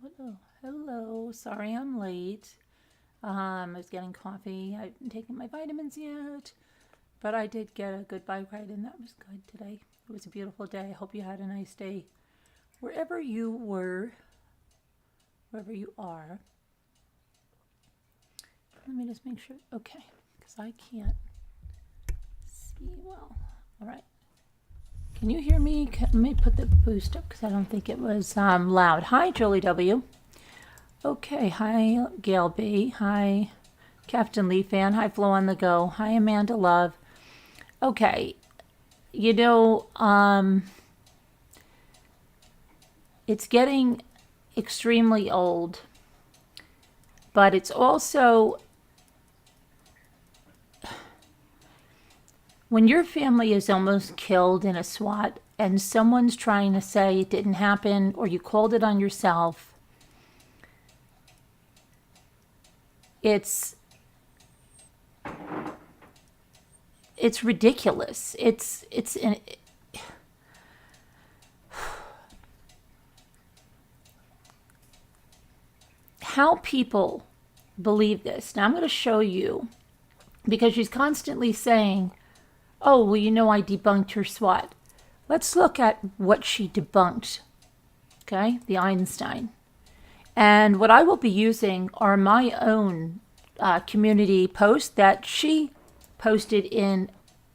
Hello. Hello. Sorry I'm late. I was getting coffee. I haven't taken my vitamins yet, but I did get a good bike ride, and that was good today. It was a beautiful day. I hope you had a nice day wherever you were, wherever you are. Let me just make sure. Okay, because I can't see well. All right. Can you hear me? Let me put the boost up because I don't think it was loud. Hi, Jolie W. Okay, hi, Gail B. Hi, Captain Lee Fan. Hi, Flo on the Go. Hi, Amanda Love. Okay, you know, it's getting extremely old, but it's also when your family is almost killed in a SWAT and someone's trying to say it didn't happen or you called it on yourself, it's ridiculous. How people believe this. Now I'm going to show you because she's constantly saying, oh, well, you know, I debunked her SWAT. Let's look at what she debunked. Okay, the Einstein. And what I will be using are my own community posts that she posted in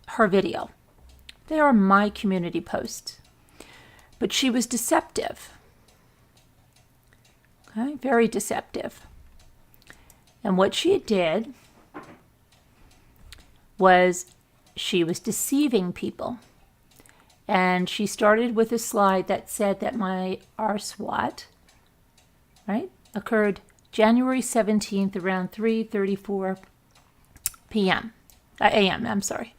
her video. They are my community posts. But she was deceptive. Okay, very deceptive. And what she did was she was deceiving people. And she started with a slide that said that our SWAT, right, occurred January 17th around 3:34 p.m. a.m. I'm sorry.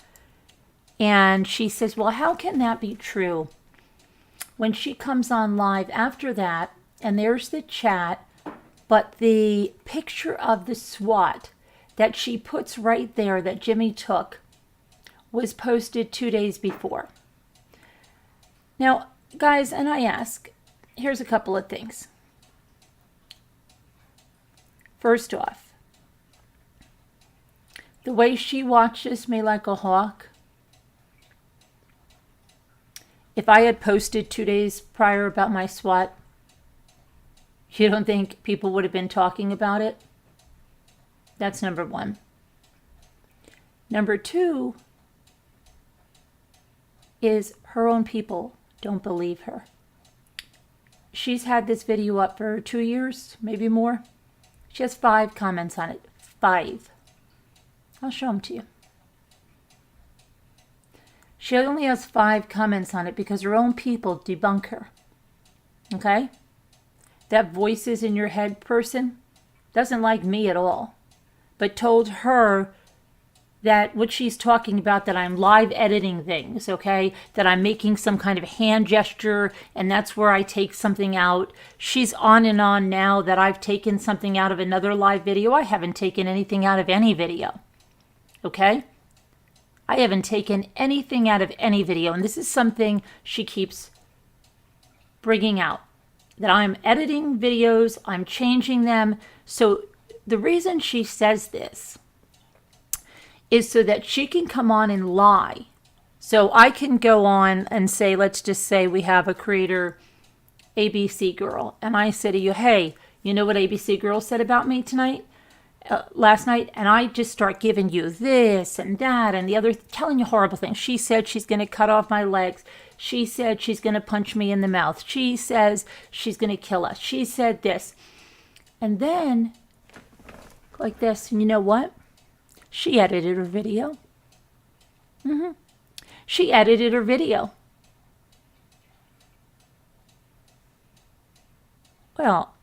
And she says, well, how can that be true? When she comes on live after that, and there's the chat, but the picture of the SWAT that she puts right there that Jimmy took was posted 2 days before. Now, guys, and I ask, here's a couple of things. First off, the way she watches me like a hawk, if I had posted 2 days prior about my SWAT, you don't think people would have been talking about it? That's number one. Number two is her own people don't believe her. She's had this video up for 2 years, maybe more. She has 5 comments on it. 5. I'll show them to you. She only has 5 comments on it because her own people debunk her. Okay? That voices in your head person doesn't like me at all, but told her that what she's talking about, that I'm live editing things, okay? That I'm making some kind of hand gesture and that's where I take something out. She's on and on now that I've taken something out of another live video. I haven't taken anything out of any video, okay? I haven't taken anything out of any video, and this is something she keeps bringing out. That I'm editing videos, I'm changing them. So the reason she says this is so that she can come on and lie. So I can go on and say, let's just say we have a creator, ABC Girl, and I say to you, hey, you know what ABC Girl said about me last night? And I just start giving you this and that and the other, telling you horrible things. She said she's going to cut off my legs. She said she's going to punch me in the mouth. She says she's going to kill us. She said this. And then, like this, and you know what? She edited her video. She edited her video. Well,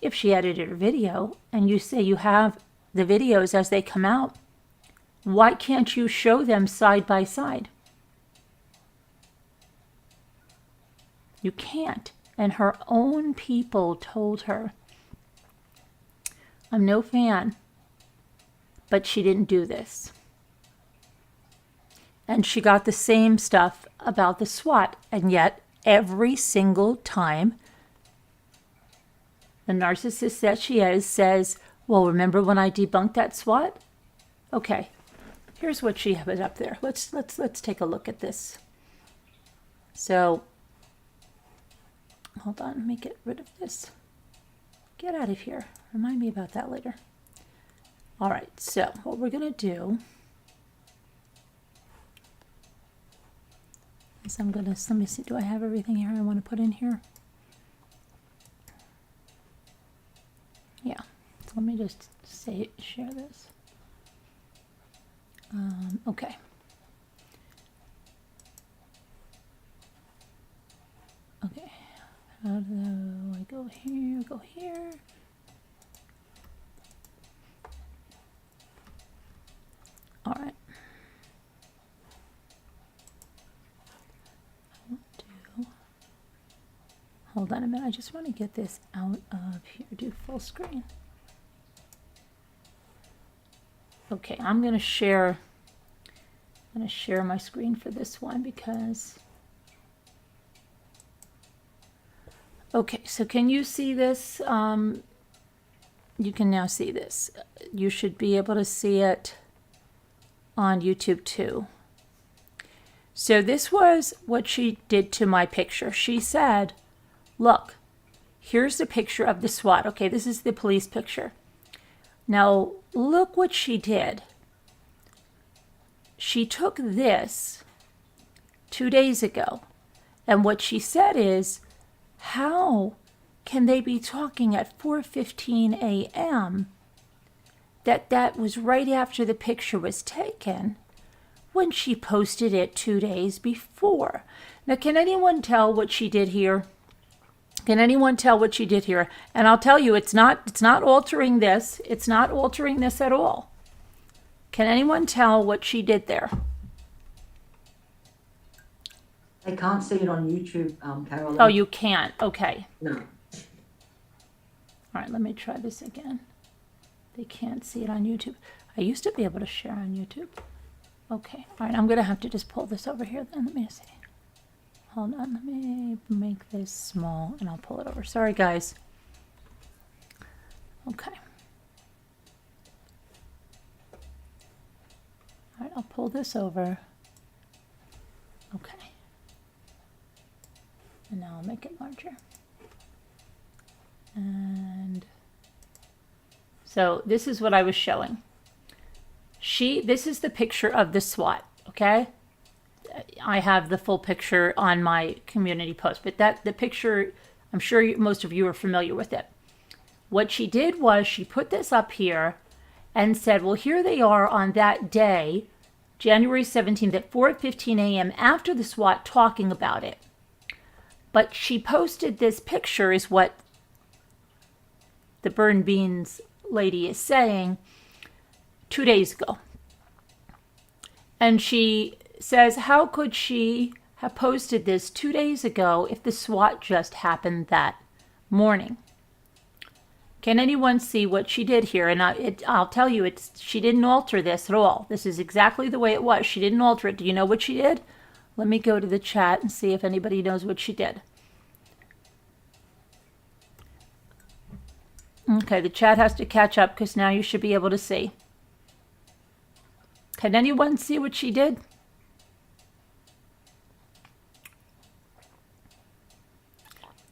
if she edited her video and you say you have the videos as they come out, why can't you show them side by side? You can't. And her own people told her, I'm no fan, but she didn't do this. And she got the same stuff about the SWAT. And yet, every single time the narcissist that she is, says, well, remember when I debunked that SWAT? Okay, here's what she had up there. Let's take a look at this. So, hold on, let me get rid of this. Get out of here. Remind me about that later. All right, so what we're going to do is I'm going to, let me see, do I have everything here I want to put in here? Yeah, so let me just share this. Okay. Okay, how do I go here, go here? All right. Hold on a minute, I just want to get this out of here, do full screen. Okay, I'm going to share my screen for this one because, okay, so can you see this? You can now see this. You should be able to see it on YouTube too. So this was what she did to my picture. She said, look, here's the picture of the SWAT. Okay, this is the police picture. Now, look what she did. She took this 2 days ago, and what she said is, how can they be talking at 4:15 a.m. that was right after the picture was taken when she posted it 2 days before? Now, can anyone tell what she did here? Can anyone tell what she did here? And I'll tell you, it's not altering this. It's not altering this at all. Can anyone tell what she did there? I can't see it on YouTube, Carolyn. Oh, you can't. Okay. No. All right, let me try this again. They can't see it on YouTube. I used to be able to share on YouTube. Okay. All right, I'm going to have to just pull this over here then. Let me see. Hold on, let me make this small and I'll pull it over. Sorry, guys. Okay. All right, I'll pull this over. Okay. And now I'll make it larger. And so this is what I was showing. This is the picture of the SWAT, okay? I have the full picture on my community post, but the picture, I'm sure most of you are familiar with it. What she did was she put this up here and said, well, here they are on that day, January 17th at 4:15 a.m. after the SWAT talking about it. But she posted this picture, is what the Burn Beans lady is saying, 2 days ago. And she says, how could she have posted this 2 days ago if the SWAT just happened that morning? Can anyone see what she did here? And I'll tell you, she didn't alter this at all. This is exactly the way it was. She didn't alter it. Do you know what she did? Let me go to the chat and see if anybody knows what she did. Okay, the chat has to catch up because now you should be able to see. Can anyone see what she did?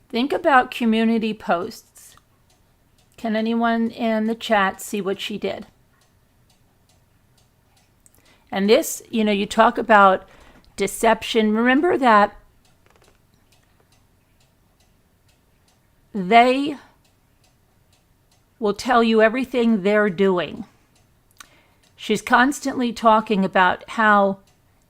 Think about community posts. Can anyone in the chat see what she did? And this, you talk about deception. Remember that they will tell you everything they're doing. She's constantly talking about how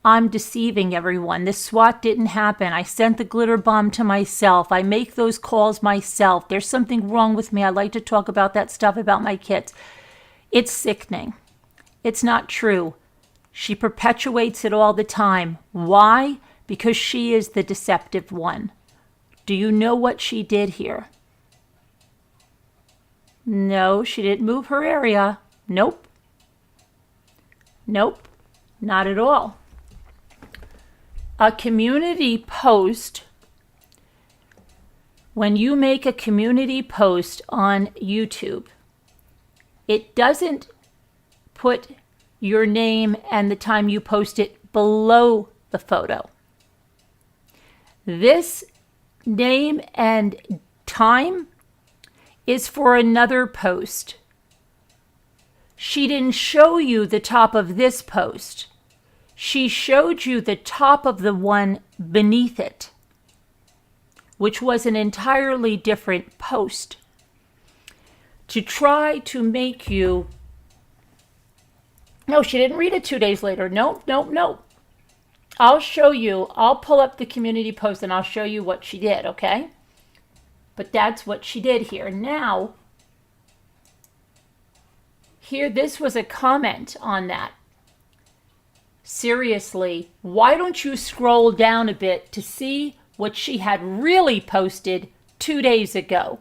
I'm deceiving everyone. This SWAT didn't happen. I sent the glitter bomb to myself. I make those calls myself. There's something wrong with me. I like to talk about that stuff about my kids. It's sickening. It's not true. She perpetuates it all the time. Why? Because she is the deceptive one. Do you know what she did here? No, she didn't move her area. Nope. Nope, not at all. A community post when you make a community post on YouTube, it doesn't put your name and the time you post it below the photo. This name and time is for another post. She didn't show you the top of this post. She showed you the top of the one beneath it, which was an entirely different post, to try to make you, no, she didn't read it 2 days later. No. I'll show you. I'll pull up the community post and I'll show you what she did, okay? But that's what she did here. Now, here, this was a comment on that. Seriously, why don't you scroll down a bit to see what she had really posted 2 days ago?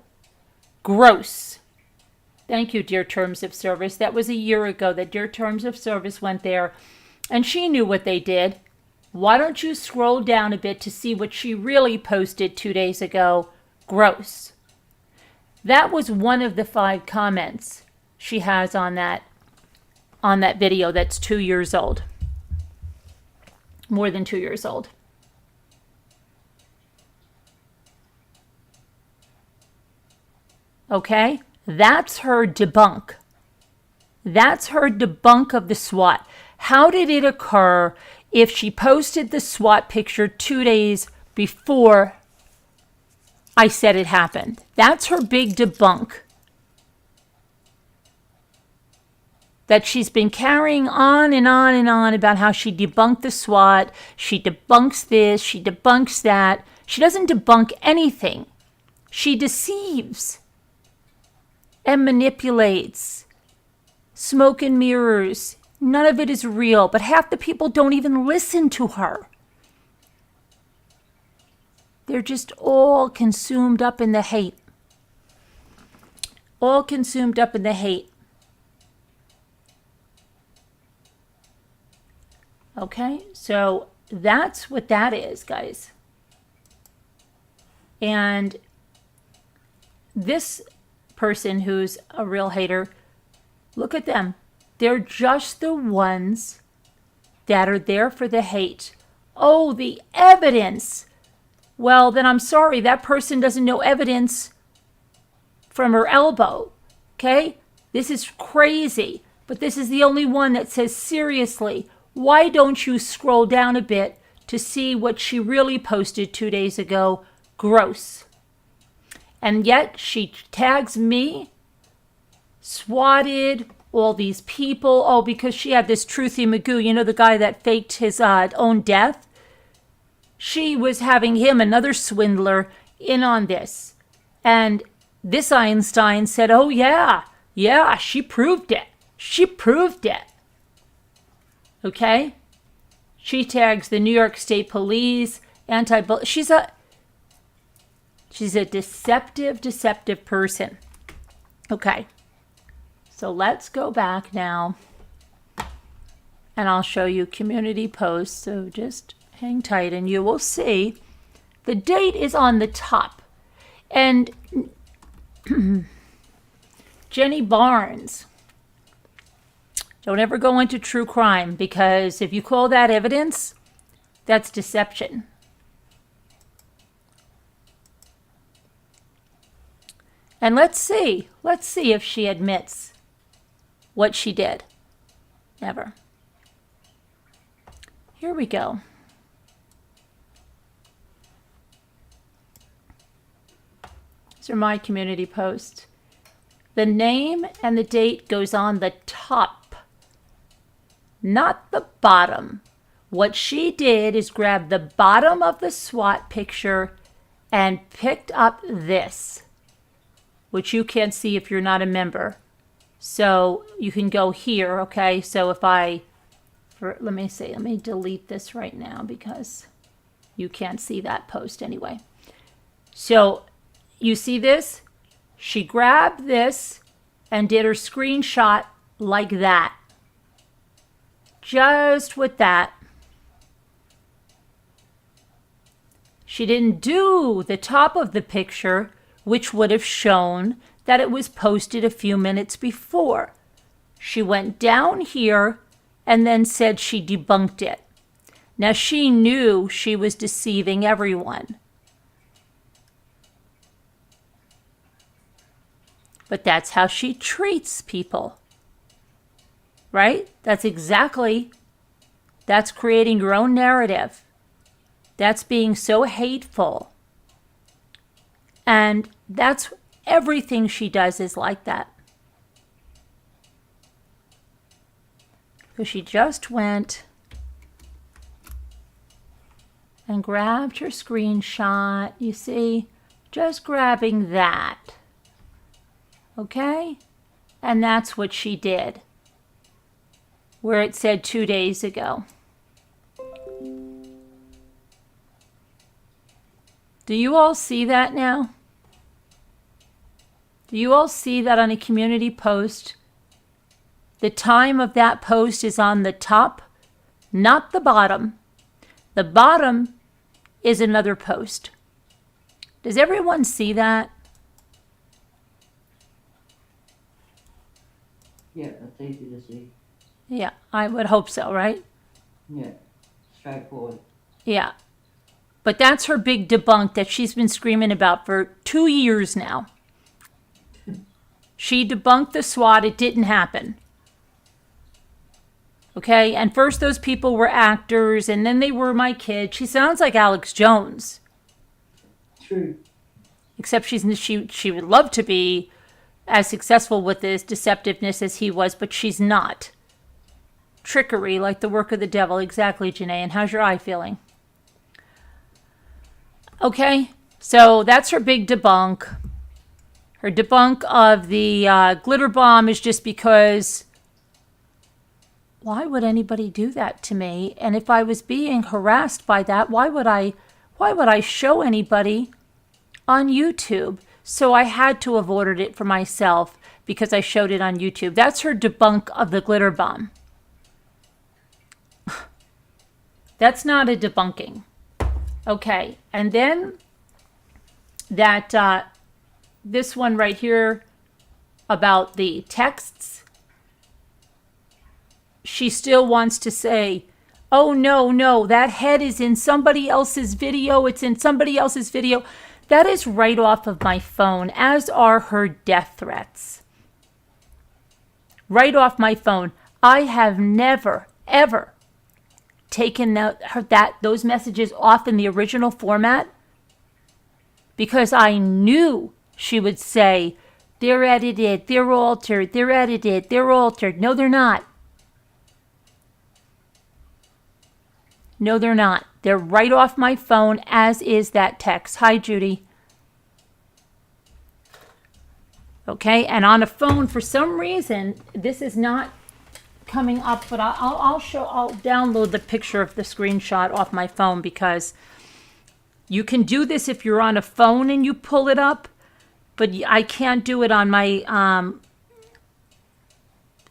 Gross. Thank you, Dear Terms of Service. That was a year ago that Dear Terms of Service went there, and she knew what they did. Why don't you scroll down a bit to see what she really posted 2 days ago? Gross. That was one of the 5 comments she has on that video that's 2 years old. More than 2 years old. Okay? That's her debunk. That's her debunk of the SWAT. How did it occur if she posted the SWAT picture 2 days before I said it happened? That's her big debunk. That she's been carrying on and on and on about how she debunked the SWAT, she debunks this, she debunks that. She doesn't debunk anything. She deceives and manipulates. Smoke and mirrors. None of it is real, but half the people don't even listen to her. They're just all consumed up in the hate. All consumed up in the hate. Okay, so that's what that is, guys. And this person who's a real hater, look at them. They're just the ones that are there for the hate. Oh, the evidence. Well, then I'm sorry, that person doesn't know evidence from her elbow. Okay? This is crazy. But this is the only one that says, seriously, why don't you scroll down a bit to see what she really posted 2 days ago? Gross. And yet she tags me, swatted, all these people. Oh, because she had this Truthy Magoo, you know, the guy that faked his own death? She was having him, another swindler, in on this. And this Einstein said, oh, yeah, she proved it. She proved it. Okay? She tags the New York State Police, she's a deceptive person. Okay. So let's go back now. And I'll show you community posts. So just hang tight and you will see the date is on the top. And Jenny Barnes. Don't ever go into true crime, because if you call that evidence, that's deception. And let's see if she admits what she did. Never. Here we go. These are my community posts. The name and the date goes on the top, not the bottom. What she did is grab the bottom of the SWAT picture and picked up this, which you can't see if you're not a member. So you can go here, okay? So if let me delete this right now because you can't see that post anyway. So you see this? She grabbed this and did her screenshot like that. Just with that. She didn't do the top of the picture, which would have shown that it was posted a few minutes before. She went down here and then said she debunked it. Now, she knew she was deceiving everyone. But that's how she treats people. Right? That's creating your own narrative. That's being so hateful. And that's everything she does is like that. So she just went and grabbed her screenshot. You see, just grabbing that. Okay? And that's what she did. Where it said 2 days ago. Do you all see that now? Do you all see that on a community post? The time of that post is on the top, not the bottom. The bottom is another post. Does everyone see that? Yeah, that's easy to see. Yeah, I would hope so, right? Yeah, straightforward. Yeah. But that's her big debunk that she's been screaming about for 2 years now. She debunked the SWAT. It didn't happen. Okay? And first those people were actors, and then they were my kids. She sounds like Alex Jones. True. Except she would love to be as successful with this deceptiveness as he was, but she's not. Trickery, like the work of the devil. Exactly, Janae. And how's your eye feeling? Okay, so that's her big debunk. Her debunk of the glitter bomb is just because, why would anybody do that to me? And if I was being harassed by that, why would I show anybody on YouTube? So I had to have ordered it for myself because I showed it on YouTube. That's her debunk of the glitter bomb. That's not a debunking. Okay, and then that this one right here about the texts, she still wants to say, oh, no, that head is in somebody else's video. It's in somebody else's video. That is right off of my phone, as are her death threats. Right off my phone. I have never, ever taken those messages off in the original format because I knew she would say, they're edited, they're altered, they're edited, they're altered. No, they're not. No, they're not. They're right off my phone, as is that text. Hi, Judy. Okay, and on a phone, for some reason, this is not coming up, but I'll download the picture of the screenshot off my phone because you can do this if you're on a phone and you pull it up, but I can't do it on my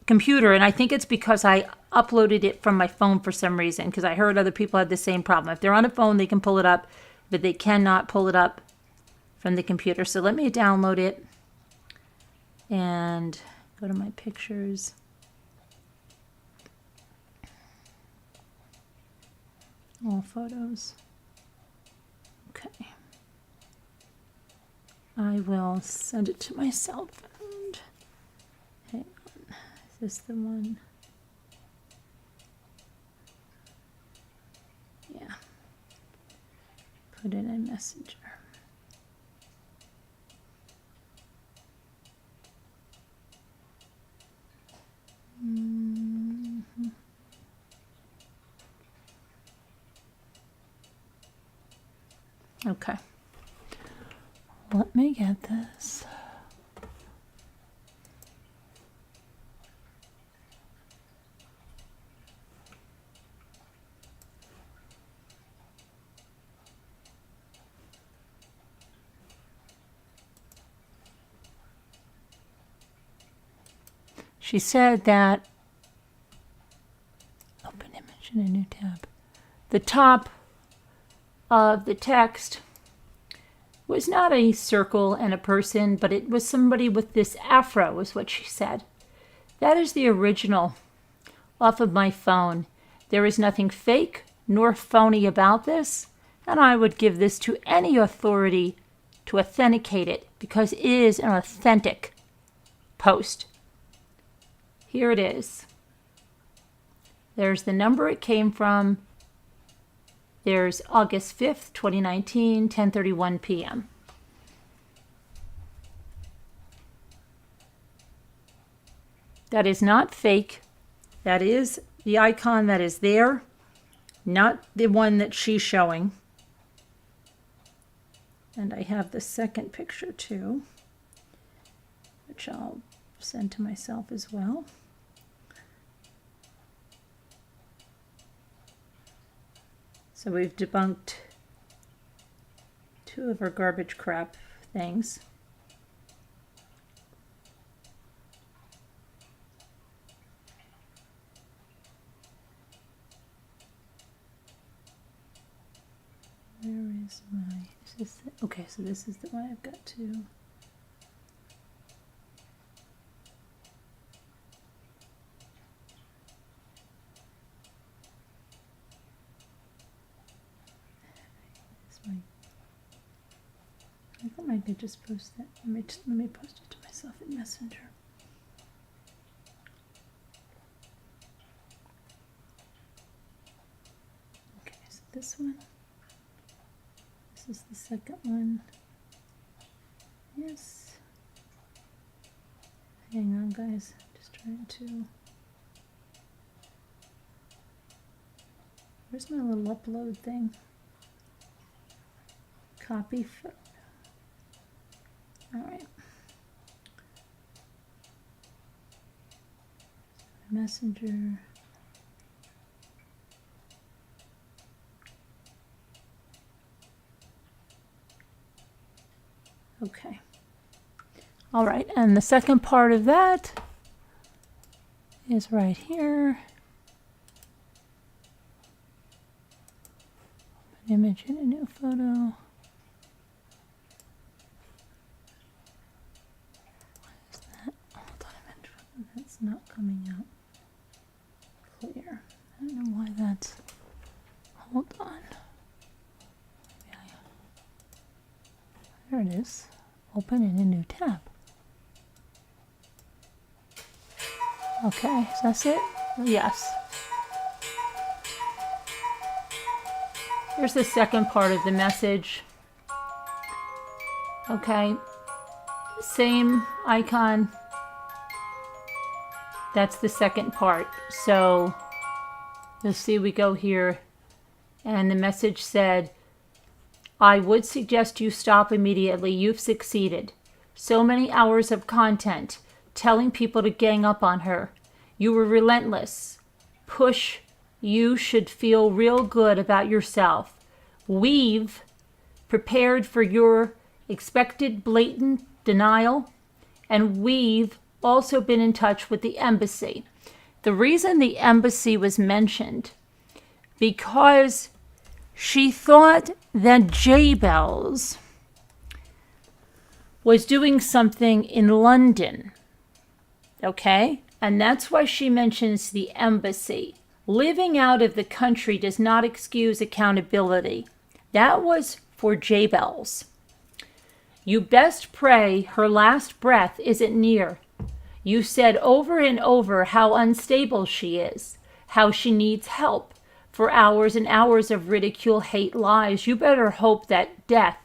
computer, and I think it's because I uploaded it from my phone for some reason, because I heard other people had the same problem. If they're on a phone, they can pull it up, but they cannot pull it up from the computer. So let me download it and go to my pictures. All photos. Okay. I will send it to myself. And hang on. Is this the one? Yeah. Put it in Messenger. Mm-hmm. Okay. Let me get this. She said that, open image in a new tab. The top of the text was not a circle and a person, but it was somebody with this afro, is what she said. That is the original off of my phone. There is nothing fake nor phony about this, and I would give this to any authority to authenticate it because it is an authentic post. Here it is. There's the number it came from. There's August 5th, 2019, 10:31 p.m. That is not fake. That is the icon that is there, not the one that she's showing. And I have the second picture too, which I'll send to myself as well. So we've debunked 2 of our garbage crap things. Where is my, is this the, okay, so this is the one I've got to. I thought I could just post that. Let me post it to myself in Messenger. Okay, so this one. This is the second one. Yes. Hang on, guys. Just trying to. Where's my little upload thing? Copy photo. All right. Messenger. Okay. All right, and the second part of that is right here. An image in a new photo. That's not coming out clear. I don't know why that's. Hold on. There it is. Open in a new tab. Okay, is that it? Yes. Here's the second part of the message. Okay, same icon. That's the second part. So you'll see we go here and the message said, I would suggest you stop immediately. You've succeeded. So many hours of content telling people to gang up on her. You were relentless. Push. You should feel real good about yourself. We've prepared for your expected blatant denial, and we've also been in touch with the embassy. The reason the embassy was mentioned, because she thought that J-Bells was doing something in London, okay? And that's why she mentions the embassy. Living out of the country does not excuse accountability. That was for J-Bells. You best pray her last breath isn't near. You said over and over how unstable she is, how she needs help. For hours and hours of ridicule, hate, lies, you better hope that death,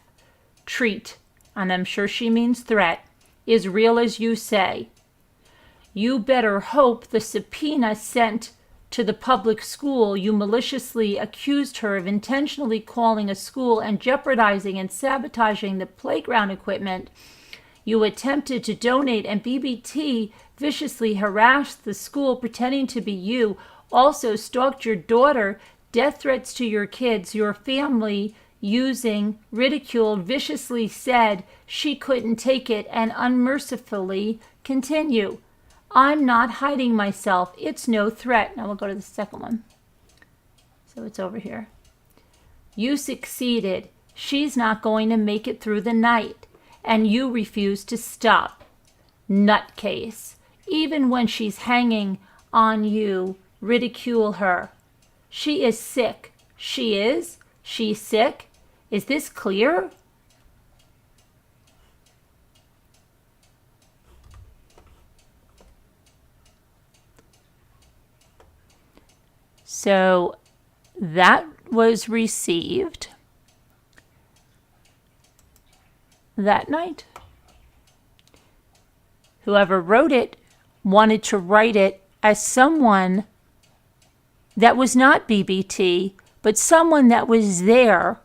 treat, and I'm sure she means threat, is real as you say. You better hope the subpoena sent to the public school you maliciously accused her of intentionally calling a school and jeopardizing and sabotaging the playground equipment you attempted to donate, and BBT viciously harassed the school pretending to be you, also stalked your daughter, death threats to your kids, your family, using ridicule, viciously said she couldn't take it, and unmercifully continue. I'm not hiding myself. It's no threat. Now we'll go to the second one. So it's over here. You succeeded. She's not going to make it through the night. And you refuse to stop. Nutcase. Even when she's hanging on you, ridicule her. She is sick. She is? She's sick? Is this clear? So that was received that night. Whoever wrote it wanted to write it as someone that was not BBT, but someone that was there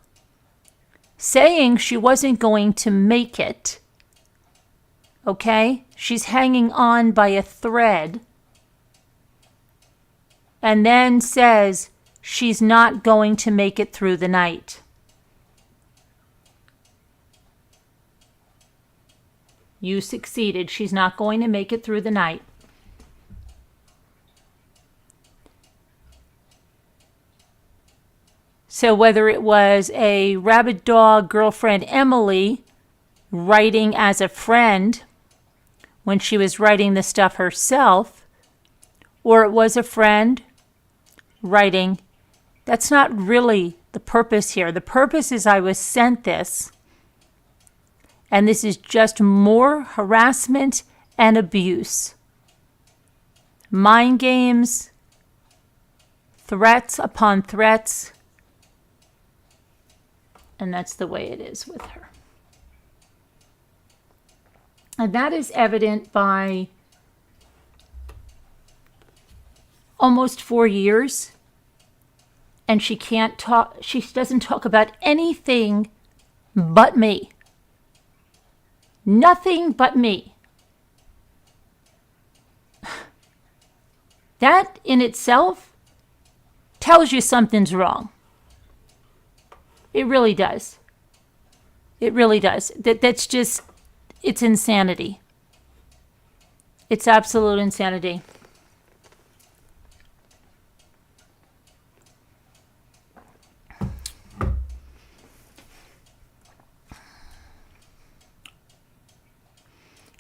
saying she wasn't going to make it. Okay? She's hanging on by a thread. And then says she's not going to make it through the night. You succeeded. She's not going to make it through the night. So whether it was a rabid dog girlfriend Emily writing as a friend when she was writing the stuff herself, or it was a friend writing, that's not really the purpose here. The purpose is I was sent this, and this is just more harassment and abuse. Mind games, threats upon threats, and that's the way it is with her. And that is evident by almost 4 years, and she can't talk, she doesn't talk about anything but me. Nothing but me. That in itself tells you something's wrong. It really does. It really does. That's just, it's insanity. It's absolute insanity.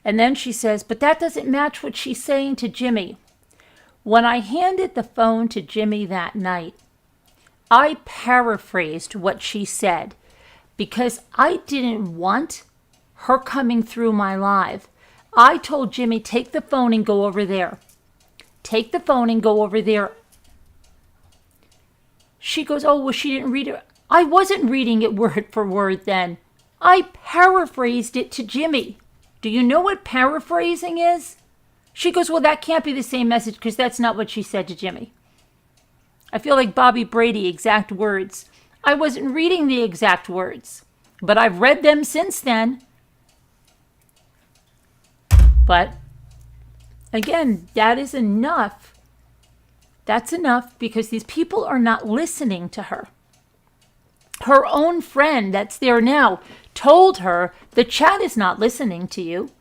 And then she says, but that doesn't match what she's saying to Jimmy. When I handed the phone to Jimmy that night, I paraphrased what she said because I didn't want her coming through my live. I told Jimmy, take the phone and go over there. Take the phone and go over there. She goes, oh, well, she didn't read it. I wasn't reading it word for word then. I paraphrased it to Jimmy. Do you know what paraphrasing is? She goes, well, that can't be the same message because that's not what she said to Jimmy. I feel like Bobby Brady, exact words. I wasn't reading the exact words, but I've read them since then. But again, that is enough. That's enough because these people are not listening to her. Her own friend that's there now told her the chat is not listening to you.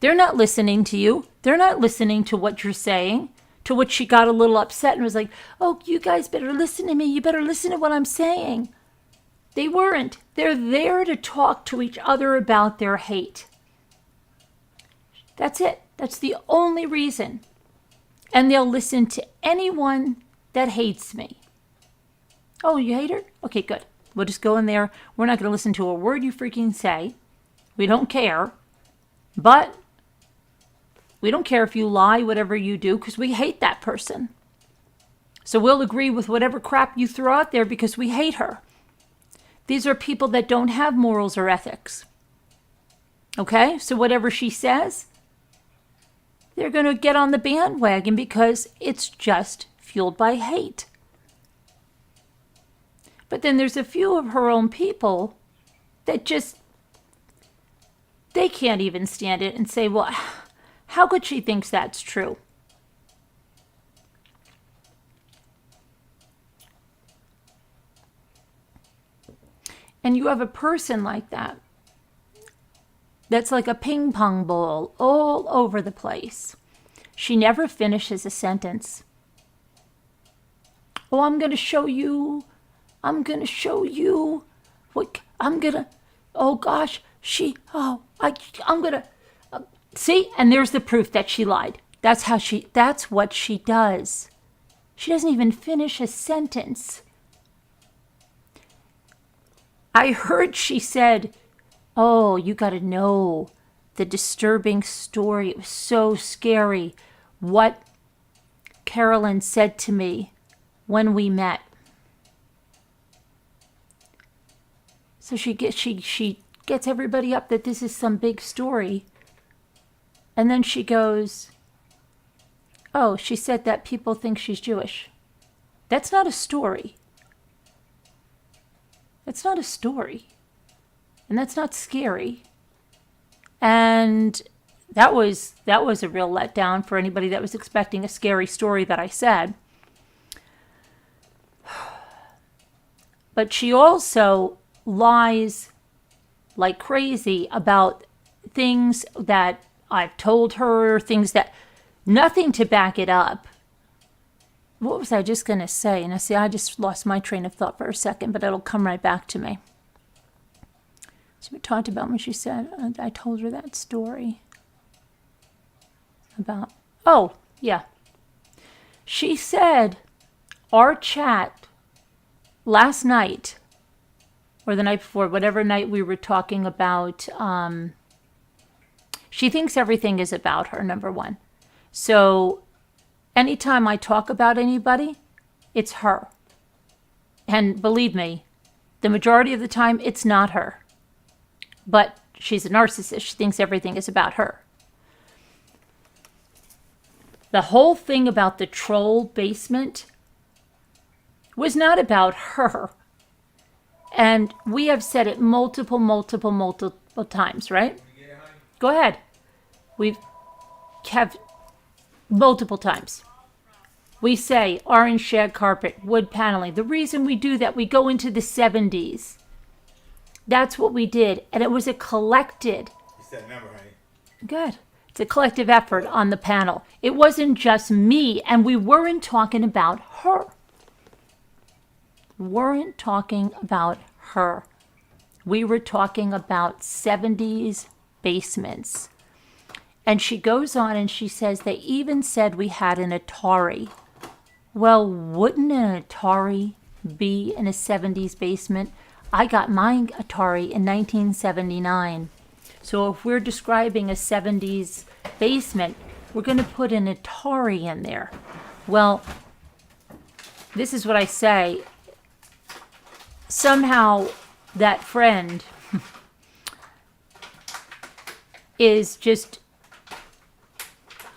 They're not listening to you. They're not listening to what you're saying. To which she got a little upset and was like, oh, you guys better listen to me. You better listen to what I'm saying. They weren't. They're there to talk to each other about their hate. That's it. That's the only reason. And they'll listen to anyone that hates me. Oh, you hate her? Okay, good. We'll just go in there. We're not going to listen to a word you freaking say. We don't care. But we don't care if you lie, whatever you do, because we hate that person. So we'll agree with whatever crap you throw out there because we hate her. These are people that don't have morals or ethics. Okay? So whatever she says, they're going to get on the bandwagon because it's just fueled by hate. But then there's a few of her own people that just, they can't even stand it and say, well, how could she think that's true? And you have a person like that that's like a ping pong ball all over the place. She never finishes a sentence. Oh, I'm going to show you I'm going to show you what I'm going to, oh gosh, I'm going to, see? And there's the proof that she lied. That's what she does. She doesn't even finish a sentence. I heard she said, oh, you got to know the disturbing story. It was so scary what Carolyn said to me when we met. So she gets everybody up that this is some big story. And then she goes, oh, she said that people think she's Jewish. That's not a story. That's not a story. And that's not scary. And that was a real letdown for anybody that was expecting a scary story that I said. But she also lies like crazy about things that I've told her, things that, nothing to back it up. What was I just going to say? Now, see, I just lost my train of thought for a second, but it'll come right back to me. So we talked about when she said, I told her that story about, oh, yeah. She said our chat last night, or the night before, whatever night we were talking about, she thinks everything is about her, number one. So anytime I talk about anybody, it's her. And believe me, the majority of the time, it's not her. But she's a narcissist. She thinks everything is about her. The whole thing about the troll basement was not about her. And we have said it multiple times, right? Go ahead. We've have multiple times. We say orange shag carpet, wood paneling. The reason we do that, we go into the 70s. That's what we did. And it was a collected. You said number, honey. Good. It's a collective effort on the panel. It wasn't just me, and we weren't talking about her. Weren't talking about her. We were talking about 70s basements. And she goes on and she says they even said we had an Atari. Well, wouldn't an Atari be in a 70s basement? I got my Atari in 1979. So if we're describing a 70s basement, we're going to put an Atari in there. Well, this is what I say. Somehow that friend is just,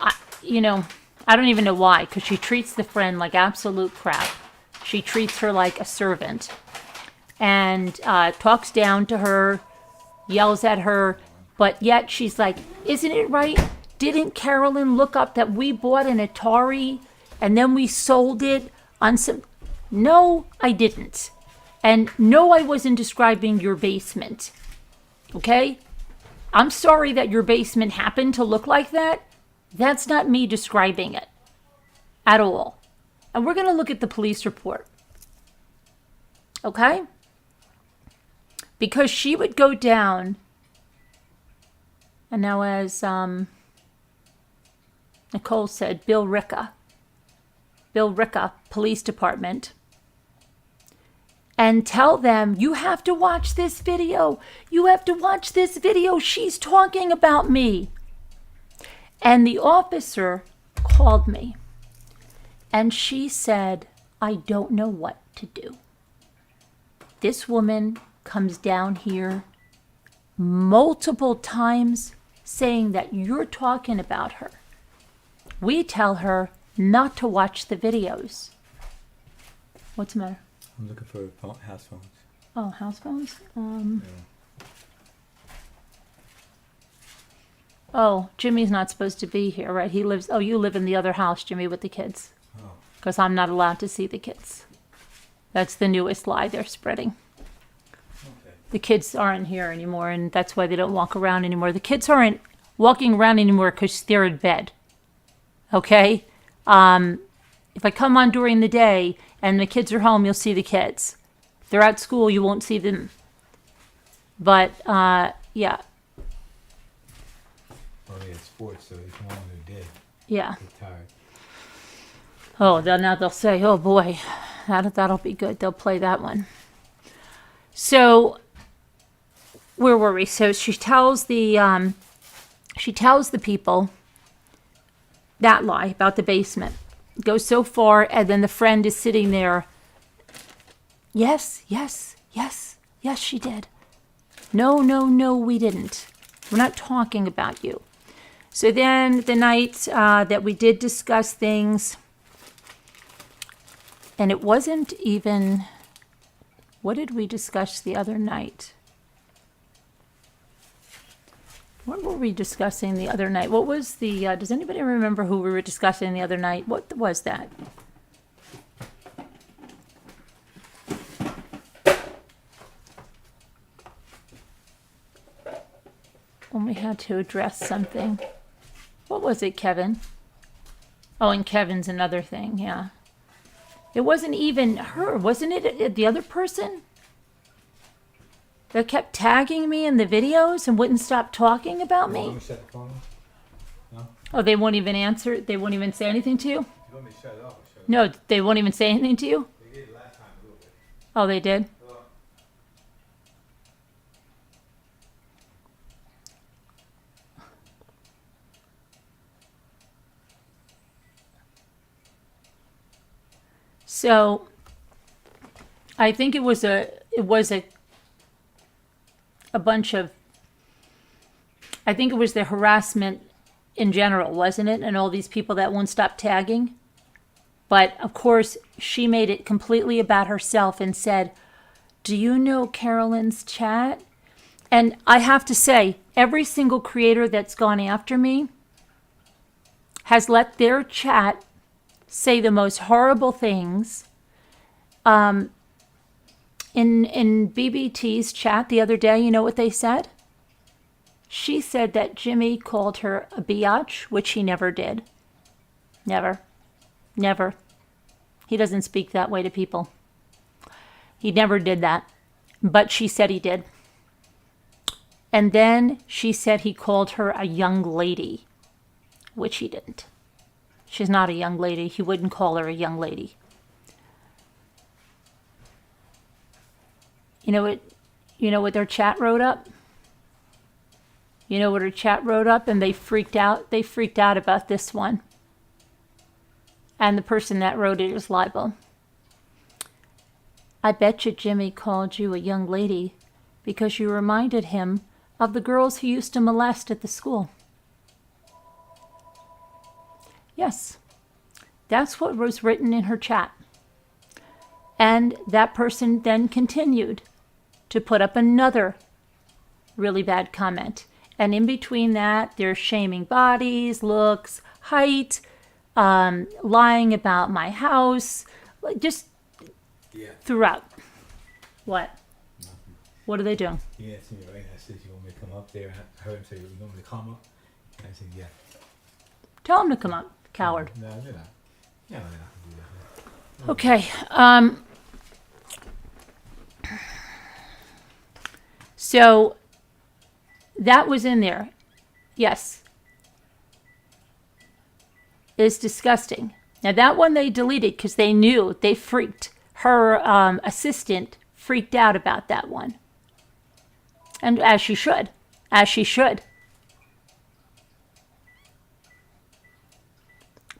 I don't even know why, because she treats the friend like absolute crap. She treats her like a servant and talks down to her, yells at her, but yet she's like, isn't it right? Didn't Carolyn look up that we bought an Atari and then we sold it on some... No, I didn't. And no, I wasn't describing your basement. Okay? I'm sorry that your basement happened to look like that. That's not me describing it at all. And we're going to look at the police report. Okay? Because she would go down, and now as Nicole said, Bill Ricca, Police Department, and tell them, you have to watch this video. You have to watch this video. She's talking about me. And the officer called me, and she said, I don't know what to do. This woman comes down here multiple times saying that you're talking about her. We tell her not to watch the videos. What's the matter? I'm looking for house phones. Oh, house phones? Yeah. Oh, Jimmy's not supposed to be here, right? He lives, oh, you live in the other house, Jimmy, with the kids. Oh. Because I'm not allowed to see the kids. That's the newest lie they're spreading. Okay. The kids aren't here anymore, and that's why they don't walk around anymore. The kids aren't walking around anymore because they're in bed. Okay? If I come on during the day and the kids are home, you'll see the kids. They're at school, you won't see them. But, yeah, Oh, yeah, sports, so it's one who did. yeah. They're tired. Oh, now they'll say, oh boy, that'll be good. They'll play that one. So, where were we? So she tells the people that lie about the basement. Goes so far, and then the friend is sitting there. Yes, she did. No, we didn't. We're not talking about you. So then the night that we did discuss things, and it wasn't even, what did we discuss the other night? What were we discussing the other night? What was the, does anybody remember who we were discussing the other night? What was that? When we had to address something. What was it, Kevin? Oh, and Kevin's another thing, yeah. It wasn't even her, wasn't it the other person? That kept tagging me in the videos and wouldn't stop talking about You want me? me to shut the phone off? No? Oh, they won't even answer? They won't even say anything to you? You want me to shut it off or shut it No, they won't even say anything to you? off? They did last time a little bit. Oh, they did? Well, So, I think it was a bunch of, I think it was the harassment in general, wasn't it? And all these people that won't stop tagging. But of course, she made it completely about herself and said, do you know Carolyn's chat? And I have to say, every single creator that's gone after me has let their chat say the most horrible things. In BBT's chat the other day, you know what they said? She said that Jimmy called her a biatch, which he never did. Never. He doesn't speak that way to people. He never did that. But she said he did. And then she said he called her a young lady, which he didn't. She's not a young lady. He wouldn't call her a young lady. You know what their chat wrote up? You know what her chat wrote up? And they freaked out. They freaked out about this one. And the person that wrote it is liable. I bet you Jimmy called you a young lady because you reminded him of the girls he used to molest at the school. Yes, that's what was written in her chat. And that person then continued to put up another really bad comment. And in between that, they're shaming bodies, looks, height, lying about my house, just throughout. What? nothing. What are they doing? He asked me right. I said, you want me to come up there? I heard him say, you want me to come up? I said, yeah. Tell them to come up, coward. No, they're not. Yeah, they're not going to do that. Okay. So that was in there. Yes. It's disgusting. Now that one they deleted because they knew, they freaked. Her assistant freaked out about that one. And as she should. As she should.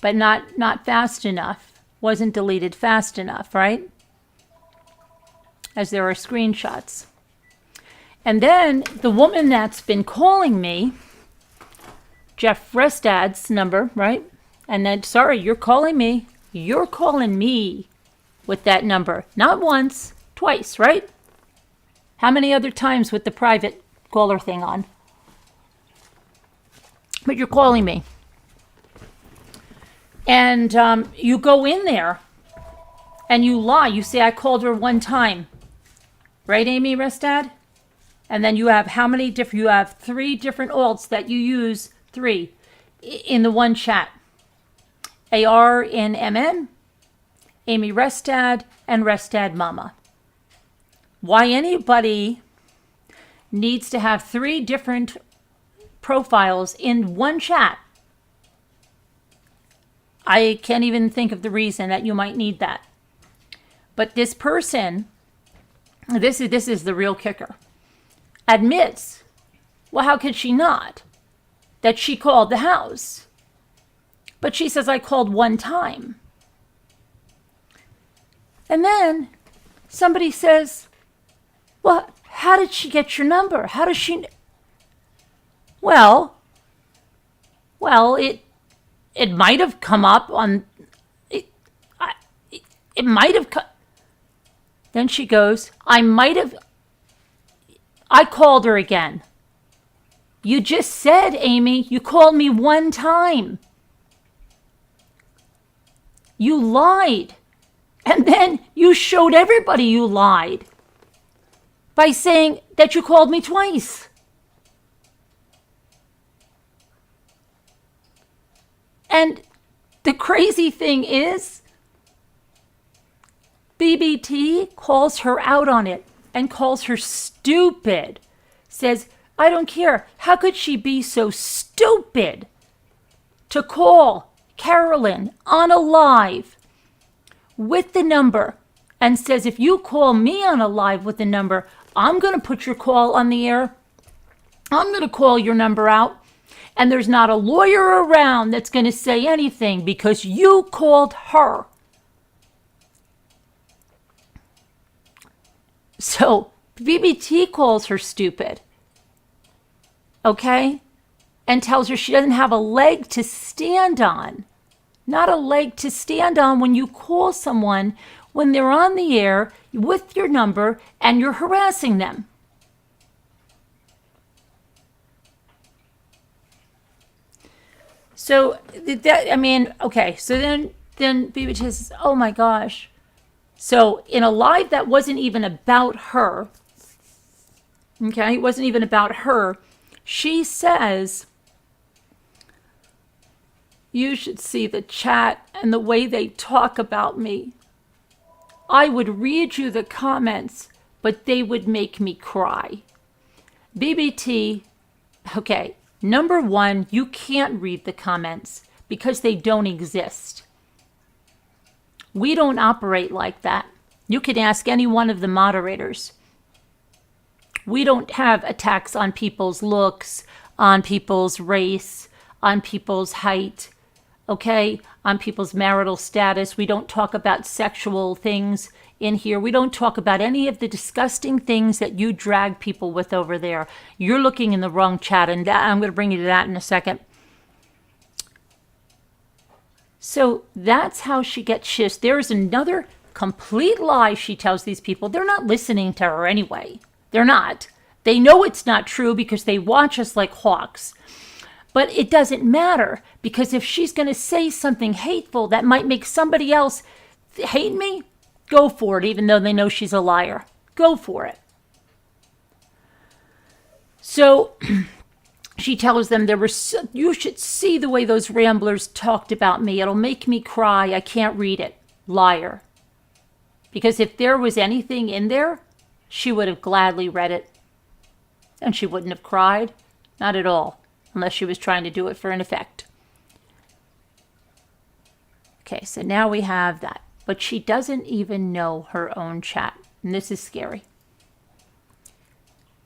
But not fast enough. Wasn't deleted fast enough, right? As there are screenshots. And then the woman that's been calling me, Jeff Restad's number, right? And then, sorry, you're calling me. You're calling me with that number. Not once, twice, right? How many other times with the private caller thing on? But you're calling me. And you go in there and you lie. You say, I called her one time. Right, Amy Restad? And then you have how many different, you have 3 different alts that you use, 3, in the one chat. AR in MN, Amy Restad, and Restad Mama. why anybody needs to have 3 different profiles in one chat. I can't even think of the reason that you might need that. But this person, this is the real kicker, admits, well, how could she not, that she called the house? But she says, I called one time. And then somebody says, well, how did she get your number? How does she? Well, it might have come up on, it might have come. Then she goes, I called her again. You just said, Amy, you called me one time. You lied. And then you showed everybody you lied by saying that you called me twice. And the crazy thing is, BBT calls her out on it and calls her stupid. Says, I don't care. How could she be so stupid to call Carolyn on a live with the number, and says, if you call me on a live with the number, I'm going to put your call on the air. I'm going to call your number out. And there's not a lawyer around that's going to say anything because you called her. So BBT calls her stupid. Okay? And tells her she doesn't have a leg to stand on. Not a leg to stand on when you call someone when they're on the air with your number and you're harassing them. So that, I mean, okay, so then BBT says, oh my gosh. So in a live that wasn't even about her, okay, it wasn't even about her, she says, you should see the chat and the way they talk about me. I would read you the comments, but they would make me cry. BBT, okay, number one, you can't read the comments because they don't exist. We don't operate like that. You can ask any one of the moderators. We don't have attacks on people's looks, on people's race, on people's height, okay, on people's marital status. We don't talk about sexual things in here. We don't talk about any of the disgusting things that you drag people with over there. You're looking in the wrong chat, and I'm going to bring you to that in a second. So that's how she gets shifts. There's another complete lie she tells these people. They're not listening to her anyway. They're not. They know it's not true because they watch us like hawks. But it doesn't matter, because if she's going to say something hateful that might make somebody else hate me, go for it, even though they know she's a liar. Go for it. So she tells them, you should see the way those ramblers talked about me. It'll make me cry. I can't read it. Liar. Because if there was anything in there, she would have gladly read it. And she wouldn't have cried. Not at all. Unless she was trying to do it for an effect. Okay, so now we have that. But she doesn't even know her own chat. And this is scary.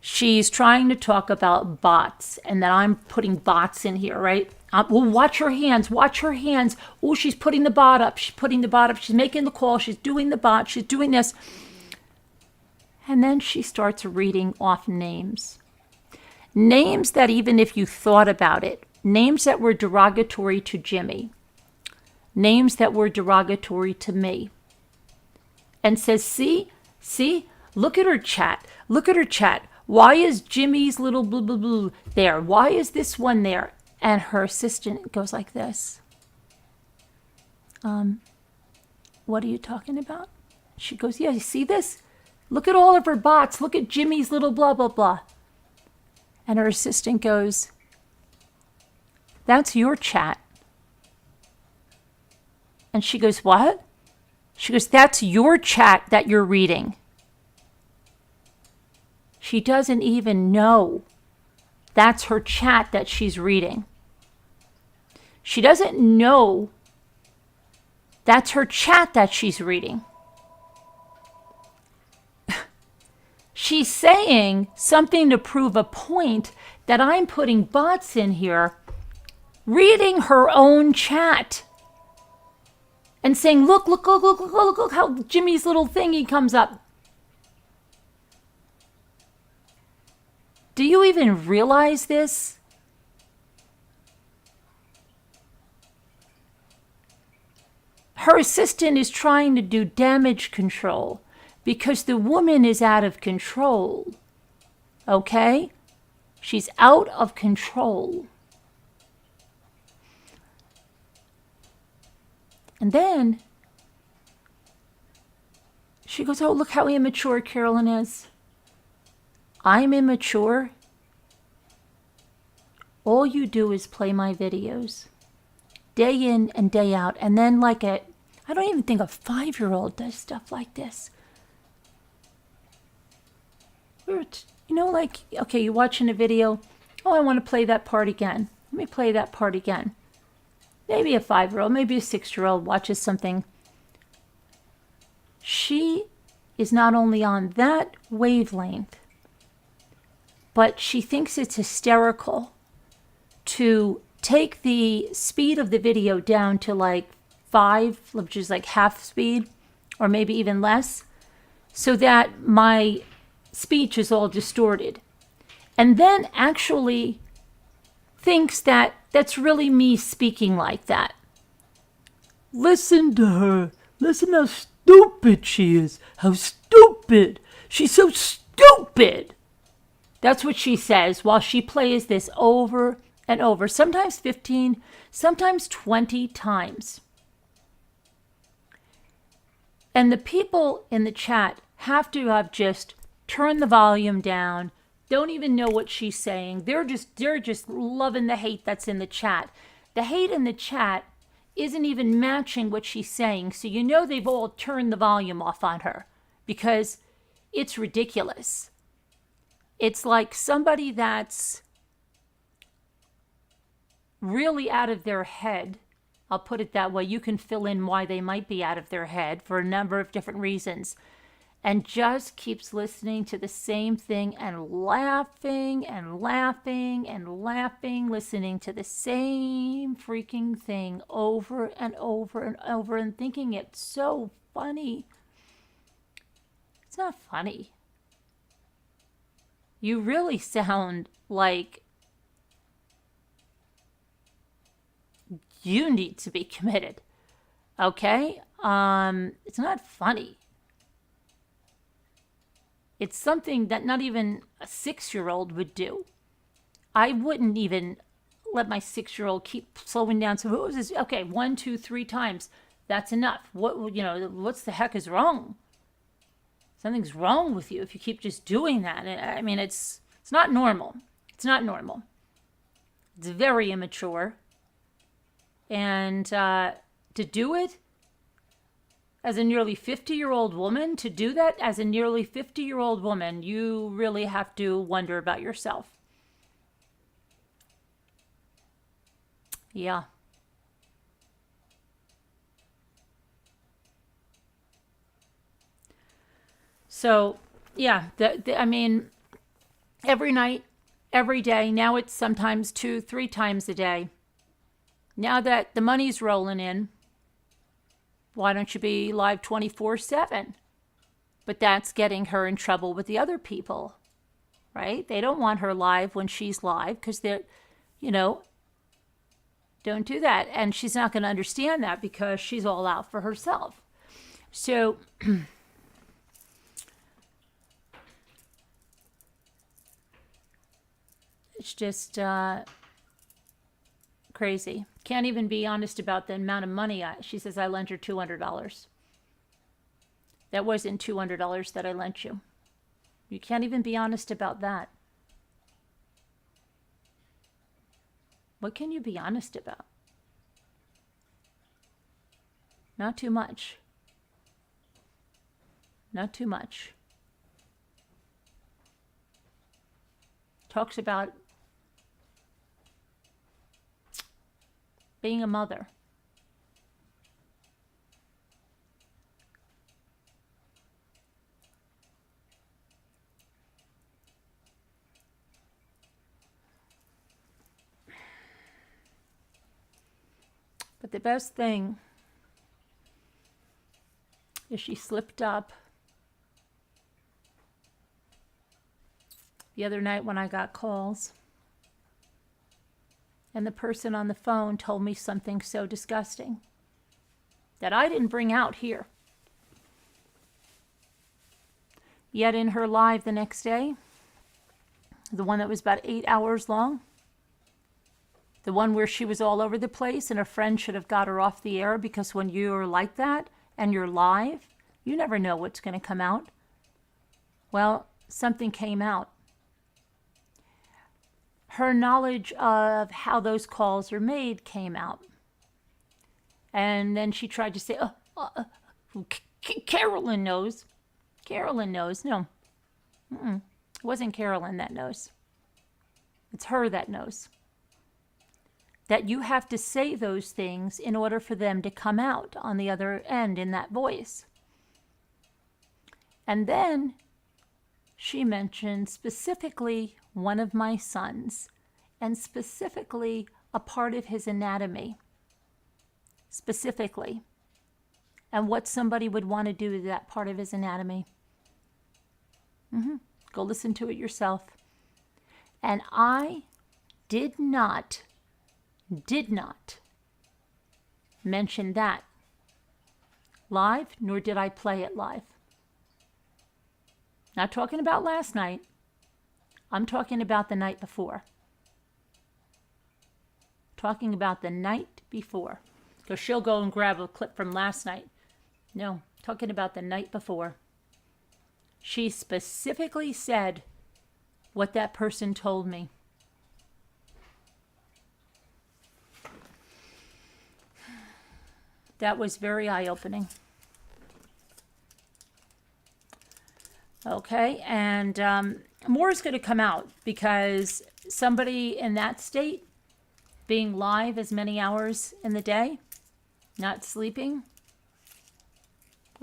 She's trying to talk about bots, and that I'm putting bots in here, right? Well, watch her hands. Watch her hands. Oh, she's putting the bot up. She's putting the bot up. She's making the call. She's doing the bot. She's doing this. And then she starts reading off names. Names that, even if you thought about it, names that were derogatory to Jimmy, names that were derogatory to me, and says, see, look at her chat. Look at her chat. Why is Jimmy's little blah, blah, blah there? Why is this one there? And her assistant goes like this. What are you talking about? She goes, yeah, you see this? Look at all of her bots. Look at Jimmy's little blah, blah, blah. And her assistant goes, that's your chat. And she goes, what? She goes, that's your chat that you're reading. She doesn't even know that's her chat that she's reading. She doesn't know that's her chat that she's reading. She's saying something to prove a point that I'm putting bots in here, reading her own chat and saying, look how Jimmy's little thingy comes up. Do you even realize this? Her assistant is trying to do damage control because the woman is out of control. Okay? She's out of control. And then she goes, oh, look how immature Carolyn is. I'm immature. All you do is play my videos day in and day out. And then I don't even think a 5-year-old does stuff like this. Okay, you're watching a video. Oh, I want to play that part again. Let me play that part again. Maybe a 5-year-old, maybe a 6-year-old watches something. She is not only on that wavelength, but she thinks it's hysterical to take the speed of the video down to 5, which is half speed, or maybe even less, so that my speech is all distorted. And then actually thinks that that's really me speaking like that. Listen to her. Listen how stupid she is. How stupid. She's so stupid. That's what she says while she plays this over and over, sometimes 15, sometimes 20 times. And the people in the chat have to have just turned the volume down, don't even know what she's saying. They're just loving the hate that's in the chat. The hate in the chat isn't even matching what she's saying, so you know they've all turned the volume off on her because it's ridiculous. It's like somebody that's really out of their head. I'll put it that way. You can fill in why they might be out of their head for a number of different reasons. And just keeps listening to the same thing and laughing and laughing and laughing, listening to the same freaking thing over and over and over and thinking it's so funny. It's not funny. You really sound like you need to be committed. Okay? It's not funny. It's something that not even a 6-year-old would do. I wouldn't even let my 6-year-old keep slowing down. So what was this? Okay, 1, 2, 3 times. That's enough. What's the heck is wrong? Something's wrong with you if you keep just doing that. I mean, it's not normal. It's not normal. It's very immature. And to do it as a nearly 50-year-old woman, to do that as a nearly 50-year-old woman, you really have to wonder about yourself. Yeah. So, yeah, I mean, every night, every day, now it's sometimes 2, 3 times a day. Now that the money's rolling in, why don't you be live 24/7? But that's getting her in trouble with the other people, right? They don't want her live when she's live because they're, don't do that. And she's not going to understand that because she's all out for herself. So it's just crazy. Can't even be honest about the amount of money. She says, I lent her $200. That wasn't $200 that I lent you. You can't even be honest about that. What can you be honest about? Not too much. Not too much. Talks about being a mother. But the best thing is she slipped up the other night when I got calls. And the person on the phone told me something so disgusting that I didn't bring out here. Yet in her live the next day, the one that was about 8 hours long, the one where she was all over the place and a friend should have got her off the air, because when you're like that and you're live, you never know what's going to come out. Well, something came out. Her knowledge of how those calls are made came out. And then she tried to say, Carolyn knows. Carolyn knows. No. It wasn't Carolyn that knows. It's her that knows. That you have to say those things in order for them to come out on the other end in that voice. And then she mentioned specifically one of my sons, and specifically a part of his anatomy. Specifically. And what somebody would want to do to that part of his anatomy. Go listen to it yourself. And I did not mention that live, nor did I play it live. Not talking about last night. I'm talking about the night before. Talking about the night before. Because she'll go and grab a clip from last night. No, talking about the night before. She specifically said what that person told me. That was very eye-opening. Okay, and more is going to come out, because somebody in that state, being live as many hours in the day, not sleeping,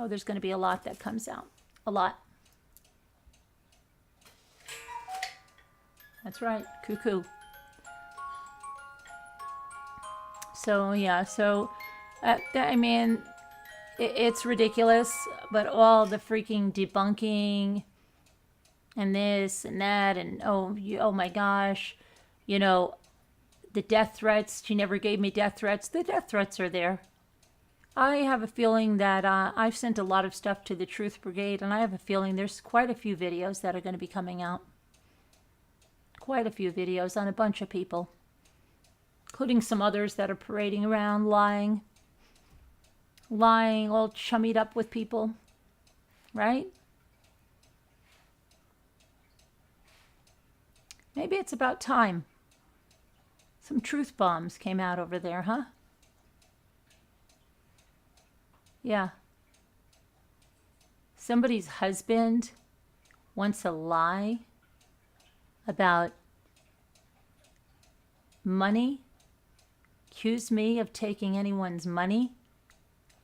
there's going to be a lot that comes out. A lot. That's right, cuckoo. So, yeah, I mean, it's ridiculous, but all the freaking debunking and this and that, and oh my gosh, the death threats. She never gave me death threats. The death threats are there. I have a feeling that I've sent a lot of stuff to the Truth Brigade, and I have a feeling there's quite a few videos that are going to be coming out. Quite a few videos on a bunch of people, including some others that are parading around lying, all chummied up with people, right? Maybe it's about time. Some truth bombs came out over there, huh? Yeah. Somebody's husband wants to lie about money, accuse me of taking anyone's money,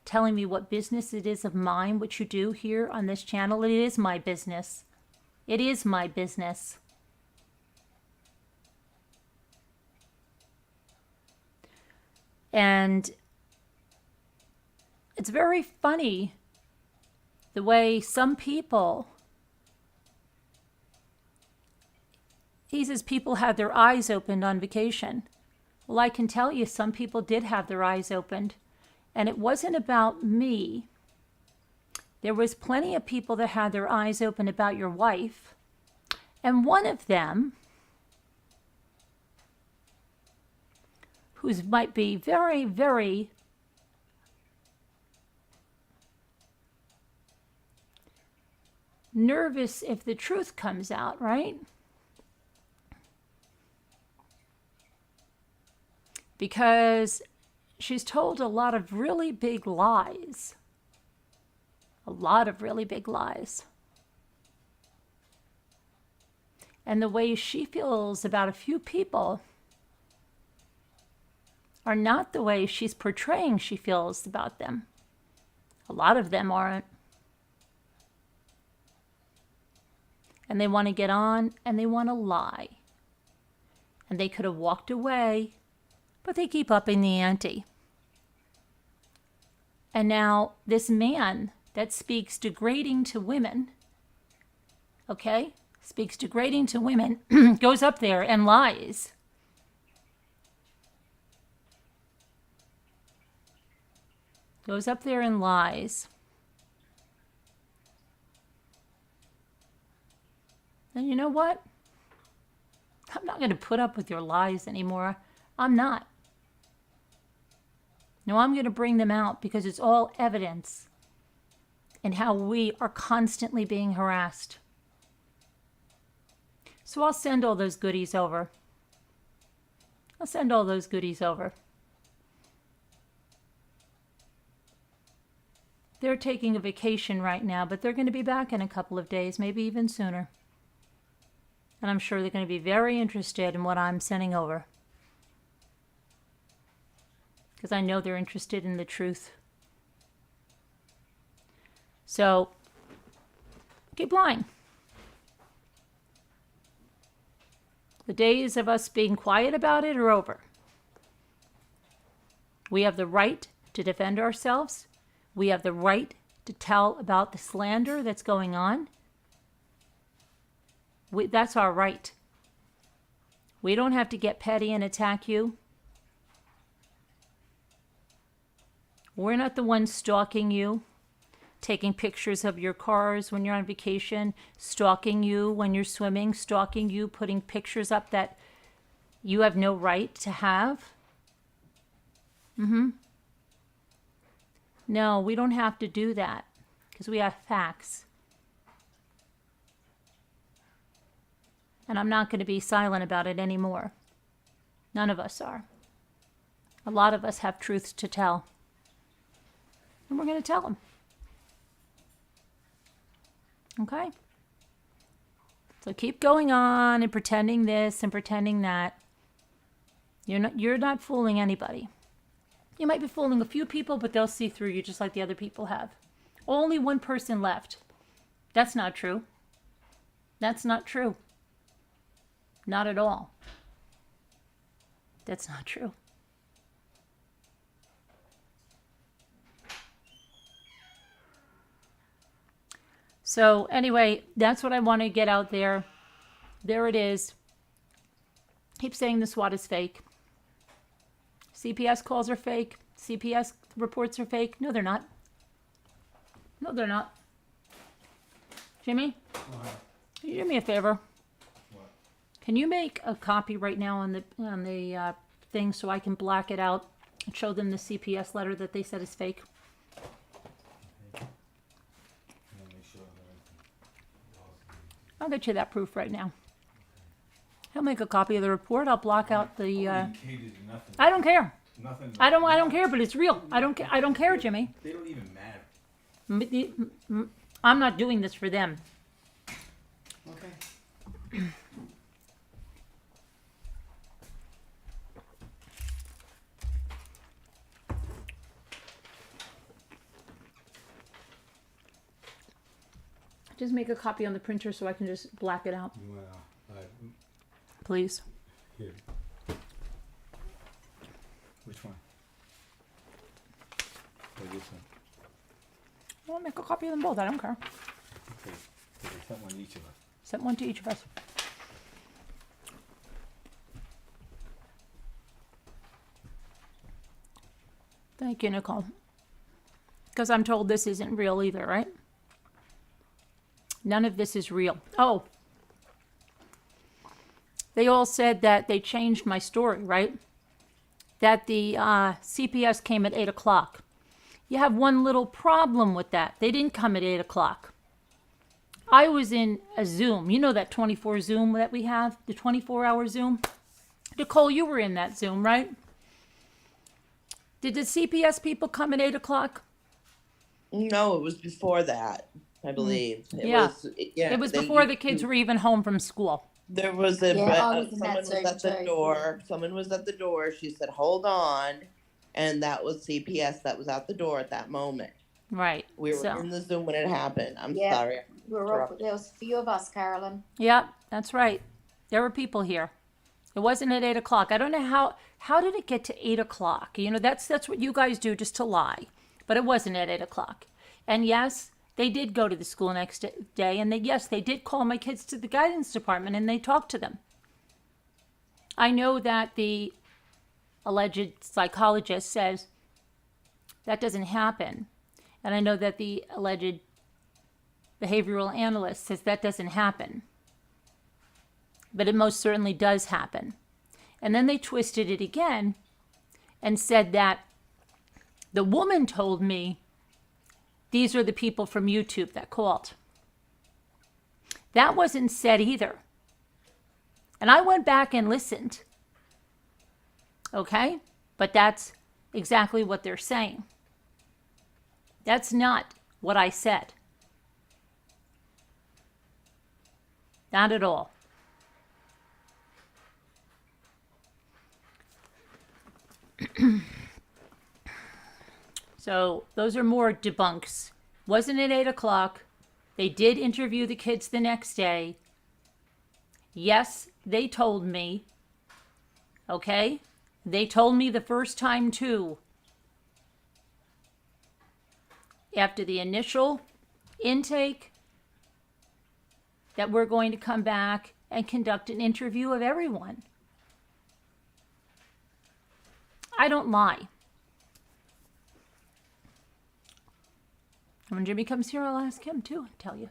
telling me what business it is of mine, what you do here on this channel. It is my business. It is my business. And it's very funny the way some people, he says people had their eyes opened on vacation. Well, I can tell you some people did have their eyes opened. And it wasn't about me. There was plenty of people that had their eyes open about your wife. And one of them, who might be very, very nervous if the truth comes out, right? Because she's told a lot of really big lies. A lot of really big lies. And the way she feels about a few people are not the way she's portraying she feels about them. A lot of them aren't. And they want to get on and they want to lie. And they could have walked away, but they keep upping the ante. And now this man that speaks degrading to women, okay, speaks degrading to women, goes up there and lies. Goes up there and lies. And you know what? I'm not going to put up with your lies anymore. I'm not. No, I'm going to bring them out because it's all evidence in how we are constantly being harassed. So I'll send all those goodies over. I'll send all those goodies over. They're taking a vacation right now, but they're going to be back in a couple of days, maybe even sooner. And I'm sure they're going to be very interested in what I'm sending over. Because I know they're interested in the truth. So, keep lying. The days of us being quiet about it are over. We have the right to defend ourselves. We have the right to tell about the slander that's going on. That's our right. We don't have to get petty and attack you. We're not the ones stalking you, taking pictures of your cars when you're on vacation, stalking you when you're swimming, stalking you, putting pictures up that you have no right to have. No, we don't have to do that because we have facts. And I'm not going to be silent about it anymore. None of us are. A lot of us have truths to tell. And we're going to tell them. Okay? So keep going on and pretending this and pretending that. You're not fooling anybody. You might be fooling a few people, but they'll see through you just like the other people have. Only one person left. That's not true. That's not true. Not at all. That's not true. So anyway, that's what I want to get out there. There it is. Keep saying the SWAT is fake. CPS calls are fake. CPS reports are fake. No, they're not. No, they're not. Jimmy, can you do me a favor? What? Can you make a copy right now on the thing so I can black it out and show them the CPS letter that they said is fake? I'll get you that proof right now. He'll make a copy of the report. I'll block out the. I don't care. Nothing. I don't care, but it's real. I don't care, Jimmy. They don't even matter. I'm not doing this for them. Okay. Just make a copy on the printer so I can just black it out. You wanna, Please. here. Which one? Or this one? I'll make a copy of them both. I don't care. Okay. So they sent one to each of us. Send one to each of us. Thank you, Nicole. Because I'm told this isn't real either, right? None of this is real. Oh. They all said that they changed my story, right? That the CPS came at 8 o'clock. You have one little problem with that. They didn't come at 8 o'clock. I was in a Zoom. You know that 24 Zoom that we have? The 24-hour Zoom? Nicole, you were in that Zoom, right? Did the CPS people come at 8 o'clock? No, it was before that, I believe. It was before the kids were even home from school. There was a Yeah, I was in someone that was Zoom at the too. door. Someone was at the door. She said, "Hold on," and that was CPS that was at the door at that moment. Right. We were So, in the Zoom when it happened. I'm Yeah, sorry. we were up. There was a few of us, Carolyn. yeah, that's right. There were people here. It wasn't at 8 o'clock. I don't know how did it get to 8 o'clock? You know, that's what you guys do, just to lie. But it wasn't at 8 o'clock. And yes, they did go to the school next day, and yes, they did call my kids to the guidance department, and they talked to them. I know that the alleged psychologist says that doesn't happen, and I know that the alleged behavioral analyst says that doesn't happen. But it most certainly does happen. And then they twisted it again and said that the woman told me these are the people from YouTube that called. That wasn't said either. And I went back and listened. Okay? But that's exactly what they're saying. That's not what I said. Not at all. So those are more debunks. Wasn't at 8 o'clock. They did interview the kids the next day. Yes, they told me. Okay? They told me the first time too. After the initial intake, that we're going to come back and conduct an interview of everyone. I don't lie. When Jimmy comes here, I'll ask him too, tell you.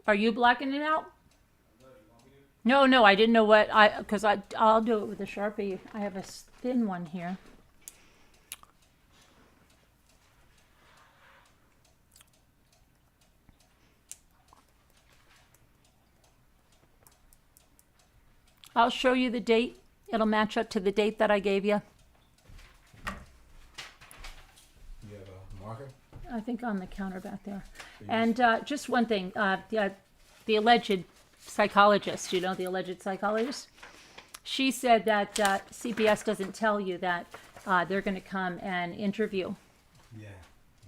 Are you blacking it out? No, I didn't know what because I'll do it with a Sharpie. I have a thin one here. I'll show you the date. It'll match up to the date that I gave you. You have a marker? I think on the counter back there. And just one thing, the alleged psychologist, you know, the alleged psychologist, she said that CPS doesn't tell you that they're going to come and interview. Yeah,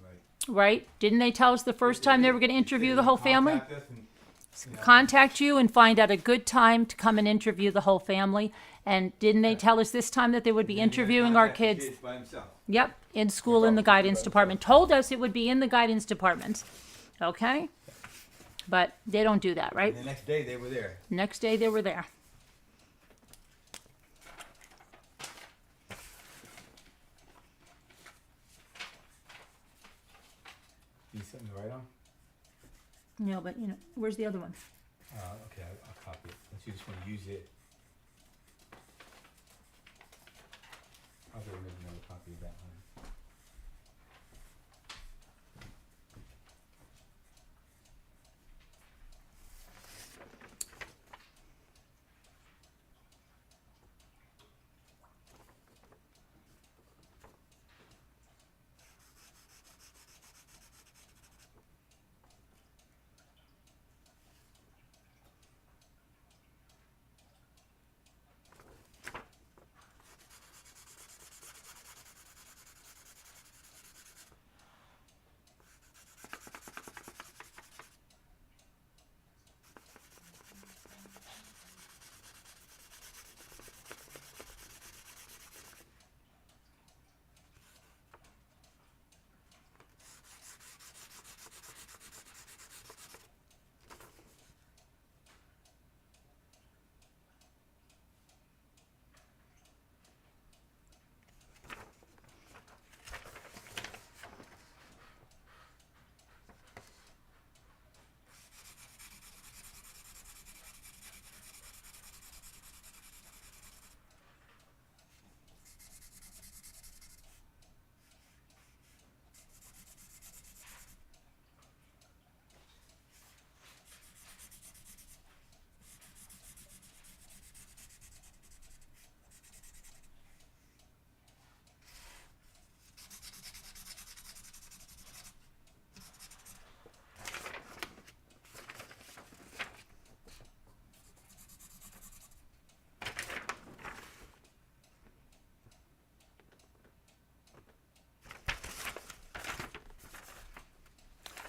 right. Right? Didn't they tell us the first time they were going to interview the whole family? Contact us and, Contact you and find out a good time to come and interview the whole family. And didn't they tell us this time that they would be interviewing our contact the kids? by himself. Yep, in school in the guidance department. Told us it would be in the guidance department. Okay? But they don't do that, right? And the next day they were there. Next day they were there. You something to write on? No, but you know, where's the other one? Okay, I'll copy it. Unless you just want to use it. I'll go make another copy of that one.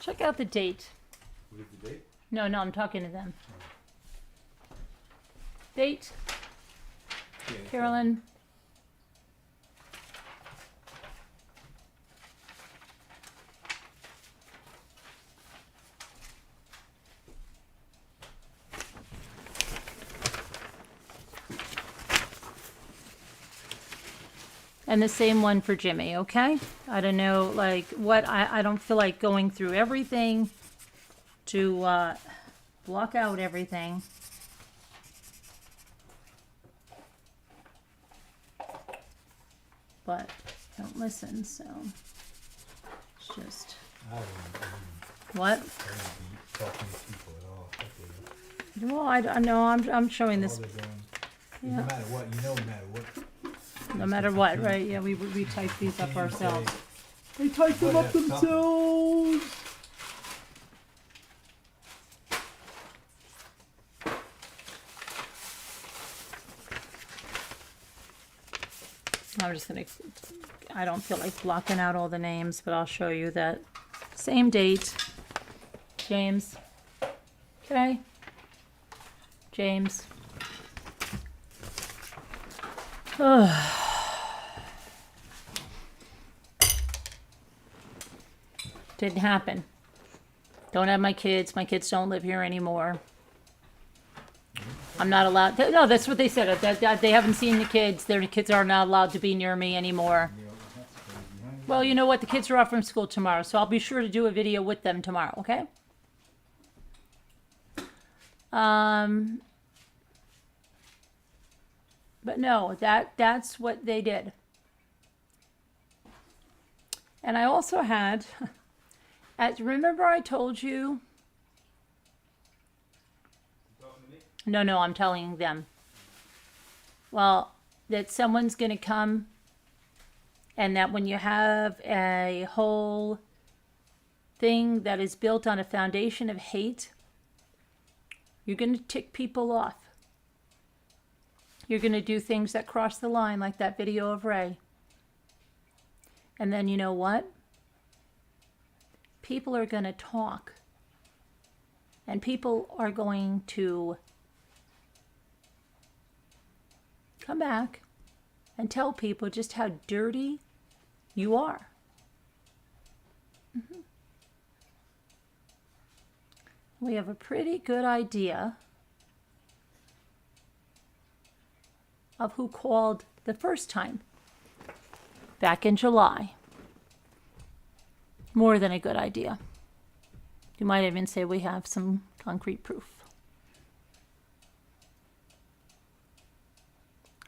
Check out the date. What is the date? No, I'm talking to them. Date, Yeah, Carolyn. And the same one for Jimmy, okay? I don't know, like, what, I don't feel like going through everything to block out everything. But don't listen, so it's just, I wouldn't what? be talking to people at all. Okay. Well, I know, I'm showing All this, they're doing, yeah. no matter what, no matter what. No matter what, right? Yeah, we type these up Continue to say, ourselves. They type them up Whatever, something. themselves. I'm just gonna, I don't feel like blocking out all the names, but I'll show you that same date. James. Okay. James. Didn't happen. Don't have my kids. My kids don't live here anymore. I'm not allowed. No, that's what they said. That they haven't seen the kids. Their kids are not allowed to be near me anymore. Well, you know what? The kids are off from school tomorrow, so I'll be sure to do a video with them tomorrow. Okay. But no, that's what they did. And I also had, remember I told you? No, I'm telling them. Well, that someone's going to come, and that when you have a whole thing that is built on a foundation of hate, you're going to tick people off. You're going to do things that cross the line, like that video of Ray. And then you know what? People are going to talk. And people are going to come back and tell people just how dirty you are. Mm-hmm. We have a pretty good idea of who called the first time, back in July. More than a good idea. You might even say we have some concrete proof.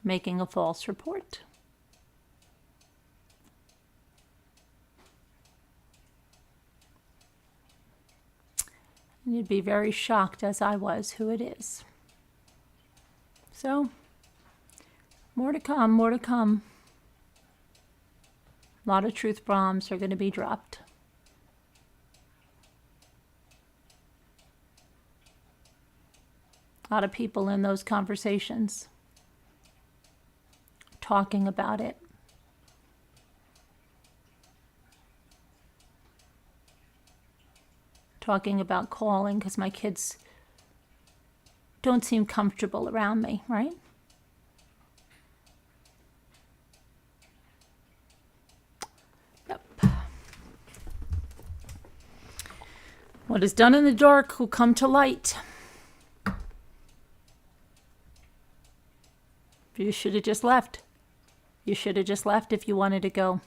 Making a false report. And you'd be very shocked, as I was, who it is. So, more to come, more to come. A lot of truth bombs are going to be dropped. A lot of people in those conversations talking about it. Talking about calling because my kids don't seem comfortable around me, right? Yep. What is done in the dark will come to light. You should have just left. You should have just left if you wanted to go.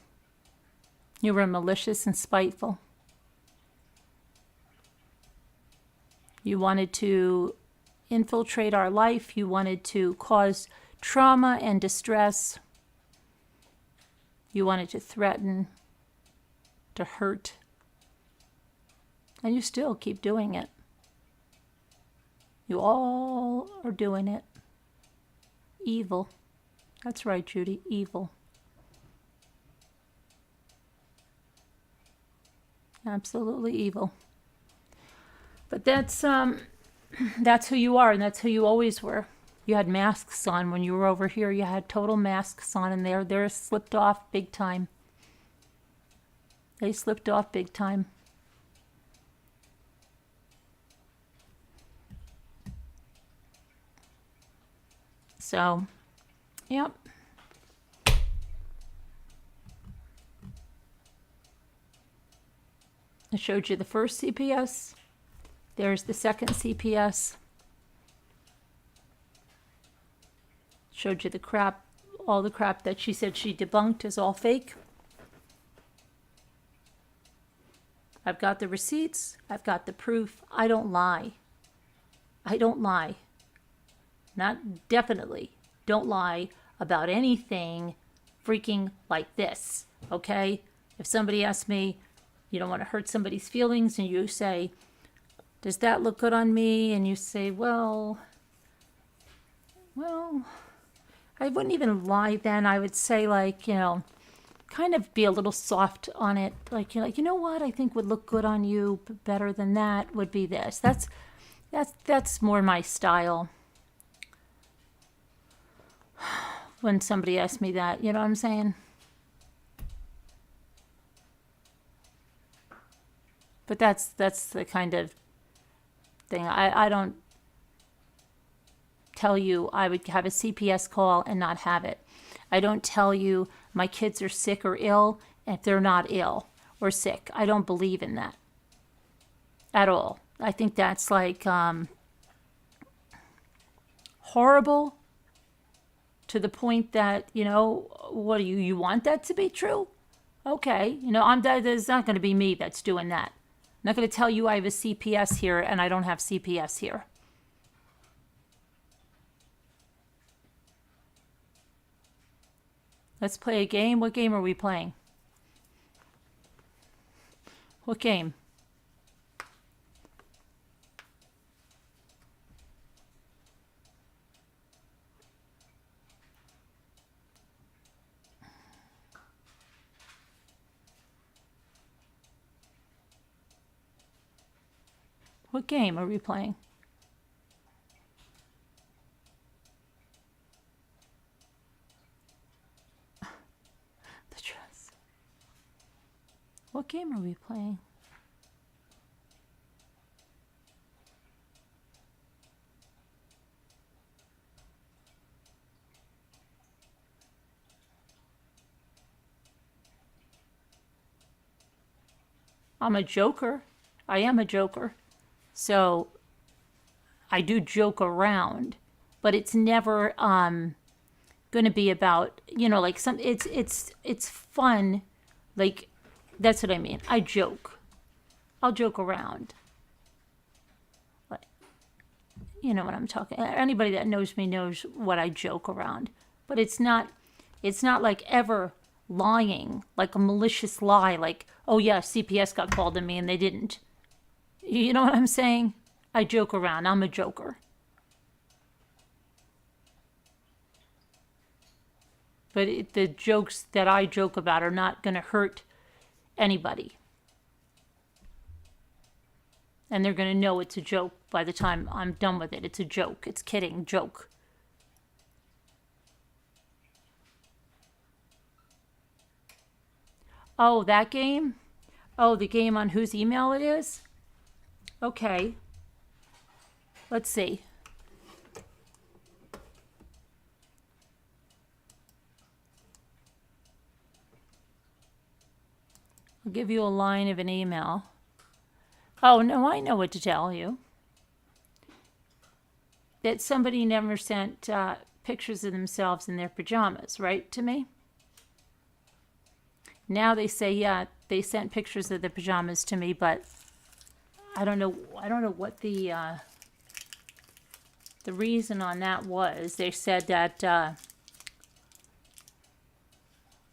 You were malicious and spiteful. You wanted to infiltrate our life. You wanted to cause trauma and distress. You wanted to threaten, to hurt. And you still keep doing it. You all are doing it. Evil. That's right, Judy. Evil. Absolutely evil. But that's who you are, and that's who you always were. You had masks on when you were over here. You had total masks on, and they're slipped off big time. They slipped off big time. So, yep. I showed you the first CPS. There's the second CPS. Showed you the crap, all the crap that she said she debunked is all fake. I've got the receipts. I've got the proof. I don't lie. I don't lie. Not definitely. Don't lie about anything freaking like this, okay? If somebody asks me, you don't want to hurt somebody's feelings, and you say, does that look good on me? And you say, well, I wouldn't even lie then. I would say, like, you know, kind of be a little soft on it. Like, you know what I think would look good on you better than that would be this. That's more my style. When somebody asks me that, you know what I'm saying? But that's the kind of thing. I don't tell you I would have a CPS call and not have it. I don't tell you my kids are sick or ill if they're not ill or sick. I don't believe in that at all. I think that's like horrible to the point that, you know, what do you want that to be true? Okay, you know, there's not going to be me that's doing that. I'm not going to tell you I have a CPS here and I don't have CPS here. Let's play a game. What game are we playing? What game? What game are we playing? The dress. What game are we playing? I'm a joker. I am a joker. So I do joke around, but it's never going to be about, you know, like it's fun. Like, that's what I mean. I joke. I'll joke around. But you know what I'm talking. Anybody that knows me knows what I joke around. But it's not like ever lying, like a malicious lie, like, oh yeah, CPS got called to me and they didn't. You know what I'm saying? I joke around. I'm a joker. But the jokes that I joke about are not going to hurt anybody. And they're going to know it's a joke by the time I'm done with it. It's a joke. It's kidding. Joke. Oh, that game? Oh, the game on whose email it is? Okay. Let's see. I'll give you a line of an email. Oh, no, I know what to tell you. That somebody never sent pictures of themselves in their pajamas, right, to me? Now they say, yeah, they sent pictures of their pajamas to me, but I don't know what the reason on that was. They said that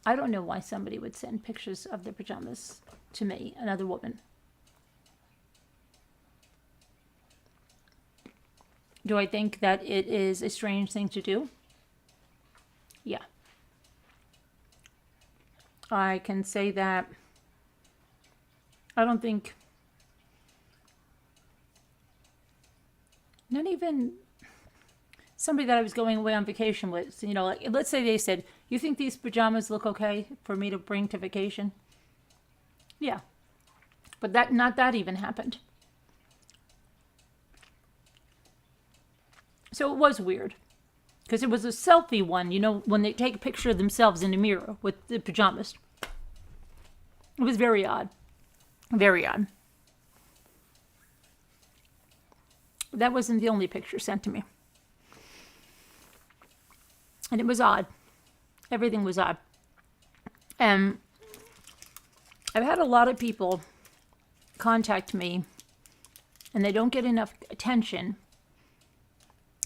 I don't know why somebody would send pictures of their pajamas to me, another woman. Do I think that it is a strange thing to do? Yeah. I can say that I don't think, not even somebody that I was going away on vacation with, you know, like, let's say they said, you think these pajamas look okay for me to bring to vacation? Yeah. But not that even happened. So it was weird. Because it was a selfie one, you know, when they take a picture of themselves in the mirror with the pajamas. It was very odd. Very odd. That wasn't the only picture sent to me. And it was odd. Everything was odd. And I've had a lot of people contact me and they don't get enough attention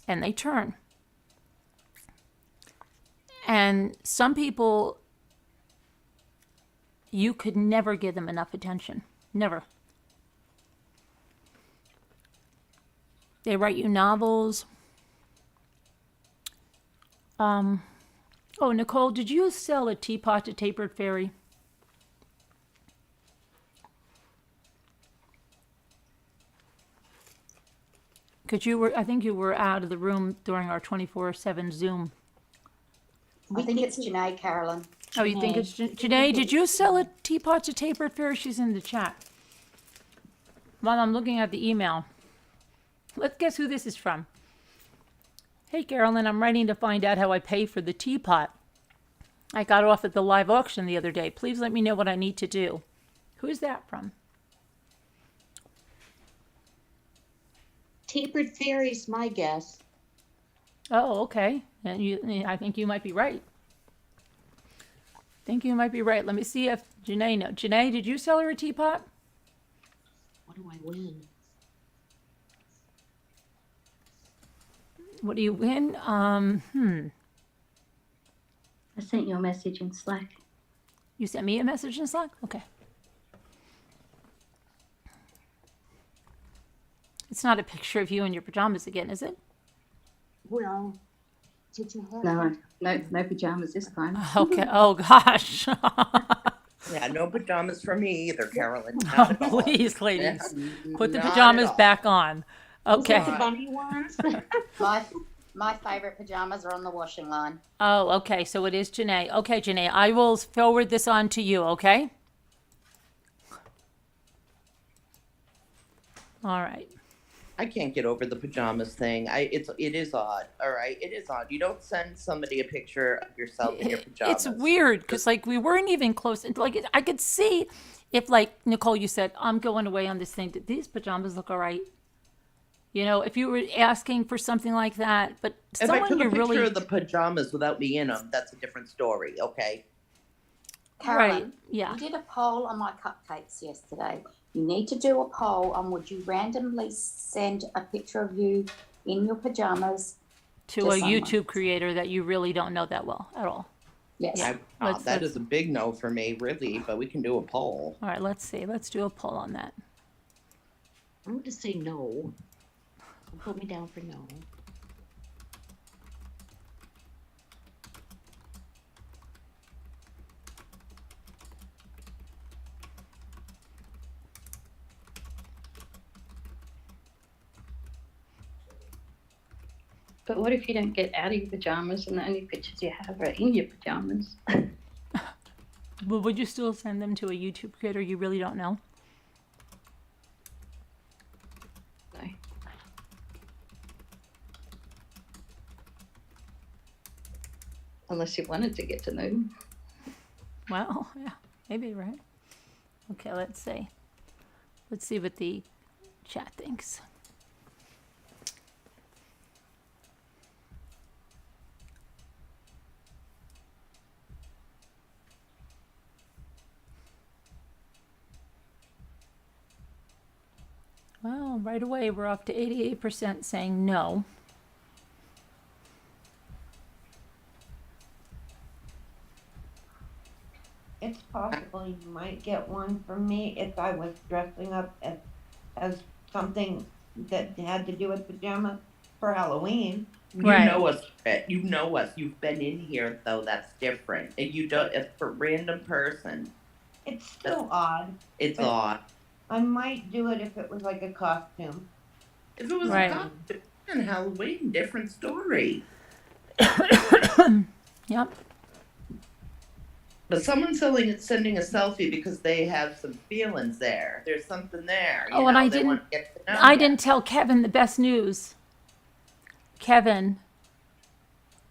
and they turn. And some people, you could never give them enough attention. Never. They write you novels. Oh, Nicole, did you sell a teapot to Tapered Fairy? Because I think you were out of the room during our 24/7 Zoom. I think it's Janae, Carolyn. Oh, you think it's Janae? Did you sell a teapot to Tapered Fairy? She's in the chat. While I'm looking at the email, let's guess who this is from. Hey, Carolyn, I'm writing to find out how I pay for the teapot. I got off at the live auction the other day. Please let me know what I need to do. Who is that from? Tapered Fairy's my guess. Oh, okay. And I think you might be right. Let me see if Janae knows. Janae, did you sell her a teapot? What do I win? What do you win? I sent you a message in Slack. You sent me a message in Slack? Okay. It's not a picture of you in your pajamas again, is it? Well, did you have No pajamas this time. Okay. Oh, gosh. Yeah, no pajamas for me either, Carolyn. Not at all. Please, ladies. Yeah, Put the not at pajamas all. back on. Okay. the bunny ones? My favorite pajamas are on the washing line. Oh, okay. So it is Janae. Okay, Janae, I will forward this on to you, okay? All right. I can't get over the pajamas thing. It is odd. All right, it is odd. You don't send somebody a picture of yourself in your pajamas. It's weird because, like, we weren't even close. Like, I could see if, like, Nicole, you said, I'm going away on this thing. Did these pajamas look all right? You know, if you were asking for something like that, but If I someone took a you picture really of the pajamas without me in them, that's a different story. Okay. Carolyn, right, yeah. we did a poll on my cupcakes yesterday. You need to do a poll on would you randomly send a picture of you in your pajamas to to a someone. YouTube creator that you really don't know that well at all. Yes. Yeah. That is a big no for me, really. But we can do a poll. All right, let's see. Let's do a poll on that. I'm going to say no. Put me down for no. But what if you don't get out of your pajamas and the only pictures you have are in your pajamas? Well, would you still send them to a YouTube creator you really don't know? No. Unless you wanted to get to know them. Well, yeah, maybe, right? Okay, let's see. Let's see what the chat thinks. Well, right away we're up to 88% saying no. It's possible you might get one from me if I was dressing up as something that had to do with pajamas for Halloween. You Right. know us, Brett. You know us. You've been in here, though. That's different. And you don't. It's for a random person. It's still odd. It's But- odd. I might do it if it was like a costume. If it was Right. a costume and Halloween, different story. Yep. But someone's sending a selfie because they have some feelings there. There's something there. Oh, and I they didn't- want to get to know I you. didn't tell Kevin the best news. Kevin,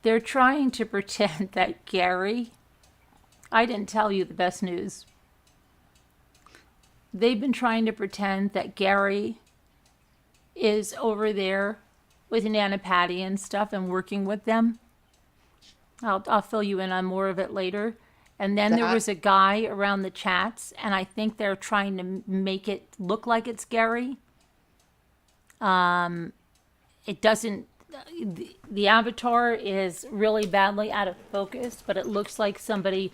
They're trying to pretend that Gary, I didn't tell you the best news. They've been trying to pretend that Gary is over there with Nana Patty and stuff and working with them. I'll fill you in on more of it later. And then there was a guy around the chats, and I think they're trying to make it look like it's Gary. It doesn't. The avatar is really badly out of focus, but it looks like somebody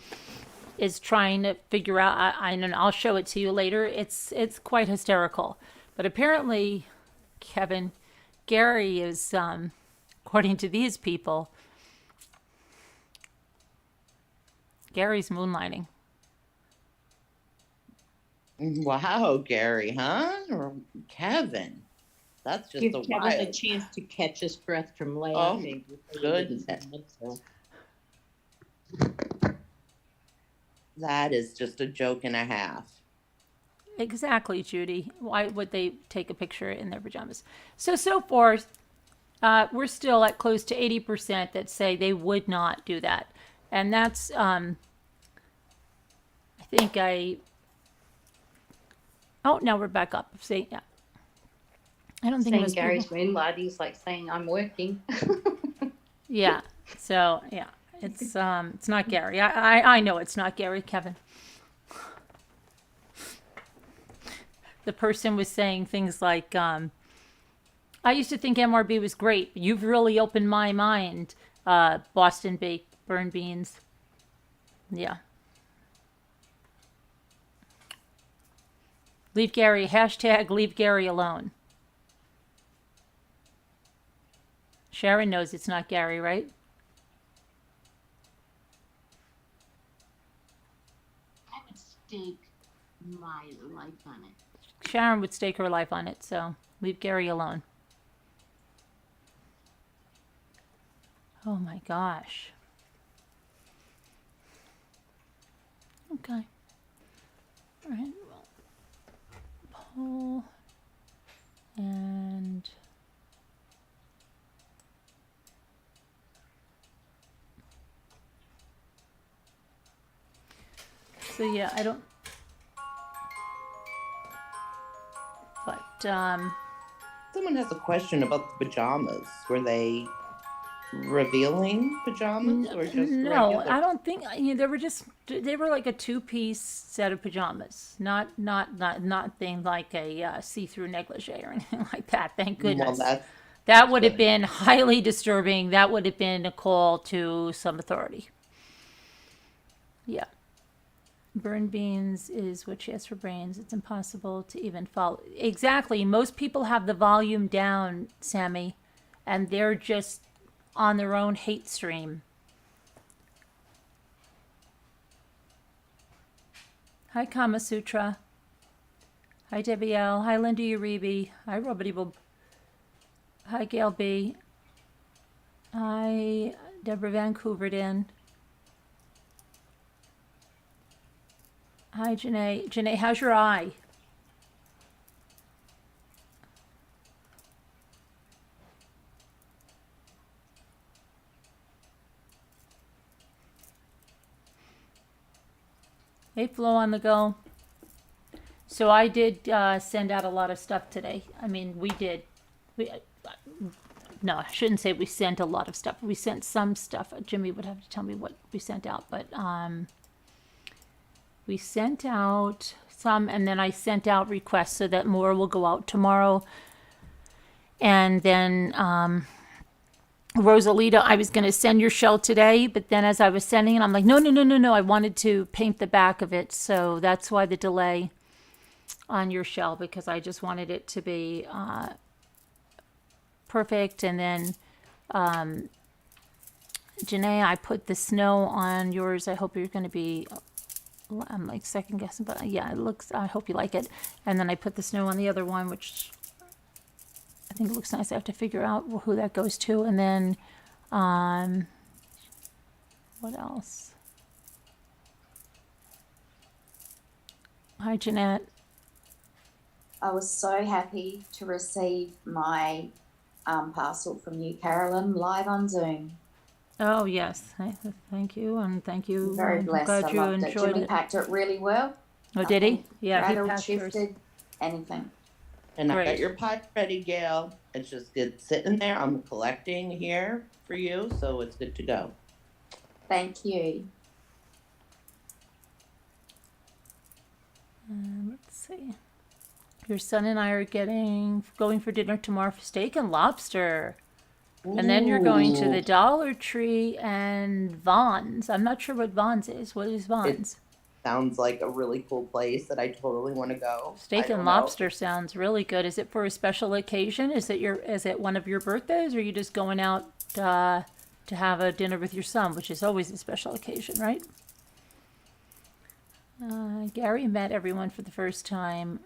is trying to figure out. And I'll show it to you later. It's quite hysterical. But apparently, Kevin, Gary is, according to these people, Gary's moonlighting. Wow, Gary, huh? Or Kevin. That's just Give a Kevin wild. a chance to catch his breath from laughing. goodness. That is just a joke and a half. Exactly, Judy. Why would they take a picture in their pajamas? So far, we're still at close to 80% that say they would not do that. And that's, now we're back up. See, yeah. I don't think it Saying was Gary's moonlighting is like saying I'm working. Yeah. So yeah, it's not Gary. I know it's not Gary, Kevin. The person was saying things like, I used to think MRB was great, but you've really opened my mind. Boston baked burn beans. Yeah. Leave Gary, hashtag leave Gary alone. Sharon knows it's not Gary, right? I would stake my life on it. Sharon would stake her life on it, so leave Gary alone. Oh my gosh. Okay. All right. Well, poll and so yeah, I don't. But Someone has a question about the pajamas. Were they revealing pajamas or just no, regular? I don't think. They were like a two-piece set of pajamas, not thing like a see-through negligee or anything like that. Thank goodness. Well, That would have good. been highly disturbing. That would have been a call to some authority. Yeah. Burn beans is what she has for brains. It's impossible to even follow. Exactly. Most people have the volume down, Sammy, and they're just on their own hate stream. Hi, Kama Sutra. Hi, Debbie L. Hi, Linda Uribe. Hi, Robbity Boob. Hi, Gail B. Hi, Deborah Vancouverden. Hi, Janae. Janae, how's your eye? Hey, Flo on the go. So I did send out a lot of stuff today. I mean, we did. No, I shouldn't say we sent a lot of stuff. We sent some stuff. Jimmy would have to tell me what we sent out, but we sent out some, and then I sent out requests so that more will go out tomorrow. And then Rosalita, I was going to send your shell today, but then as I was sending it, I'm like, no. I wanted to paint the back of it, so that's why the delay on your shell, because I just wanted it to be perfect. And then Janae, I put the snow on yours. I hope you're going to be, I'm like second guessing, but yeah, it looks, I hope you like it. And then I put the snow on the other one, which I think it looks nice. I have to figure out who that goes to. And then what else? Hi, Jeanette. I was so happy to receive my parcel from you, Carolyn, live on Zoom. Oh, yes. Thank you, and thank you. I'm very I'm blessed. glad I you loved it. enjoyed Jimmy it. packed it really well. Oh, did he? Nothing Yeah, he rattled, packed yours. shifted, anything. And I got Great. your pie ready, Gail. It's sitting there. I'm collecting here for you, so it's good to go. Thank you. Let's see. Your son and I are going for dinner tomorrow for steak and lobster. And then you're going to the Ooh. Dollar Tree and Vaughn's. I'm not sure what Vaughn's is. What is Vaughn's? Sounds like a really cool place that I totally want to go. Steak I don't and know. lobster sounds really good. Is it for a special occasion? Is it one of your birthdays, or are you just going out to have a dinner with your son, which is always a special occasion, right? Gary met everyone for the first time.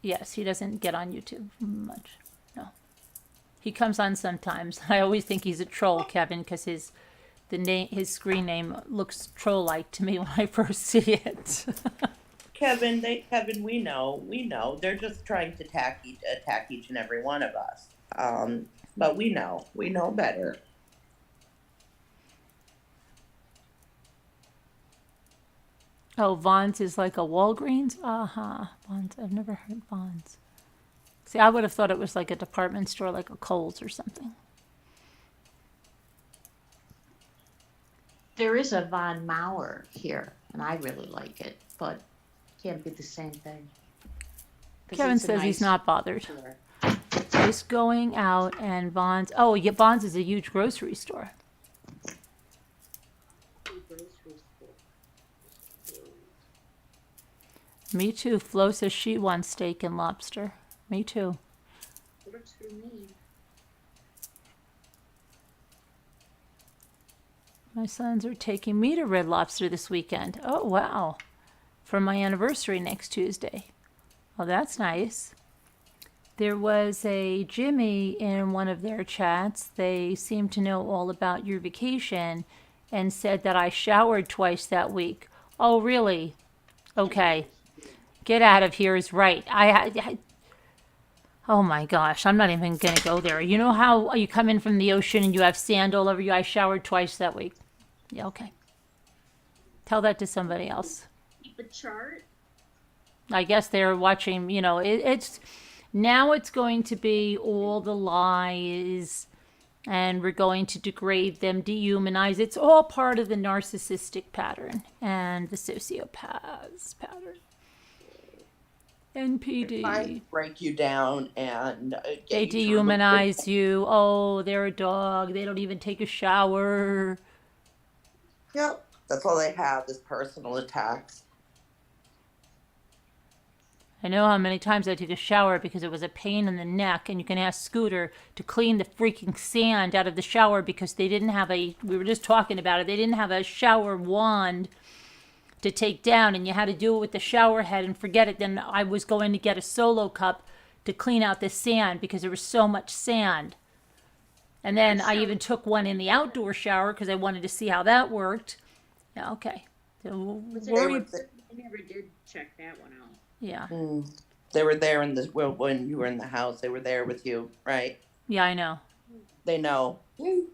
Yes, he doesn't get on YouTube much. No, he comes on sometimes. I always think he's a troll, Kevin, because his screen name looks troll-like to me when I first see it. Kevin, we know. They're just trying to attack each and every one of us. But we know better. Oh, Vaughn's is like a Walgreens? Vaughn's. I've never heard Vaughn's. See, I would have thought it was like a department store, like a Kohl's or something. There is a Von Mauer here, and I really like it, but can't be the same thing. 'Cause Kevin it's a says he's nice not bothered. store. Just going out and Vaughn's. Oh, yeah, Vaughn's is a huge grocery store. Me too. Flo says she wants steak and lobster. Me too. Works for me. My sons are taking me to Red Lobster this weekend. Oh, wow. For my anniversary next Tuesday. Oh, that's nice. There was a Jimmy in one of their chats. They seem to know all about your vacation and said that I showered twice that week. Oh, really? Okay. Get out of here is right. Oh my gosh, I'm not even going to go there. You know how you come in from the ocean and you have sand all over you? I showered twice that week. Yeah, okay. Tell that to somebody else. Keep a chart. I guess they're watching, it's now it's going to be all the lies and we're going to degrade them, dehumanize. It's all part of the narcissistic pattern and the sociopath's pattern. NPD. I break you down and They dehumanize you. Oh, they're a dog. They don't even take a shower. Yep, that's all they have is personal attacks. I know how many times I took a shower because it was a pain in the neck, and you can ask Scooter to clean the freaking sand out of the shower because they didn't have we were just talking about it, they didn't have a shower wand to take down, and you had to do it with the shower head and forget it. Then I was going to get a solo cup to clean out the sand because there was so much sand. And then I even took one in the outdoor shower because I wanted to see how that worked. Yeah, okay. So I never did check that one out. Yeah. They were there when you were in the house. They were there with you, right? Yeah, I know. They know. You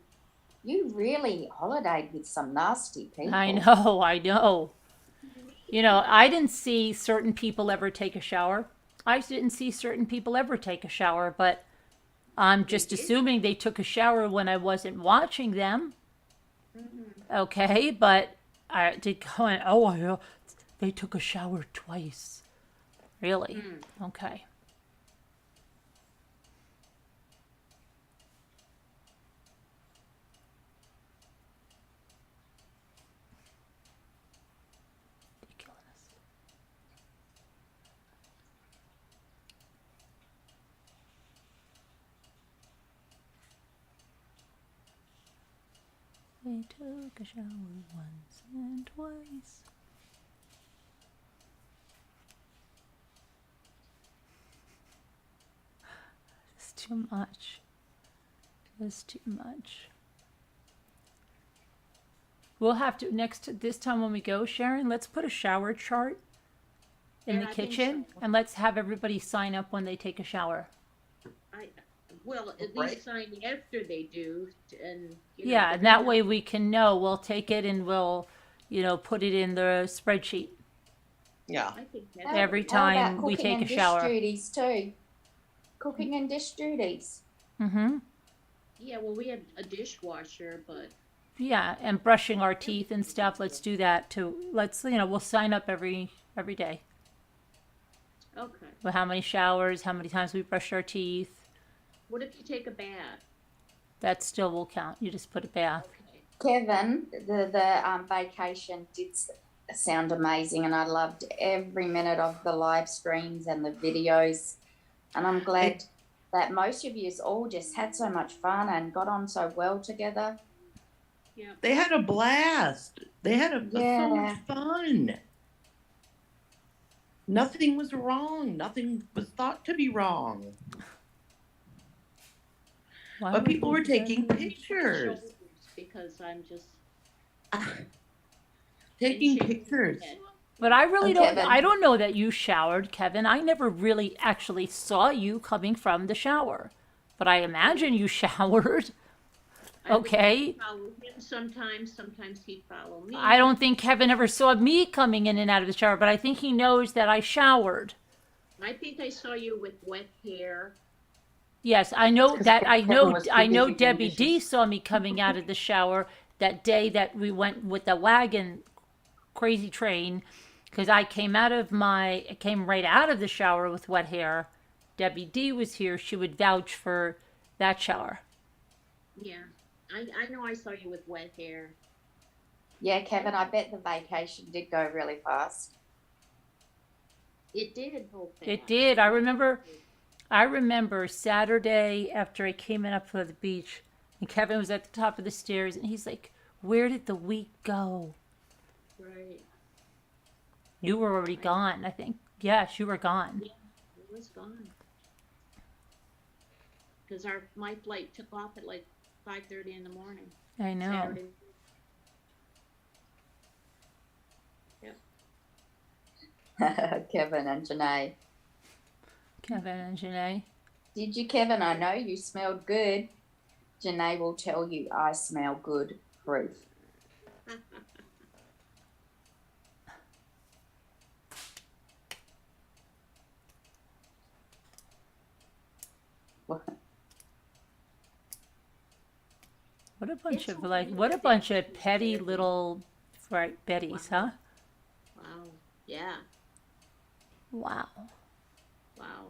really holidayed with some nasty people. I know. I didn't see certain people ever take a shower. I didn't see certain people ever take a shower, but I'm just assuming they took a shower when I wasn't watching them. Okay, but I did go and, they took a shower twice. Really? Okay. They took a shower once and twice. It's too much. It's too much. We'll have to this time when we go, Sharon, let's put a shower chart in the kitchen and let's have everybody sign up when they take a shower. Well, at Right. least sign after they do, and, you know. Yeah, but and that then- way we can know. We'll take it and we'll, put it in the spreadsheet. Yeah. I think that's. How- Every how time about we cooking take a and dish shower. duties too. Cooking and dish duties. Mm-hmm. Yeah, well, we have a dishwasher, but Yeah, and brushing our teeth and stuff. Let's do that too. We'll sign up every day. okay. Well, how many showers, how many times we brushed our teeth. What if you take a bath? That still will count. You just put a bath. Okay. Kevin, the vacation did sound amazing, and I loved every minute of the live streams and the videos. And I'm glad that most of you all just had so much fun and got on so well together. Yeah. They had a blast. They had so Yeah. much fun. Nothing was wrong. Nothing was thought to be wrong. Why But would people we were do that? taking pictures. Because I'm just. Taking shaking my pictures. head. But I really And don't. Kevin. I don't know that you showered, Kevin. I never really actually saw you coming from the shower, but I imagine you showered. I would Okay. follow him sometimes he'd follow me. I don't think Kevin ever saw me coming in and out of the shower, but I think he knows that I showered. I think I saw you with wet hair. Yes, I know Because that. I Kevin know. was too I know busy doing Debbie D dishes. saw me coming out of the shower that day that we went with the wagon crazy train, because I came right out of the shower with wet hair. Debbie D was here. She would vouch for that shower. Yeah. I know I saw you with wet hair. Yeah, Kevin, I bet the vacation did go really fast. It did go fast. It did. I remember Saturday after I came in up to the beach, and Kevin was at the top of the stairs, and he's like, "Where did the week go?" Right. You were already gone, I think. Yes, you were gone. Yeah, it was gone. Because my flight took off at like 5:30 in the morning. I know. Saturday. Kevin and Janae. Kevin and Janae. Did you, Kevin? I know you smelled good. Janae will tell you I smell good. Proof. What? What a bunch It's of okay. what a bunch of petty little Bettys, huh? Wow. Yeah. Wow. Wow.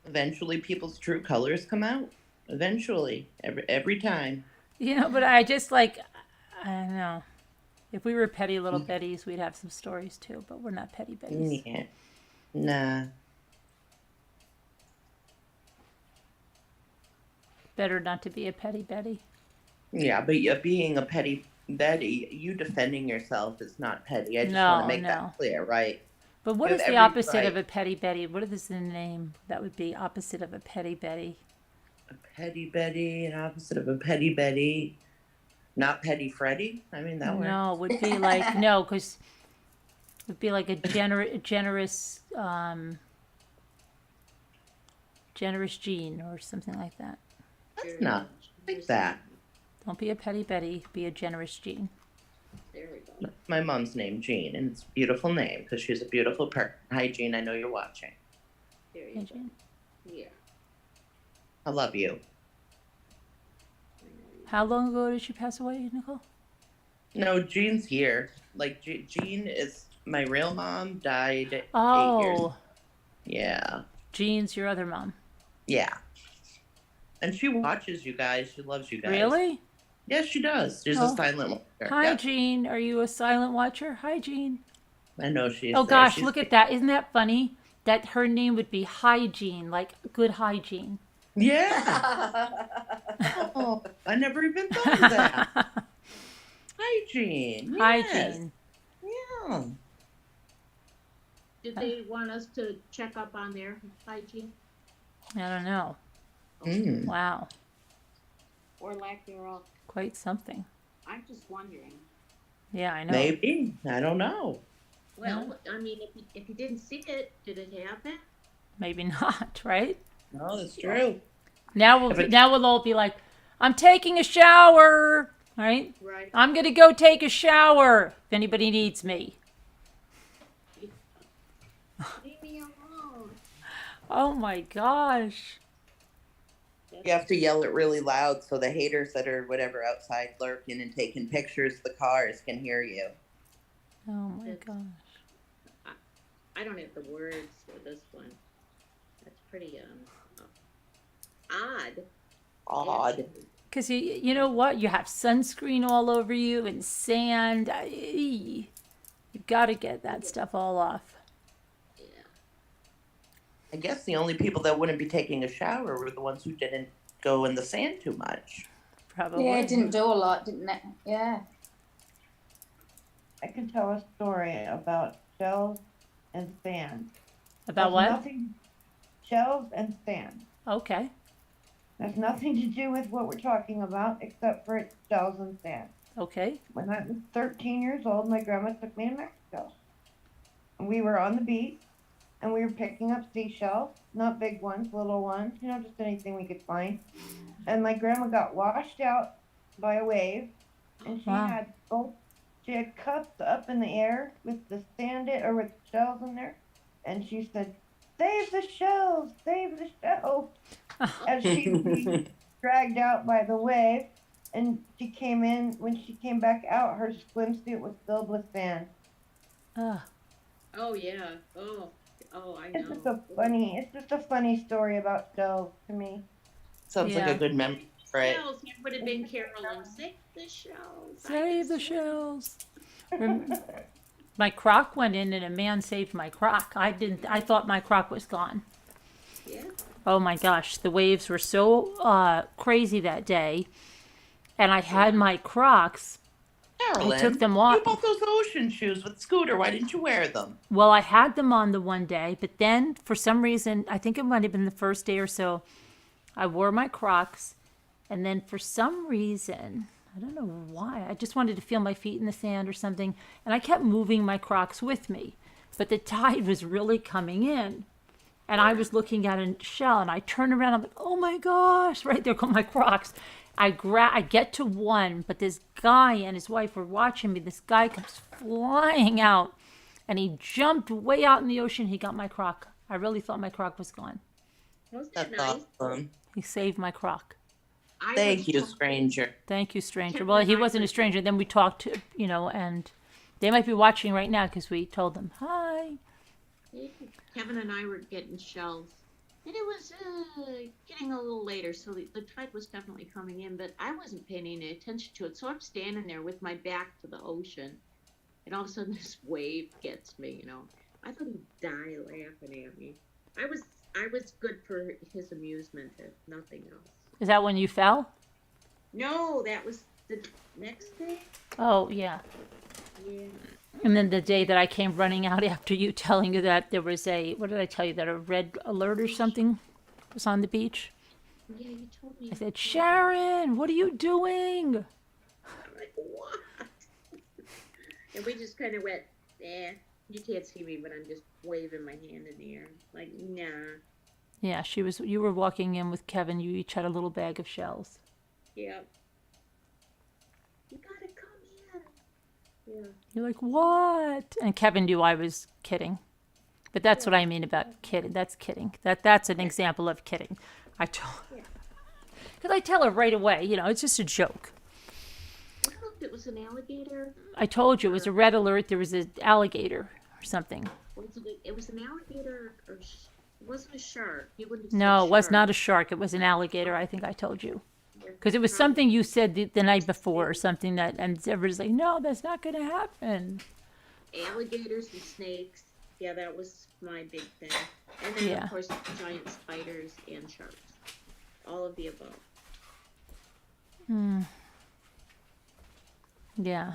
Eventually, people's true colors come out. Eventually, every time. But I just I don't know. If we were petty little Bettys, we'd have some stories too, but we're not petty Bettys. Yeah. Nah. Better not to be a petty Betty. Yeah, but being a petty Betty, you defending yourself is not petty. I just want to make No. that clear, right? But what You is have the every opposite right. of a petty Betty? What is the name that would be opposite of a petty Betty? A petty Betty, an opposite of a petty Betty. Not petty Freddy. I mean, that works. No, it would be like no, because it would be like a generous Jean or something like that. That's not like that. Don't be a petty Betty. Be a generous Jean. There we go. My mom's name Jean, and it's a beautiful name because she's a beautiful person. Hi, Jean. I know you're watching. There Hey, you go. Jean. Yeah. I love you. How long ago did she pass away, Nicole? No, Jean's here. Like Jean is my real mom. Died 8 years. Oh, Yeah, Jean's your other mom. yeah. And she watches you guys. She loves you guys. Really? Yes, she does. She's Oh. a silent watcher. Hi, Yeah, Jean. Are you a silent watcher? Hi, Jean. I know she is. Oh there. gosh, She's- look at that. Isn't that funny? That her name would be Hygiene, like good hygiene. Yeah. Oh, I never even thought of that. Hi, Jean. Yes. Hygiene. Yeah. Did they want us to check up on their hygiene I don't know. Mm. Wow. or lack thereof? Quite something. I'm just wondering. Yeah, I know. Maybe. I don't know. Well, I mean, if you didn't see it, did it happen? Maybe not, right? No, that's true. Now we'll all be like, I'm taking a shower, right? Right. I'm gonna go take a shower if anybody needs me. Leave me alone. Oh my gosh. You have to yell it really loud so the haters that are whatever outside lurking and taking pictures of the cars can hear you. Oh my It's- gosh. I don't have the words for this one. That's pretty odd. Odd. Because you know what? You have sunscreen all over you and sand. You've got to get that stuff all off. Yeah. I guess the only people that wouldn't be taking a shower were the ones who didn't go in the sand too much. Probably. Yeah, it didn't do a lot, didn't it? Yeah. I can tell a story about shells and sand. About Has what? Nothing, shells and sand. Okay. Has nothing to do with what we're talking about except for it's shells and sand. Okay. When I was 13 years old, my grandma took me to Mexico. And we were on the beach and we were picking up seashells, not big ones, little ones, just anything we could find. And my grandma got washed out by a wave and Wow. she had cups up in the air with the with shells in there. And she said, "Save the shells, save the shells." As she was dragged out by the wave, and when she came back out, her swimsuit was filled with sand. Ah. Oh yeah. Oh, I It's know. just a funny story about shells to me. Sounds like Yeah. a good memory, right? Shells. It would have been Carolyn. Save the shells. Save the shells. My crock went in and a man saved my crock. I thought my crock was gone. Yeah. Oh my gosh, the waves were so crazy that day. And I had my Crocs. Carolyn, I took them off. You bought those ocean shoes with Scooter. Why didn't you wear them? Well, I had them on the one day, but then for some reason, I think it might have been the first day or so, I wore my Crocs. And then for some reason, I don't know why, I just wanted to feel my feet in the sand or something. And I kept moving my Crocs with me. But the tide was really coming in. And I was looking at a shell and I turned around. I'm like, oh my gosh, right there go my Crocs. I get to one, but this guy and his wife were watching me. This guy comes flying out and he jumped way out in the ocean. He got my Croc. I really thought my Croc was gone. Wasn't that That's nice? awesome. He saved my Croc. Thank you, stranger. Thank you, stranger. Kevin Well, and he I wasn't a were- stranger. Then we talked, and they might be watching right now because we told them, hi. Kevin and I were getting shells, and it was getting a little later, so the tide was definitely coming in, but I wasn't paying any attention to it. So I'm standing there with my back to the ocean, and all of a sudden this wave gets me. I thought he'd die laughing at me. I was good for his amusement, if nothing else. Is that when you fell? No, that was the next day. Oh, yeah. Yeah. And then the day that I came running out after you telling you that there was what did I tell you, that a red alert or something was on the beach? Yeah, you told me. I said, Sharon, what are you doing? I'm like, what? And we just kind of went, you can't see me, but I'm just waving my hand in the air. Like, nah. Yeah, you were walking in with Kevin. You each had a little bag of shells. Yeah. You gotta come in. Yeah. You're like, what? And Kevin knew I was kidding. But that's what I mean about kidding. That's kidding. That's an example of kidding. Because I tell her right away, it's just a joke. I don't know if it was an alligator. I told you it was a red alert. There was an alligator or something. It was an alligator, or it wasn't a shark. You wouldn't have No, said it was shark. not a shark. It was an alligator. I think I told you. Because it was something you said the night before or something and everybody's like, no, that's not going to happen. Alligators and snakes. Yeah, that was my big thing. And then, Yeah. of course, giant spiders and sharks. All of the above. Yeah.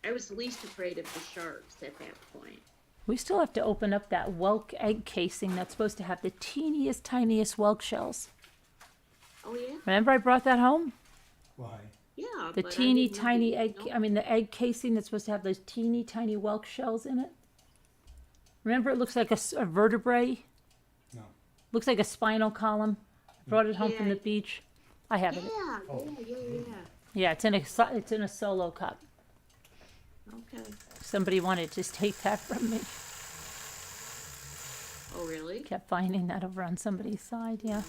I was least afraid of the sharks at that point. We still have to open up that whelk egg casing that's supposed to have the teeniest, tiniest whelk shells. Oh, yeah? Remember I brought that home? Why? Yeah. The but I teeny, didn't know tiny you egg, know. the egg casing that's supposed to have those teeny, tiny whelk shells in it. Remember it looks like a vertebrae? No. Looks like a spinal column. brought it home from Yeah. the beach. I have it. Yeah. Yeah, it's in a solo cup. Okay. Somebody wanted to just take that from me. Oh, really? Kept finding that over on somebody's side, yeah.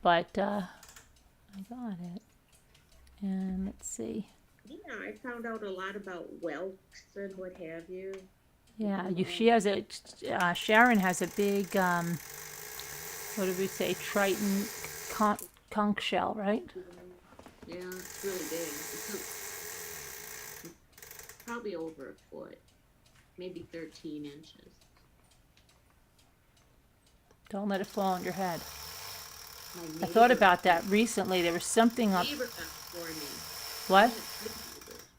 But I got it. And let's see. Yeah, I found out a lot about whelks and what have you. Yeah, she has a Sharon has a big what did we say, Triton conch shell, right? Yeah, it's really big. It's probably over a foot, maybe 13 inches. Don't let it fall on your head. My I thought neighbor- about that recently. There was something My on neighbor got it for me. what?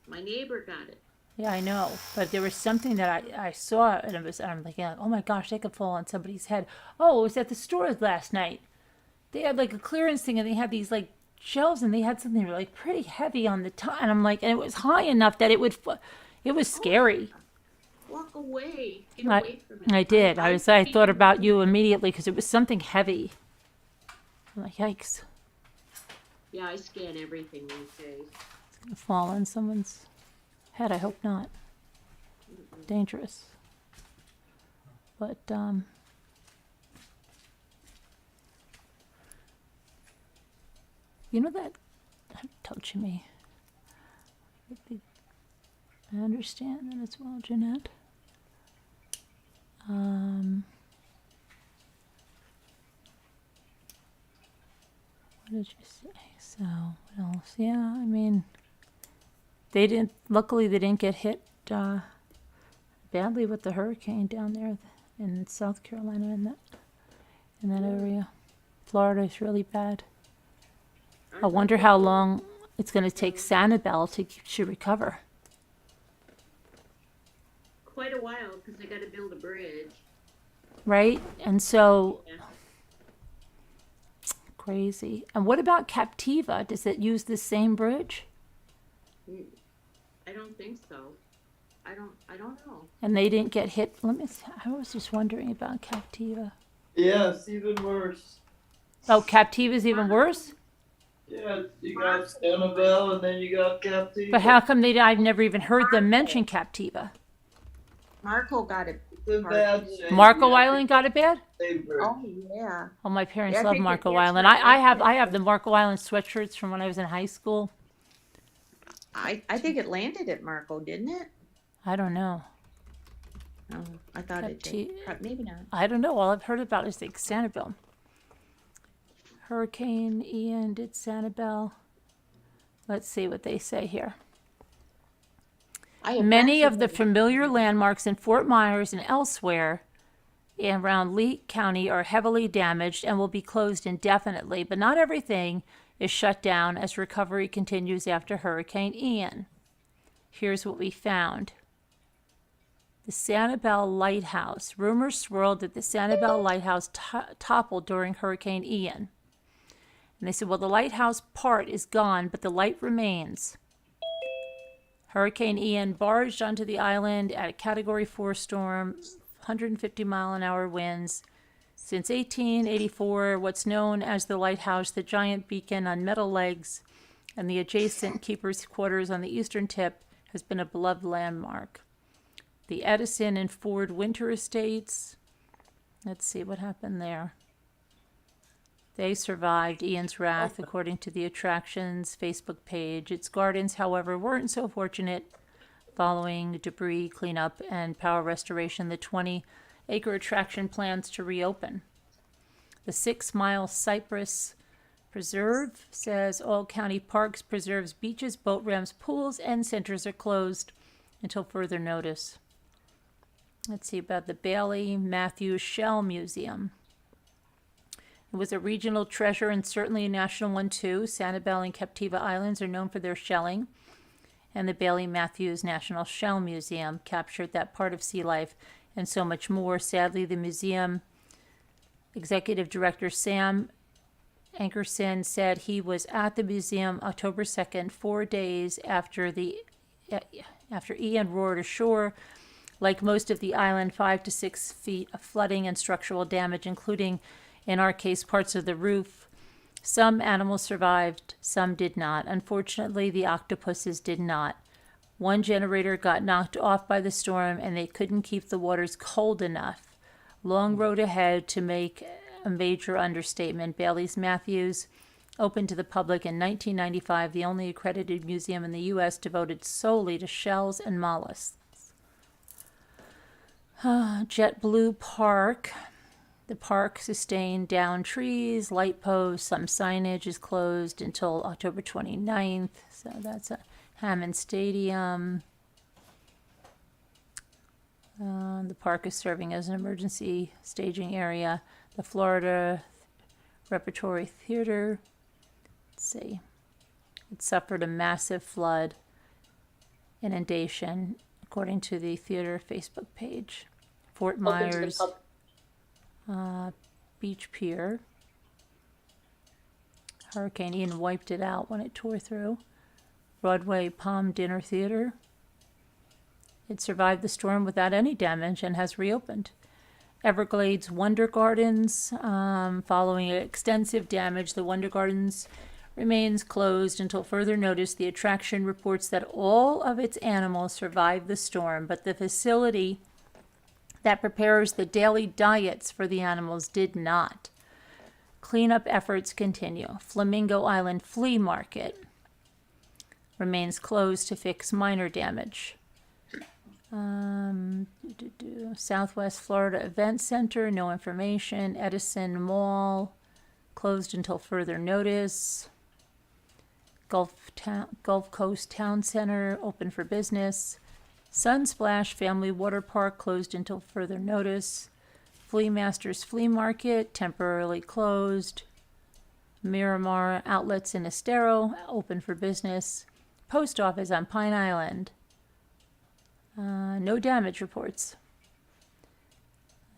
My neighbor got it. Yeah, I know, but there was something that I saw, and I'm like, oh my gosh, that could fall on somebody's head. Oh, it was at the store last night. They had like a clearance thing, and they had these like shelves, and they had something like pretty heavy on the top, and I'm like, and it was high enough that it was scary. Walk away. Get away from it. I did. I thought about you immediately because it was something heavy. I'm like, yikes! Yeah, I scan everything these days. It's gonna fall on someone's head. I hope not. Dangerous. But you know that. Don't touch me. I understand that as well, Jeanette. What did you say? So, what else? Yeah, I mean, luckily they didn't get hit badly with the hurricane down there in South Carolina in that area. Florida is really bad. I wonder how long it's going to take Sanibel to recover. Quite a while because they got to build a bridge. Right? And so, Yeah. crazy. And what about Captiva? Does it use the same bridge? I don't think so. I don't know. And they didn't get hit. I was just wondering about Captiva. Yeah, it's even worse. Oh, Captiva's even worse? Yeah, you got Annabelle and then you got Captiva. But how come I've never even heard them mention Captiva. Marco got it. It's in bad shape. Marco Yeah, Island got it bad? same bridge. Oh yeah. Oh, my parents Yeah, I love think Marco that's Island. right. I have the Marco Island sweatshirts from when I was in high school. I think it landed at Marco, didn't it? I don't know. Oh, I thought it did. Maybe not. I don't know. All I've heard about is the Sanibel. Hurricane Ian did Sanibel. Let's see what they say here. Many of the familiar landmarks in Fort Myers and elsewhere and around Lee County are heavily damaged and will be closed indefinitely, but not everything is shut down as recovery continues after Hurricane Ian. Here's what we found. The Sanibel Lighthouse. Rumors swirled that the Sanibel Lighthouse toppled during Hurricane Ian. And they said, well, the lighthouse part is gone, but the light remains. Hurricane Ian barged onto the island at a Category 4 storm, 150-mile-an-hour winds. Since 1884, what's known as the lighthouse, the giant beacon on metal legs, and the adjacent keeper's quarters on the eastern tip has been a beloved landmark. The Edison and Ford Winter Estates, let's see what happened there. They survived Ian's wrath, according to the attraction's Facebook page. Its gardens, however, weren't so fortunate. Following debris cleanup and power restoration, the 20-acre attraction plans to reopen. The 6-mile Cypress Preserve says all county parks, preserves, beaches, boat ramps, pools, and centers are closed until further notice. Let's see about the Bailey Matthews Shell Museum. It was a regional treasure and certainly a national one too. Sanibel and Captiva Islands are known for their shelling, and the Bailey Matthews National Shell Museum captured that part of sea life and so much more. Sadly, the museum executive director Sam Ankerson said he was at the museum October 2nd, 4 days after Ian roared ashore. Like most of the island, 5 to 6 feet of flooding and structural damage, including, in our case, parts of the roof. Some animals survived, some did not. Unfortunately, the octopuses did not. One generator got knocked off by the storm, and they couldn't keep the waters cold enough. Long road ahead to make a major understatement. Bailey's Matthews opened to the public in 1995, the only accredited museum in the U.S. devoted solely to shells and mollusks. JetBlue Park. The park sustained downed trees, light posts, some signage is closed until October 29th. So that's a Hammond Stadium. The park is serving as an emergency staging area. The Florida Repertory Theater. Let's see. It suffered a massive flood inundation, according to the theater Facebook page. Fort Myers Beach Pier. Hurricane Ian wiped it out when it tore through. Broadway Palm Dinner Theater. It survived the storm without any damage and has reopened. Everglades Wonder Gardens. Following extensive damage, the Wonder Gardens remains closed until further notice. The attraction reports that all of its animals survived the storm, but the facility that prepares the daily diets for the animals did not. Cleanup efforts continue. Flamingo Island Flea Market remains closed to fix minor damage. Southwest Florida Event Center, no information. Edison Mall, closed until further notice. Gulf Coast Town Center, open for business. Sunsplash Family Water Park, closed until further notice. Flea Masters Flea Market, temporarily closed. Miramar Outlets in Estero, open for business. Post Office on Pine Island. No damage reports.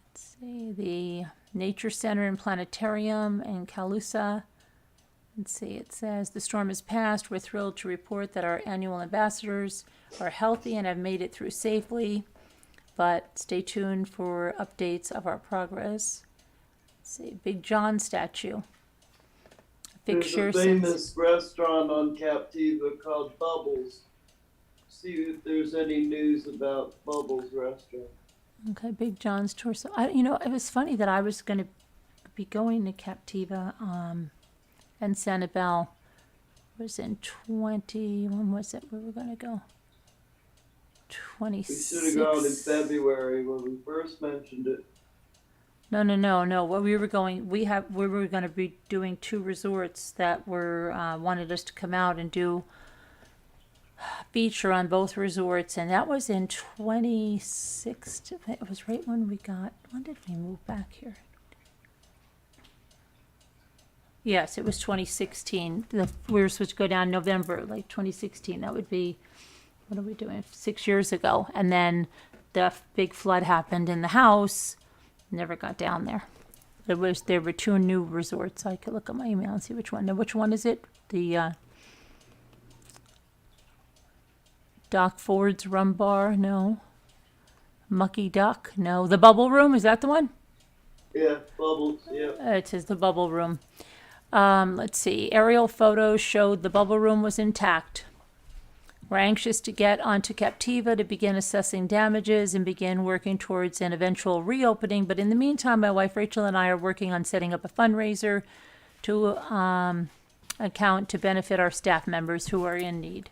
Let's see, the Nature Center and Planetarium in Calusa. Let's see, it says, the storm has passed. We're thrilled to report that our annual ambassadors are healthy and have made it through safely. But stay tuned for updates of our progress. Let's see, Big John statue. Fixture There's a famous restaurant on Captiva called Bubbles. See if there's any news about Bubbles restaurant. Okay, Big John's torso. It was funny that I was going to be going to Captiva and Sanibel was in when was it? We were going to go. 26. We should have gone in February when we first mentioned it. No. Well, we were going to be doing 2 resorts that were wanted us to come out and do feature on both resorts, and that was in 26. It was right when did we move back here? Yes, it was 2016. We were supposed to go down November, like 2016. That would be, what are we doing, 6 years ago. And then the big flood happened in the house. Never got down there. There were 2 new resorts. I could look at my email and see which one. Now, which one is it? The Doc Ford's Rum Bar? No. Mucky Duck? No. The Bubble Room? Is that the one? Yeah, Bubbles, yeah. It says the Bubble Room. Let's see. Aerial photos showed the Bubble Room was intact. We're anxious to get onto Captiva to begin assessing damages and begin working towards an eventual reopening. But in the meantime, my wife Rachel and I are working on setting up a fundraiser to account to benefit our staff members who are in need.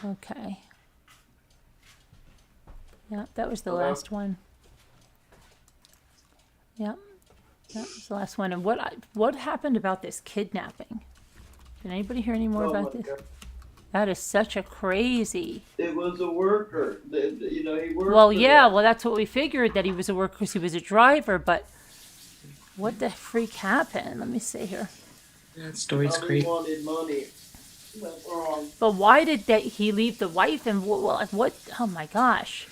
Okay. Yeah, that was the last one. Yeah, that was the last one. And what happened about this kidnapping? Did anybody hear any more about this? God. That is such a crazy. It was a worker. He worked. Well, for yeah, them. well, that's what we figured, that he was a worker because he was a driver, but what the freak happened? Let me see here. That story's Probably great. wanted money. Went wrong. But why did he leave the wife and what? Oh my gosh.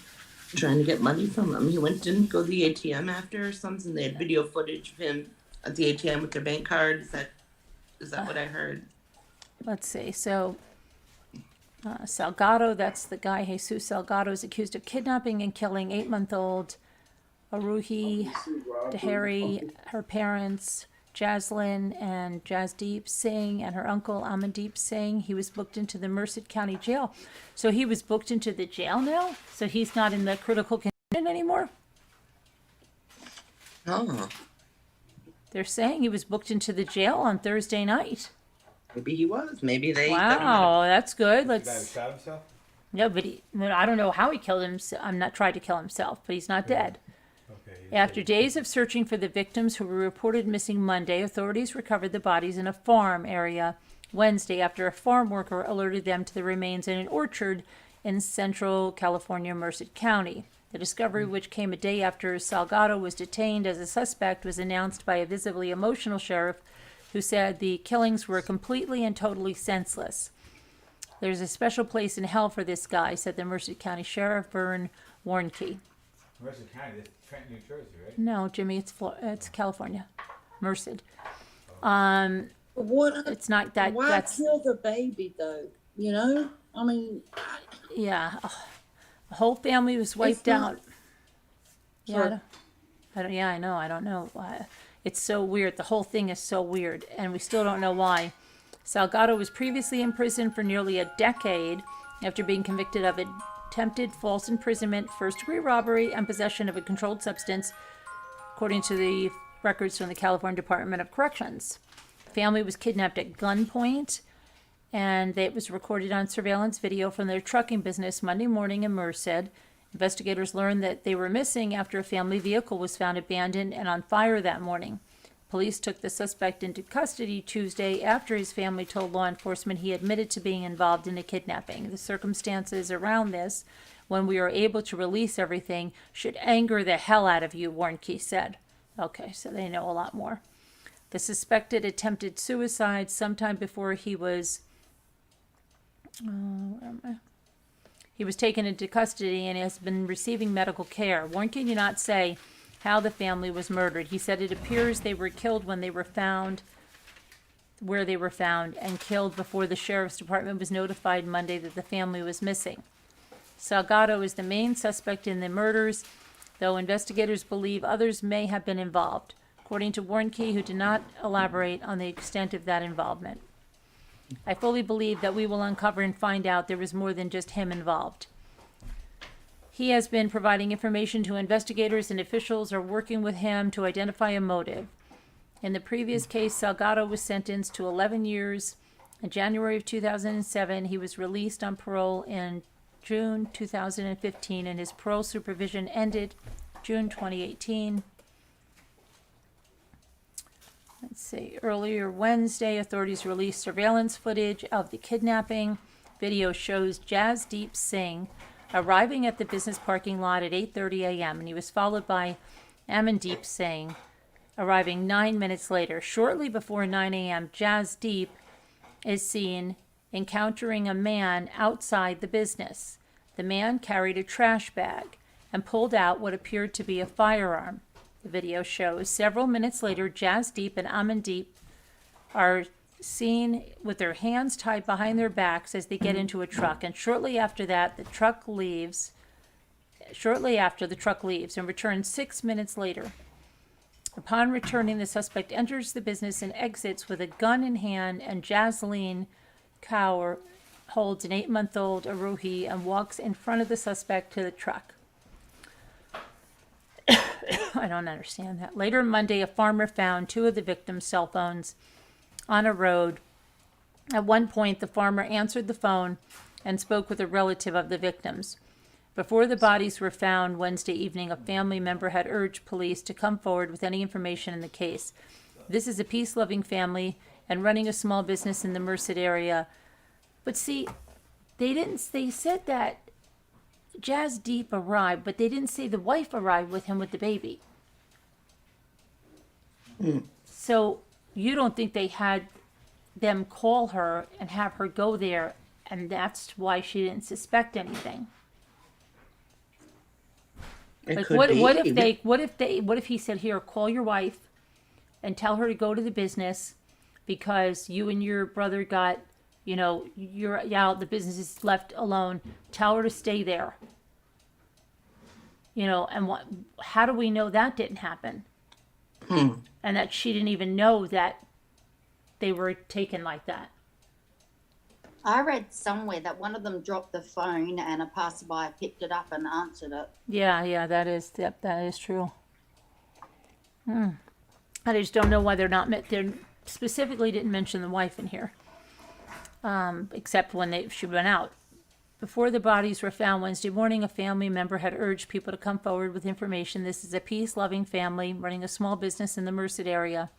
Trying to get money from him. He didn't go to the ATM after or something. They had video footage of him at the ATM with their bank card. Is that what I heard? Let's see. So Salgado, that's the guy, Jesus Salgado, is accused of kidnapping and killing 8-month-old Aruhi Dehari, her parents, Jaslyn and Jasdeep Singh, and her uncle Amandeep Singh. He was booked into the Merced County Jail. So he was booked into the jail now? So he's not in the critical condition anymore? Oh, They're saying he was booked into the jail on Thursday night. maybe he was. Maybe they got him out. Wow, that's good. The guy who Let's. shot himself? No, but I don't know how he killed himself. I'm not trying to kill himself, but he's not dead. Okay. After days of searching for the victims who were reported missing Monday, authorities recovered the bodies in a farm area Wednesday after a farm worker alerted them to the remains in an orchard in central California, Merced County. The discovery, which came a day after Salgado was detained as a suspect, was announced by a visibly emotional sheriff who said the killings were completely and totally senseless. There's a special place in hell for this guy, said the Merced County Sheriff, Vern Warnke. Mercer County, that's Trenton, New Jersey, right? No, Jimmy, it's California. Merced. What? It's not that. Why That's kill the baby though? You know, I mean, yeah. The whole family was wiped not- out. Sorry. Yeah, I don't. Yeah, I know. I don't know. It's so weird. The whole thing is so weird, and we still don't know why. Salgado was previously in prison for nearly a decade after being convicted of attempted false imprisonment, first-degree robbery, and possession of a controlled substance, according to the records from the California Department of Corrections. The family was kidnapped at gunpoint, and it was recorded on surveillance video from their trucking business Monday morning in Merced. Investigators learned that they were missing after a family vehicle was found abandoned and on fire that morning. Police took the suspect into custody Tuesday after his family told law enforcement he admitted to being involved in a kidnapping. The circumstances around this, when we are able to release everything, should anger the hell out of you, Warnke said. Okay, so they know a lot more. The suspected attempted suicide sometime before he was he was taken into custody and has been receiving medical care. Warnke did not say how the family was murdered. He said it appears they were killed when they were found where they were found and killed before the sheriff's department was notified Monday that the family was missing. Salgado is the main suspect in the murders, though investigators believe others may have been involved, according to Warnke, who did not elaborate on the extent of that involvement. I fully believe that we will uncover and find out there was more than just him involved. He has been providing information to investigators, and officials are working with him to identify a motive. In the previous case, Salgado was sentenced to 11 years. In January of 2007, he was released on parole in June 2015, and his parole supervision ended June 2018. Let's see. Earlier Wednesday, authorities released surveillance footage of the kidnapping. Video shows Jasdeep Singh arriving at the business parking lot at 8:30 a.m. and he was followed by Amandeep Singh arriving 9 minutes later. Shortly before 9 a.m., Jasdeep is seen encountering a man outside the business. The man carried a trash bag and pulled out what appeared to be a firearm. The video shows several minutes later, Jasdeep and Amandeep are seen with their hands tied behind their backs as they get into a truck. And shortly after the truck leaves and returns 6 minutes later. Upon returning, the suspect enters the business and exits with a gun in hand, and Jasleen Kaur holds an 8-month-old Aruhi and walks in front of the suspect to the truck. I don't understand that. Later Monday, a farmer found 2 of the victims' cell phones on a road. At one point, the farmer answered the phone and spoke with a relative of the victims. Before the bodies were found Wednesday evening, a family member had urged police to come forward with any information in the case. This is a peace-loving family and running a small business in the Merced area. But see, they said that Jasdeep arrived, but they didn't say the wife arrived with him with the baby. So you don't think they had them call her and have her go there, and that's why she didn't suspect anything? It Like could what be. what if he said, here, call your wife and tell her to go to the business because you and your brother got You know, you're out, the business is left alone. Tell her to stay there. You know, and how do we know that didn't happen? And that she didn't even know that they were taken like that. I read somewhere that one of them dropped the phone and a passerby picked it up and answered it. Yeah, that is true. I just don't know why they specifically didn't mention the wife in here, except when she went out. Before the bodies were found Wednesday morning, a family member had urged people to come forward with information. This is a peace-loving family running a small business in the Merced area.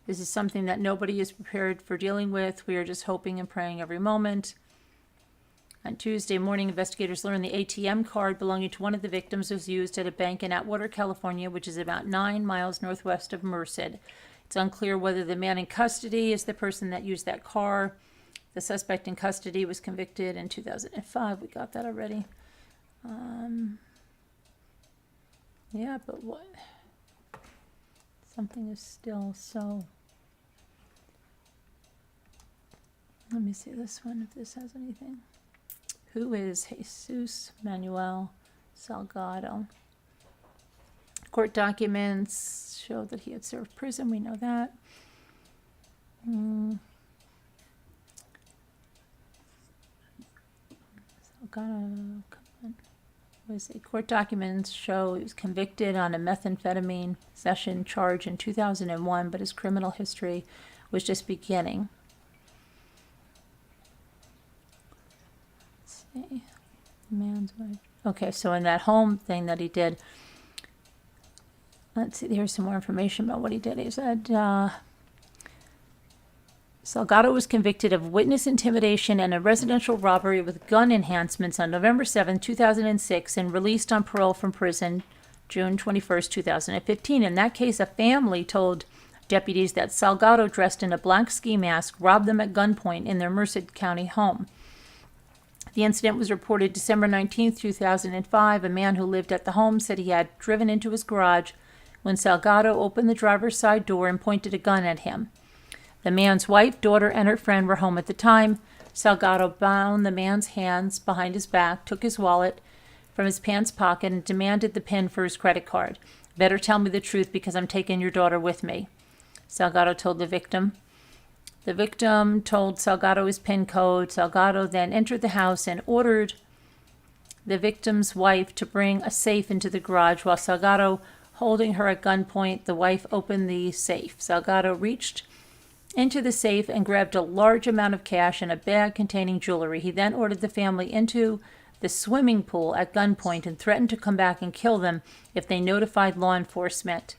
This is something that nobody is prepared for dealing with. We are just hoping and praying every moment. On Tuesday morning, investigators learned the ATM card belonging to one of the victims was used at a bank in Atwater, California, which is about 9 miles northwest of Merced. It's unclear whether the man in custody is the person that used that car. The suspect in custody was convicted in 2005. We got that already. Yeah, but what? Something is still so... Let me see this one, if this has anything. Who is Jesus Manuel Salgado? Court documents show that he had served prison. We know that. Salgado, come on. Court documents show he was convicted on a methamphetamine possession charge in 2001, but his criminal history was just beginning. Let's see. Man's wife. Okay, so in that home thing that he did, let's see, here's some more information about what he did. He said, Salgado was convicted of witness intimidation and a residential robbery with gun enhancements on November 7, 2006, and released on parole from prison June 21, 2015. In that case, a family told deputies that Salgado, dressed in a black ski mask, robbed them at gunpoint in their Merced County home. The incident was reported December 19, 2005. A man who lived at the home said he had driven into his garage when Salgado opened the driver's side door and pointed a gun at him. The man's wife, daughter, and her friend were home at the time. Salgado bound the man's hands behind his back, took his wallet from his pants pocket, and demanded the PIN for his credit card. Better tell me the truth because I'm taking your daughter with me, Salgado told the victim. The victim told Salgado his PIN code. Salgado then entered the house and ordered the victim's wife to bring a safe into the garage. While Salgado holding her at gunpoint, the wife opened the safe. Salgado reached into the safe and grabbed a large amount of cash and a bag containing jewelry. He then ordered the family into the swimming pool at gunpoint and threatened to come back and kill them if they notified law enforcement.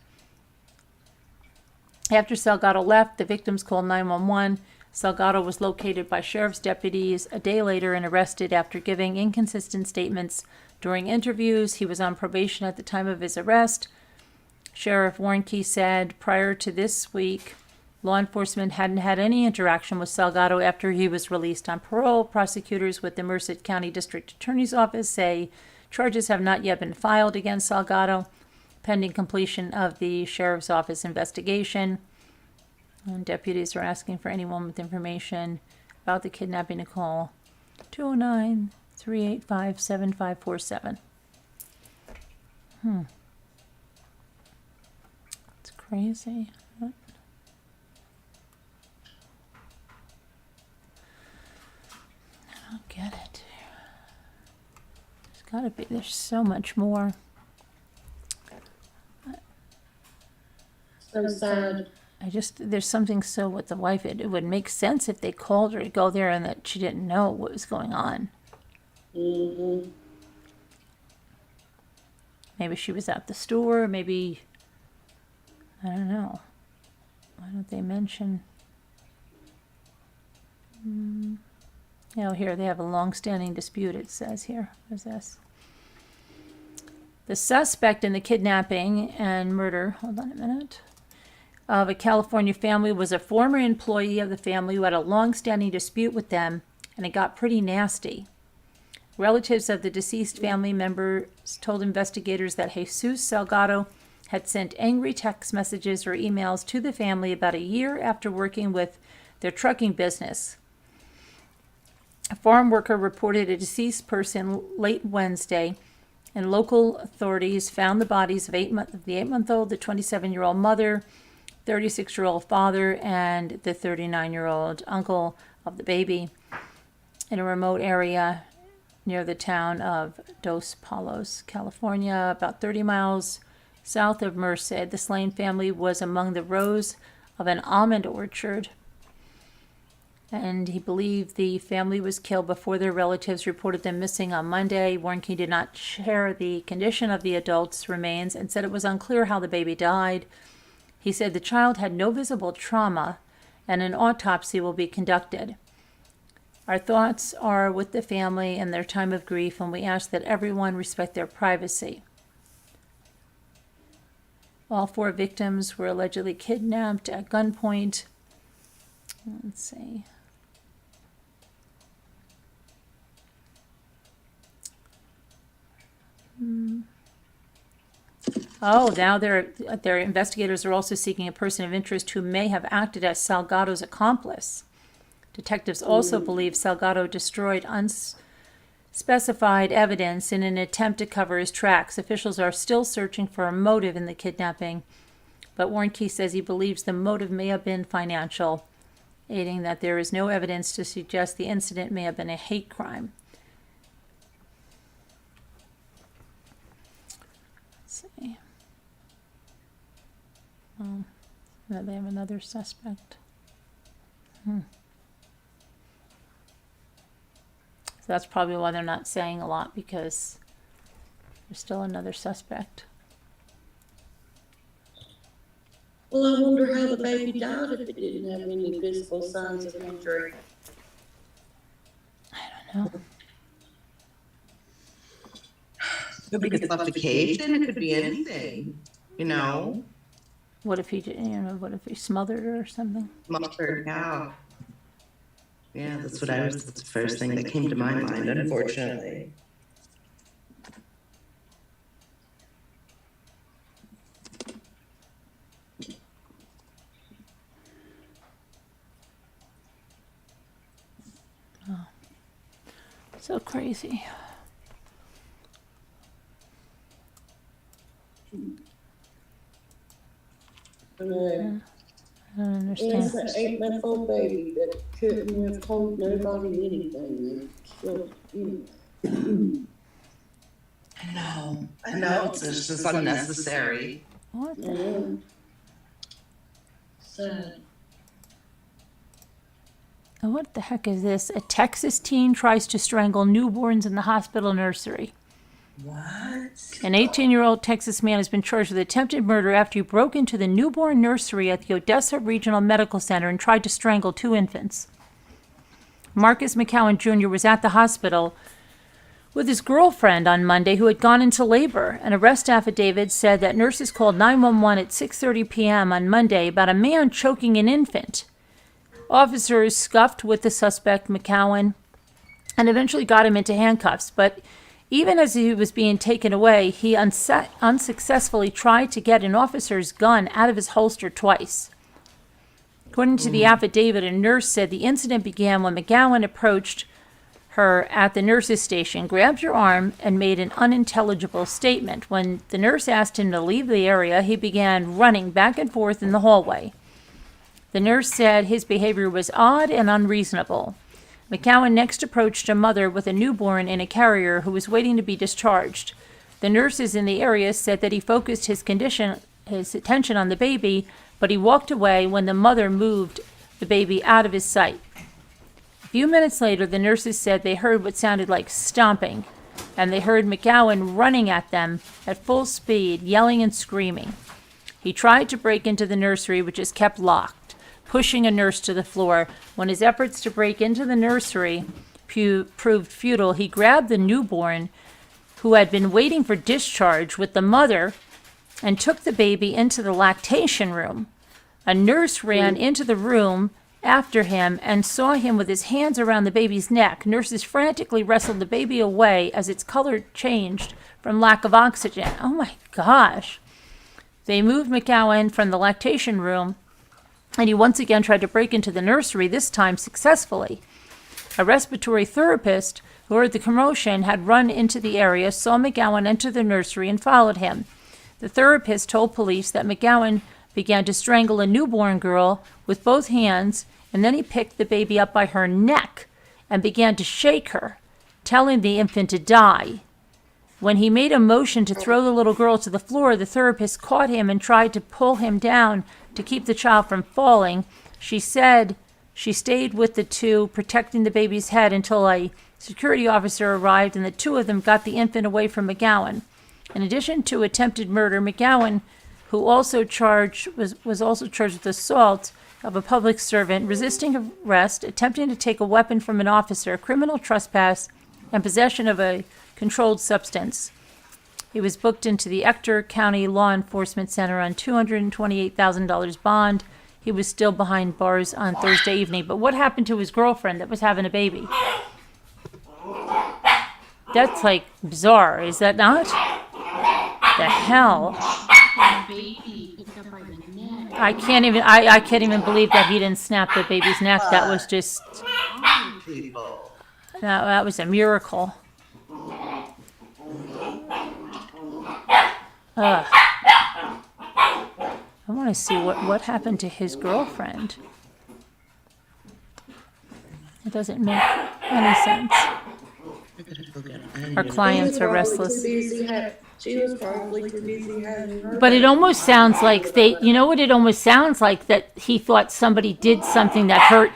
After Salgado left, the victims called 911. Salgado was located by sheriff's deputies a day later and arrested after giving inconsistent statements during interviews. He was on probation at the time of his arrest. Sheriff Warnke said prior to this week, law enforcement hadn't had any interaction with Salgado after he was released on parole. Prosecutors with the Merced County District Attorney's Office say charges have not yet been filed against Salgado, pending completion of the Sheriff's Office investigation. And deputies are asking for anyone with information about the kidnapping to call 209-385-7547. It's crazy. I don't get it. There's gotta be, there's so much more. So sad. There's something so with the wife, it would make sense if they called her to go there and that she didn't know what was going on. Mm-hmm. Maybe she was at the store, maybe, I don't know. Why don't they mention? Here they have a long-standing dispute, it says here. What's this? The suspect in the kidnapping and murder, hold on a minute, of a California family was a former employee of the family who had a long-standing dispute with them, and it got pretty nasty. Relatives of the deceased family members told investigators that Jesus Salgado had sent angry text messages or emails to the family about a year after working with their trucking business. A farm worker reported a deceased person late Wednesday, and local authorities found the bodies of the 8-month-old, the 27-year-old mother, 36-year-old father, and the 39-year-old uncle of the baby in a remote area near the town of Dos Palos, California, about 30 miles south of Merced. The slain family was among the rows of an almond orchard, and he believed the family was killed before their relatives reported them missing on Monday. Warnke did not share the condition of the adult's remains and said it was unclear how the baby died. He said the child had no visible trauma and an autopsy will be conducted. Our thoughts are with the family in their time of grief, and we ask that everyone respect their privacy. All 4 victims were allegedly kidnapped at gunpoint. Let's see. Oh, now their investigators are also seeking a person of interest who may have acted as Salgado's accomplice. Detectives also believe Salgado destroyed unspecified evidence in an attempt to cover his tracks. Officials are still searching for a motive in the kidnapping, but Warnke says he believes the motive may have been financial, adding that there is no evidence to suggest the incident may have been a hate crime. Let's see. Now they have another suspect. So that's probably why they're not saying a lot, because there's still another suspect. Well, I wonder how the baby died if it didn't have any visible signs of injury. I don't know. Could be suffocation. It could be anything. You know. What if he what if he smothered her or something? Smothered, yeah. Yeah, that's the first thing that came to my mind, unfortunately. Oh, so crazy. I know. I don't understand. Yes, that 8-month-old baby that couldn't have told nobody anything. So, I know, it's just unnecessary. What the hell? Sad. What the heck is this? A Texas teen tries to strangle newborns in the hospital nursery. What? An 18-year-old Texas man has been charged with attempted murder after he broke into the newborn nursery at the Odessa Regional Medical Center and tried to strangle 2 infants. Marcus McCowan Jr. was at the hospital with his girlfriend on Monday, who had gone into labor. An arrest affidavit said that nurses called 911 at 6:30 p.m. on Monday about a man choking an infant. Officers scuffed with the suspect, McCowan, and eventually got him into handcuffs, but even as he was being taken away, he unsuccessfully tried to get an officer's gun out of his holster twice. According to the affidavit, a nurse said the incident began when McGowan approached her at the nurse's station, grabbed her arm, and made an unintelligible statement. When the nurse asked him to leave the area, he began running back and forth in the hallway. The nurse said his behavior was odd and unreasonable. McCowan next approached a mother with a newborn in a carrier who was waiting to be discharged. The nurses in the area said that he focused his attention on the baby, but he walked away when the mother moved the baby out of his sight. A few minutes later, the nurses said they heard what sounded like stomping, and they heard McCowan running at them at full speed, yelling and screaming. He tried to break into the nursery, which is kept locked, pushing a nurse to the floor. When his efforts to break into the nursery proved futile, he grabbed the newborn, who had been waiting for discharge with the mother, and took the baby into the lactation room. A nurse ran into the room after him and saw him with his hands around the baby's neck. Nurses frantically wrestled the baby away as its color changed from lack of oxygen. Oh my gosh. They moved McCowan from the lactation room and he once again tried to break into the nursery, this time successfully. A respiratory therapist who heard the commotion had run into the area, saw McGowan enter the nursery, and followed him. The therapist told police that McGowan began to strangle a newborn girl with both hands, and then he picked the baby up by her neck and began to shake her, telling the infant to die. When he made a motion to throw the little girl to the floor, the therapist caught him and tried to pull him down to keep the child from falling. She said she stayed with the two, protecting the baby's head until a security officer arrived, and the two of them got the infant away from McGowan. In addition to attempted murder, McGowan, who was also charged with assault of a public servant, resisting arrest, attempting to take a weapon from an officer, criminal trespass, and possession of a controlled substance. He was booked into the Ector County Law Enforcement Center on $228,000 bond. He was still behind bars on Thursday evening. But what happened to his girlfriend that was having a baby? That's like bizarre, is that not? The hell? I can't even believe that he didn't snap the baby's neck. That was just that was a miracle. I want to see what happened to his girlfriend. It doesn't make any sense. Our clients are restless. She was probably too busy having her. But it almost sounds like you know what it almost sounds like? That he thought somebody did something that hurt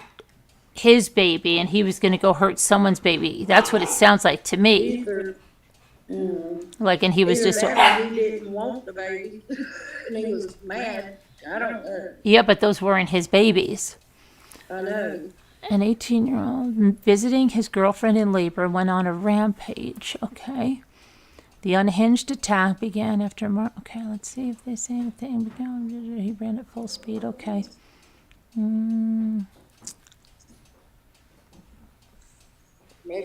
his baby and he was going to go hurt someone's baby. That's what it sounds like to me. Like, and he was just... He didn't want the baby and he was mad. I don't know. Yeah, but those weren't his babies. I know. An 18-year-old visiting his girlfriend in labor went on a rampage. Okay. The unhinged attack began after okay, let's see if they say anything. He ran at full speed. Okay. Maybe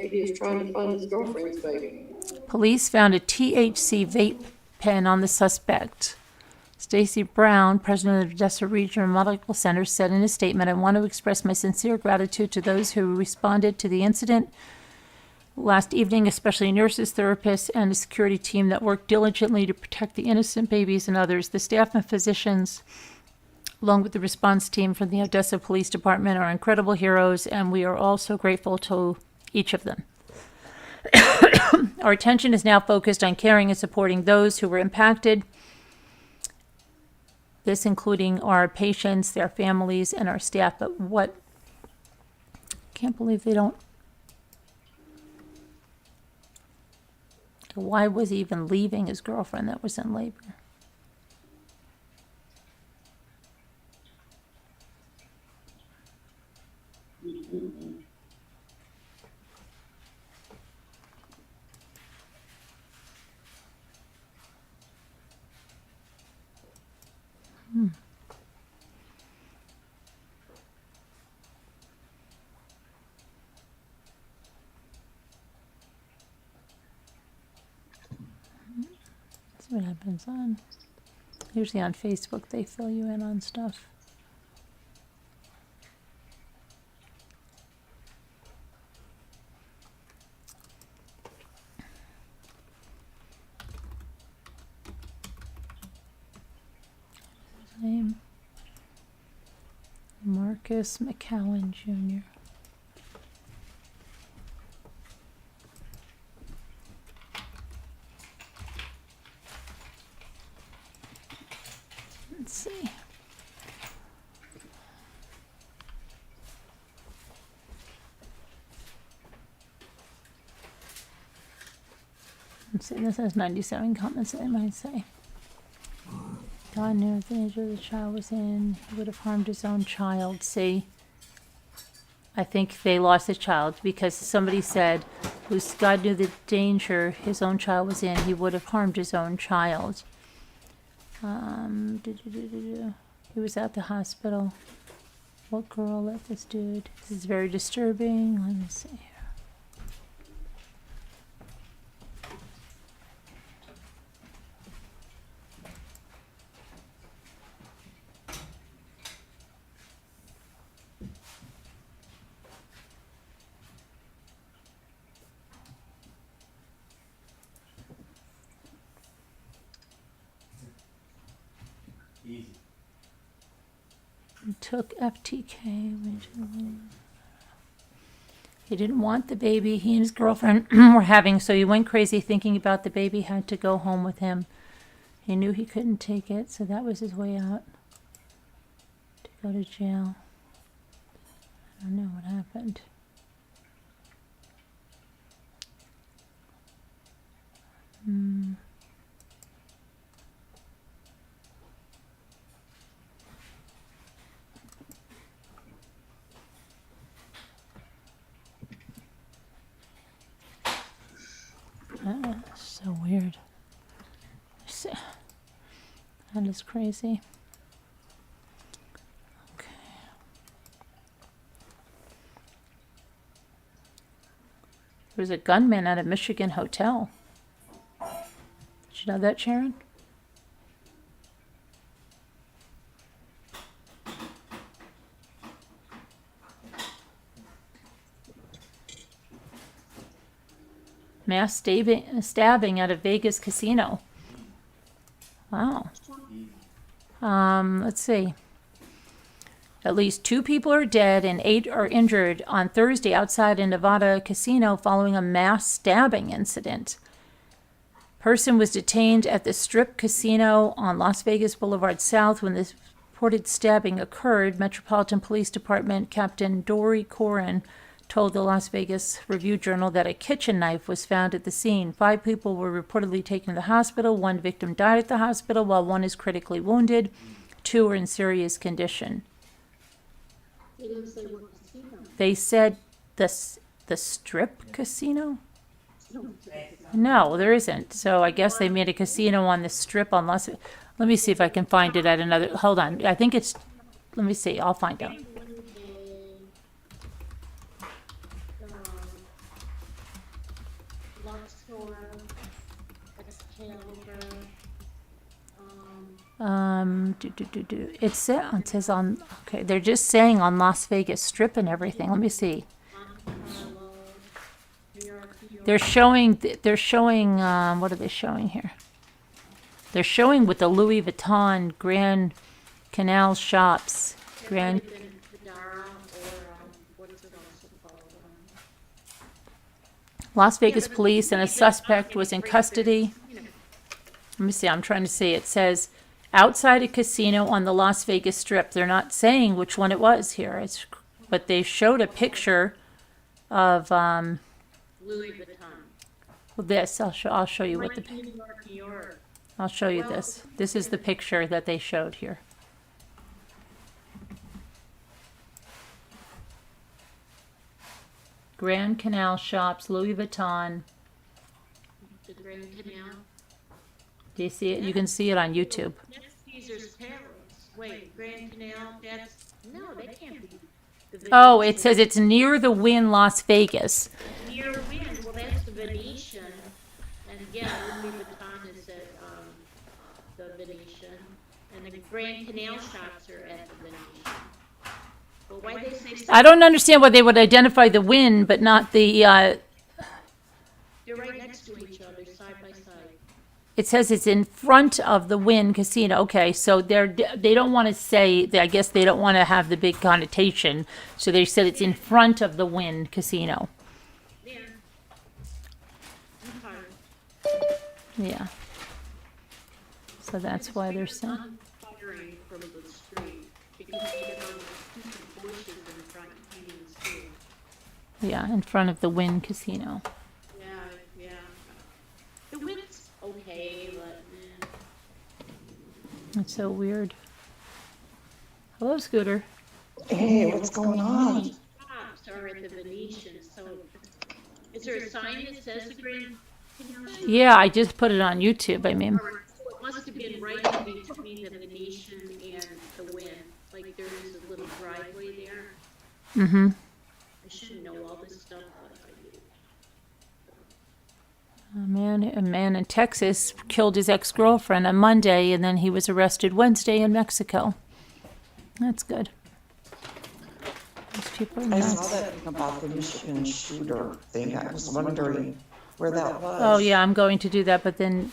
he was trying to find his girlfriend's baby. Police found a THC vape pen on the suspect. Stacy Brown, president of the Odessa Regional Medical Center, said in a statement, "I want to express my sincere gratitude to those who responded to the incident last evening, especially nurses, therapists, and a security team that worked diligently to protect the innocent babies and others. The staff and physicians, along with the response team from the Odessa Police Department, are incredible heroes, and we are all so grateful to each of them. Our attention is now focused on caring and supporting those who were impacted, this including our patients, their families, and our staff." But what? Can't believe they don't. Why was he even leaving his girlfriend that was in labor? See what happens on. Usually on Facebook they fill you in on stuff. His name Marcus McCowan Jr. Let's see. Let's see, this has 97 comments, I might say. God knew the danger the child was in. He would have harmed his own child. See, I think they lost the child because somebody said, God knew the danger his own child was in. He would have harmed his own child. He was at the hospital. What girl let this dude? This is very disturbing. Let me see here. Easy. He took FTK. He didn't want the baby he and his girlfriend were having, so he went crazy thinking about the baby, had to go home with him. He knew he couldn't take it, so that was his way out. To go to jail. I don't know what happened. So weird. That is crazy. Okay. There was a gunman at a Michigan hotel. Did you know that, Sharon? Mass stabbing at a Vegas casino. Wow. Let's see. At least 2 people are dead and 8 are injured on Thursday outside a Nevada casino following a mass stabbing incident. Person was detained at the Strip Casino on Las Vegas Boulevard South when this reported stabbing occurred. Metropolitan Police Department Captain Dory Corin told the Las Vegas Review-Journal that a kitchen knife was found at the scene. 5 people were reportedly taken to the hospital. 1 victim died at the hospital, while 1 is critically wounded. 2 are in serious condition. They didn't say what casino. They said the Strip Casino? No, there isn't. So I guess they made a casino on the Strip on Las. Let me see if I can find it at another. Hold on. I think it's. Let me see. I'll find out. It says on. Okay, they're just saying on Las Vegas Strip and everything. Let me see. They're showing. What are they showing here? They're showing with the Louis Vuitton Grand Canal shops. Las Vegas police and a suspect was in custody. Let me see. I'm trying to see. It says outside a casino on the Las Vegas Strip. They're not saying which one it was here. But they showed a picture of Louis Vuitton. this. I'll show you what the. New York. I'll show you this. This is the picture that they showed here. Grand Canal shops, Louis Vuitton. The Grand Canal. Do you see it? You can see it on YouTube. That's Caesar's Palace. Wait, Grand Canal, no, that can't be. Oh, it says it's near the Wynn, Las Vegas. Near Wynn, well, that's the Venetian. And again, Louis Vuitton is at the Venetian. And the Grand Canal shops are at the Venetian. Well, why they say I don't understand why they would identify the Wynn, but not the. They're right next to each other, side by side. It says it's in front of the Wynn Casino. Okay, so they don't want to say. I guess they don't want to have the big connotation. So they said it's in front of the Wynn Casino. Yeah. Yeah. So that's why they're saying. Firing from the street because they get all those stupid bushes in front of the street. Yeah, in front of the Wynn Casino. Yeah. The Wynn's okay, but That's so weird. Hello, Scooter. Hey, what's going on? shops are at the Venetian. So, is there a sign that says the Grand Canal? Yeah, I just put it on YouTube. I mean. It must have been right in between the Venetian and the Wynn. Like there is a little driveway there. Mm-hmm. I should know all this stuff, but I do. A man in Texas killed his ex-girlfriend on Monday, and then he was arrested Wednesday in Mexico. That's good. These people are I nuts. saw that thing about the Michigan shooter thing. I was wondering where that was. Oh, yeah, I'm going to do that, but then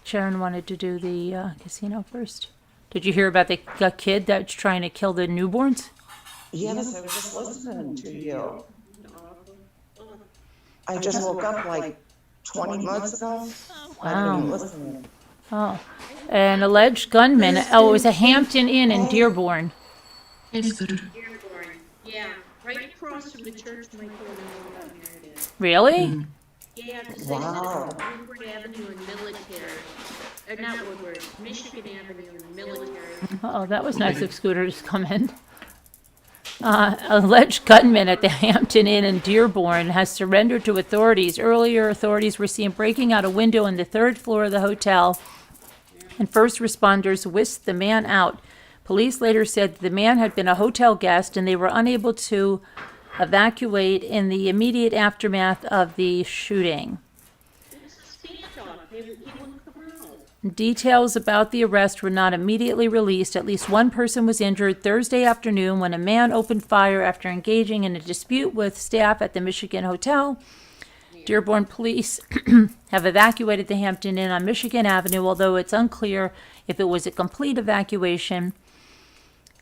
Sharon wanted to do the casino first. Did you hear about the kid that's trying to kill the newborns? Yes, I was just listening to you. I just woke up like 20 months ago. I've been listening. Oh, an alleged gunman. Oh, it was a Hampton Inn in Dearborn. Dearborn. Yeah, right across from the church my daughter got married at. Really? Yeah, because they live on Woodward Avenue and Military. Or not Woodward, Michigan Avenue and Military. Oh, that was nice of Scooter to come in. Alleged gunman at the Hampton Inn in Dearborn has surrendered to authorities. Earlier, authorities were seen breaking out a window on the third floor of the hotel, and first responders whisked the man out. Police later said the man had been a hotel guest and they were unable to evacuate in the immediate aftermath of the shooting. It was a standoff. He wouldn't come out. Details about the arrest were not immediately released. At least one person was injured Thursday afternoon when a man opened fire after engaging in a dispute with staff at the Michigan Hotel. Dearborn police have evacuated the Hampton Inn on Michigan Avenue, although it's unclear if it was a complete evacuation.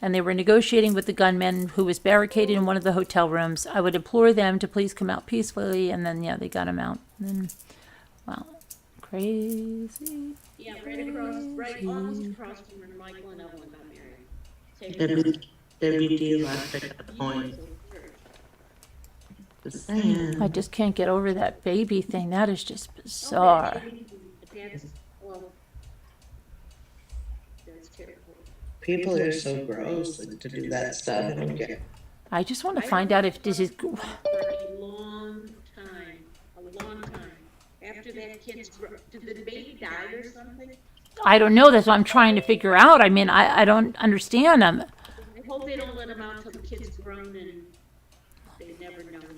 And they were negotiating with the gunman who was barricaded in one of the hotel rooms. I would implore them to please come out peacefully. And then, yeah, they got him out. And then, wow, crazy. Yeah, right almost across from where Michael and Evelyn got married. WD left at that point. Just saying. I just can't get over that baby thing. That is just bizarre. That's terrible. People are so gross to do that stuff. I just want to find out if this is. For a long time. After that kid's, did the baby die or something? I don't know. That's what I'm trying to figure out. I mean, I don't understand. I hope they don't let him out till the kid's grown and they never know him.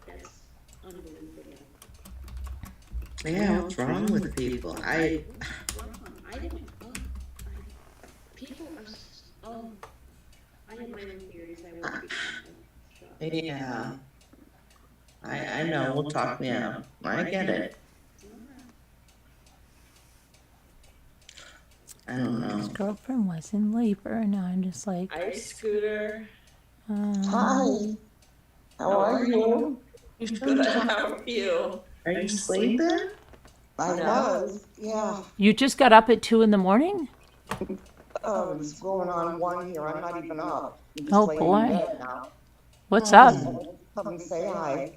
That's unbelievable. Yeah, what's wrong with people? I didn't. People are. I have my own theories. I won't be. Yeah. I know. We'll talk me out. I get it. I don't know. His girlfriend was in labor, and I'm just like. Hi, Scooter. Hi. How are you? Good. How are you? Are you sleeping? I was, yeah. You just got up at 2 a.m? Oh, it's going on 1 here. I'm not even up. I'm just Oh, laying in boy. bed now. What's up? Come and say hi.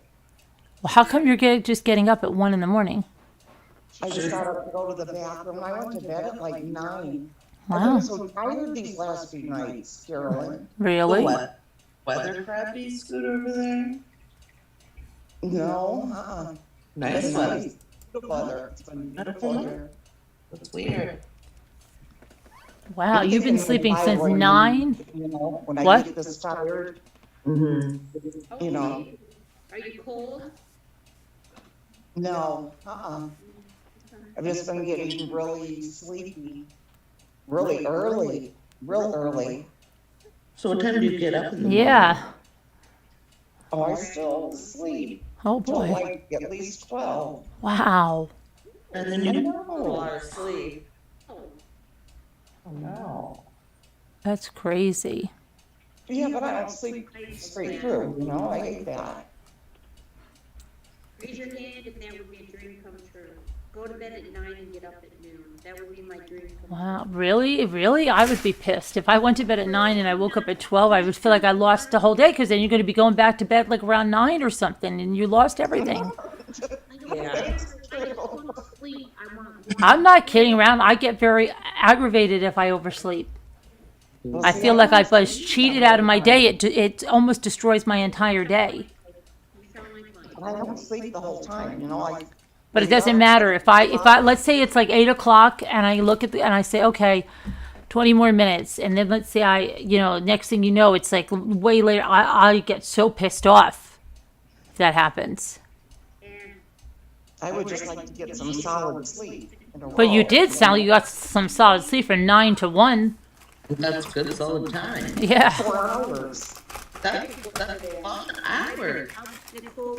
Well, how come you're just getting up at 1 a.m? I just got up to go to the bathroom. I went to bed at like 9. I've Wow. been so tired these last few nights, Carolyn. Really? Weather crappy, Scooter, over there? No, Nice It's weather. nice. Good weather. It's been beautiful here. That's weird. Wow, you've been sleeping since When, 9? You know, when I What? get this tired, Mm-hmm. you know. Are you cold? No, I've just been getting really sleepy, really early, real early. So what time do you get up in the morning? Yeah. Oh, I still sleep Oh, till boy. like at least 12. Wow. And then I you A lot know. of sleep. Oh, no. That's crazy. Yeah, but I don't sleep straight through, you know, I hate that. Raise your hand if that would be a dream come true. Go to bed at 9 and get up at noon. That would be my dream come true. Wow. Really? Really? I would be pissed. If I went to bed at 9 and I woke up at 12, I would feel like I lost the whole day because then you're going to be going back to bed like around 9 or something and you lost everything. Yeah. I'm not kidding around. I get very aggravated if I oversleep. Well, I see, feel like I don't was sleep cheated all out of my the day. It almost destroys my entire day. time. I don't sleep the whole time, you know, But it doesn't matter if I let's say it's like 8 o'clock and I look at and I say, okay, 20 more minutes. And then let's say next thing you know, it's like way later. I get so pissed off if that happens. I would just like to get some solid sleep in a But you row, did sound, you got some solid sleep from 9 to 1. That's good solid time. Yeah. 4 hours. That's a lot of hours.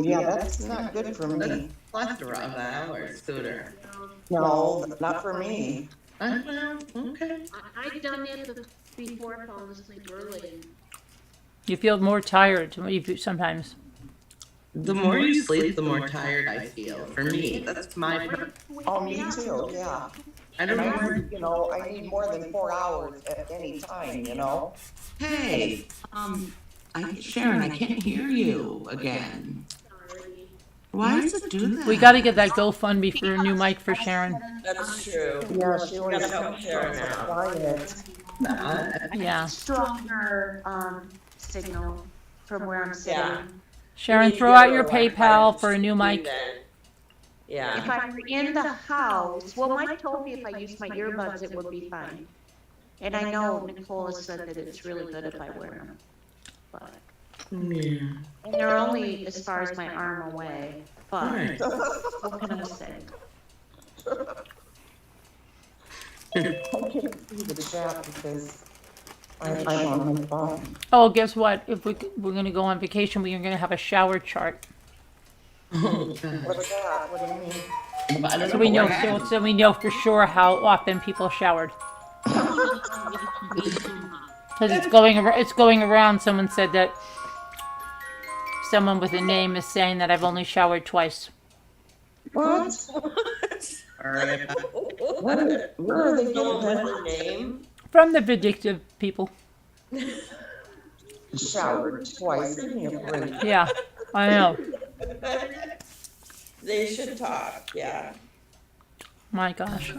Yeah, that's not good for That's a me. plethora of hours, Scooter. No, not for me. Well, okay. I've done it before falling asleep early. You feel more tired sometimes. The more you sleep, the more tired I feel. For me, that's my. Oh, me too, yeah. I don't And know. I need more than 4 hours at any time, you know? Hey, Sharon, I can't hear you again. Why does it do that? We got to get that GoFundMe for a new mic for Sharon. That's true. Yeah, she always Gotta help Sharon out. quiet. Yeah. Stronger signal from where I'm sitting. Yeah. Sharon, throw out your PayPal for a new mic. Yeah. If I were in the house, well, Mike told me if I used my earbuds, it would be fine. And I know Nicole has said that it's really good if I wear them. But, Yeah. and they're only as far as my arm away. But Right. what can I say? I can't see the chat because I'm on my phone. Oh, guess what? If we're going to go on vacation, we're going to have a shower chart. What's that? What do you mean? So we know, so we know for sure how often people showered. Because it's going around. Someone said that someone with a name is saying that I've only showered twice. What? Sorry about Where are they getting that? name. From the vindictive people. Showered twice. Give me a break. Yeah, I know. They should talk. Yeah. My gosh.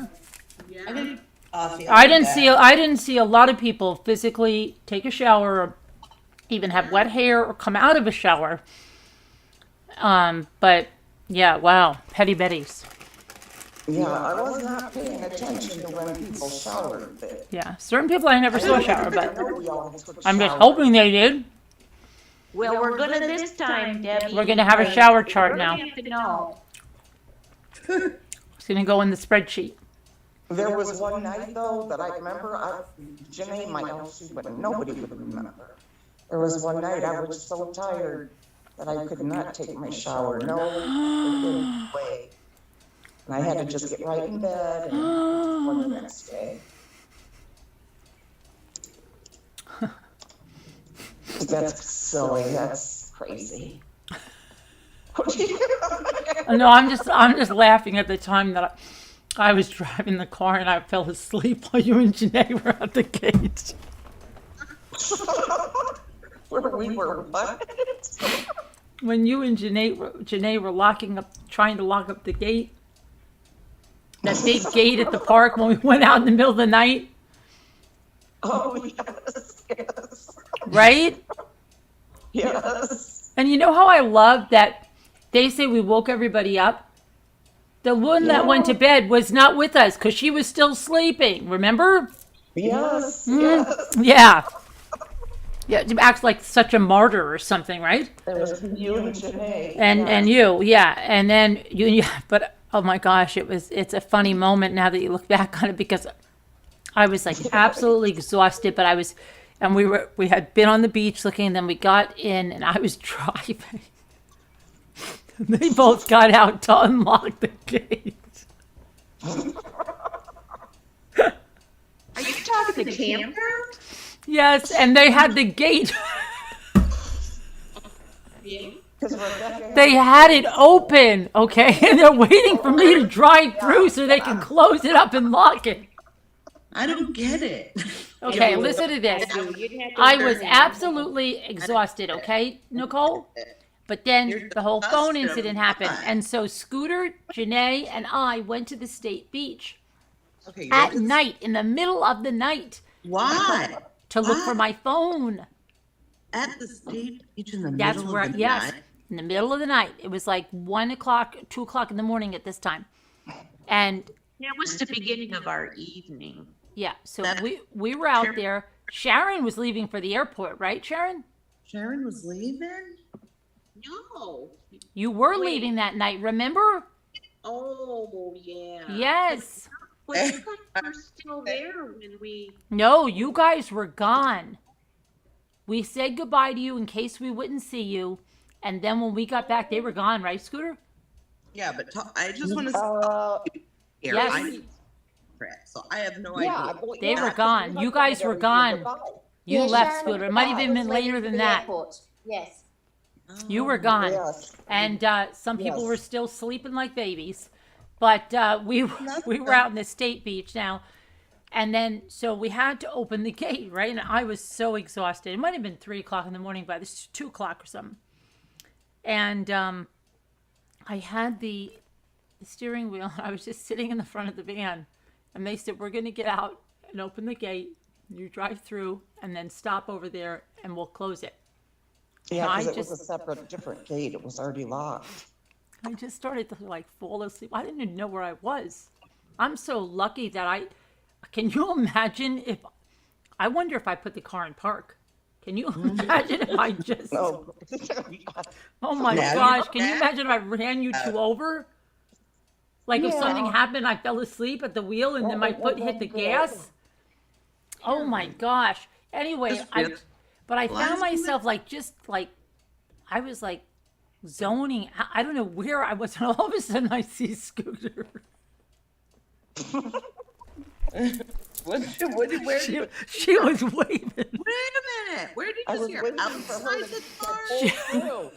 I didn't see a lot of people physically take a shower or even have wet hair or come out of a shower. But yeah, wow, petty betties. Yeah, I was not paying attention to when people showered. But Yeah, certain people I never saw shower, I but know we all took I'm just showers. hoping they did. Well, we're gonna this time, Debbie. We're gonna have a shower chart now. We have to know. It's gonna go in the spreadsheet. There was one night though that I remember. Janae might know, but nobody would remember. There was one night I was so tired that I could not take my shower. No way. And I had to just get right in bed and go the next day. That's silly. That's crazy. No, I'm just laughing at the time that I was driving the car and I fell asleep while you and Janae were at the gate. Where we were what? When you and Janae were trying to lock up the gate. That big gate at the park when we went out in the middle of the night. Oh, yes, yes. Right? Yes. And you know how I love that they say we woke everybody up? The one that went to bed was not with us because she was still sleeping. Remember? Yes, yes. yes. Yeah, she acts like such a martyr or something, right? It was you and Janae. And you, yeah. And then you, but oh my gosh, it's a funny moment now that you look back on it because I was like absolutely exhausted, but we had been on the beach looking, and then we got in and I was driving. They both got out to unlock the gate. Are you talking to camper? Yes, and they had the gate. They had it open, okay? And they're waiting for me to drive through so they can close it up and lock it. I don't get it. Okay, listen to this. I was absolutely exhausted, okay, Nicole? But then the whole phone incident happened. And so Scooter, Janae, and I went to the state beach at night, in the middle of the night. Why? To look for my phone. At the state beach in the That's middle where, of the yes, night? in the middle of the night. It was like 1 o'clock, 2 o'clock in the morning at this time. And That was the beginning of our evening. yeah, so we were out there. Sharon was leaving for the airport, right, Sharon? Sharon was leaving? No. You were leaving that night, remember? Oh, yeah. Yes. But you guys were still there when we... No, you guys were gone. We said goodbye to you in case we wouldn't see you. And then when we got back, they were gone, right, Scooter? Yeah, but I just want to here. Yes. I didn't so I have no Yeah, idea. well, They yeah, were 'cause gone. we You looked guys at were everything gone. goodbye. You Yeah, left, Sharon Scooter. It might have was even been leaving later for than the that. airport. Yes. You were gone. Yes. And some people Yes. were still sleeping like babies. But we were out in the state beach now. And then, so we had to open the gate, right? And I was so exhausted. It might have been 3 o'clock in the morning, but it's 2 o'clock or something. And I had the steering wheel. I was just sitting in the front of the van. And they said, we're going to get out and open the gate. You drive through and then stop over there and we'll close it. Yeah, And I because it just- was a separate, different gate. It was already locked. I just started to like fall asleep. I didn't even know where I was. I'm so lucky that can you imagine I wonder if I put the car in park. Can you imagine if I just, No. oh my Now you gosh, know can you that. imagine if I ran you two over? Like if something Yeah. happened, I fell asleep at the wheel and then my foot hit the gas. Oh my gosh. Anyway, Just feel- but I Well, found I was- myself I was like zoning. I don't know where I was, and all of a sudden I see Scooter. Where She was waving. Wait a minute. Where did I you was see her? waiting for her Outside to the car? pull through.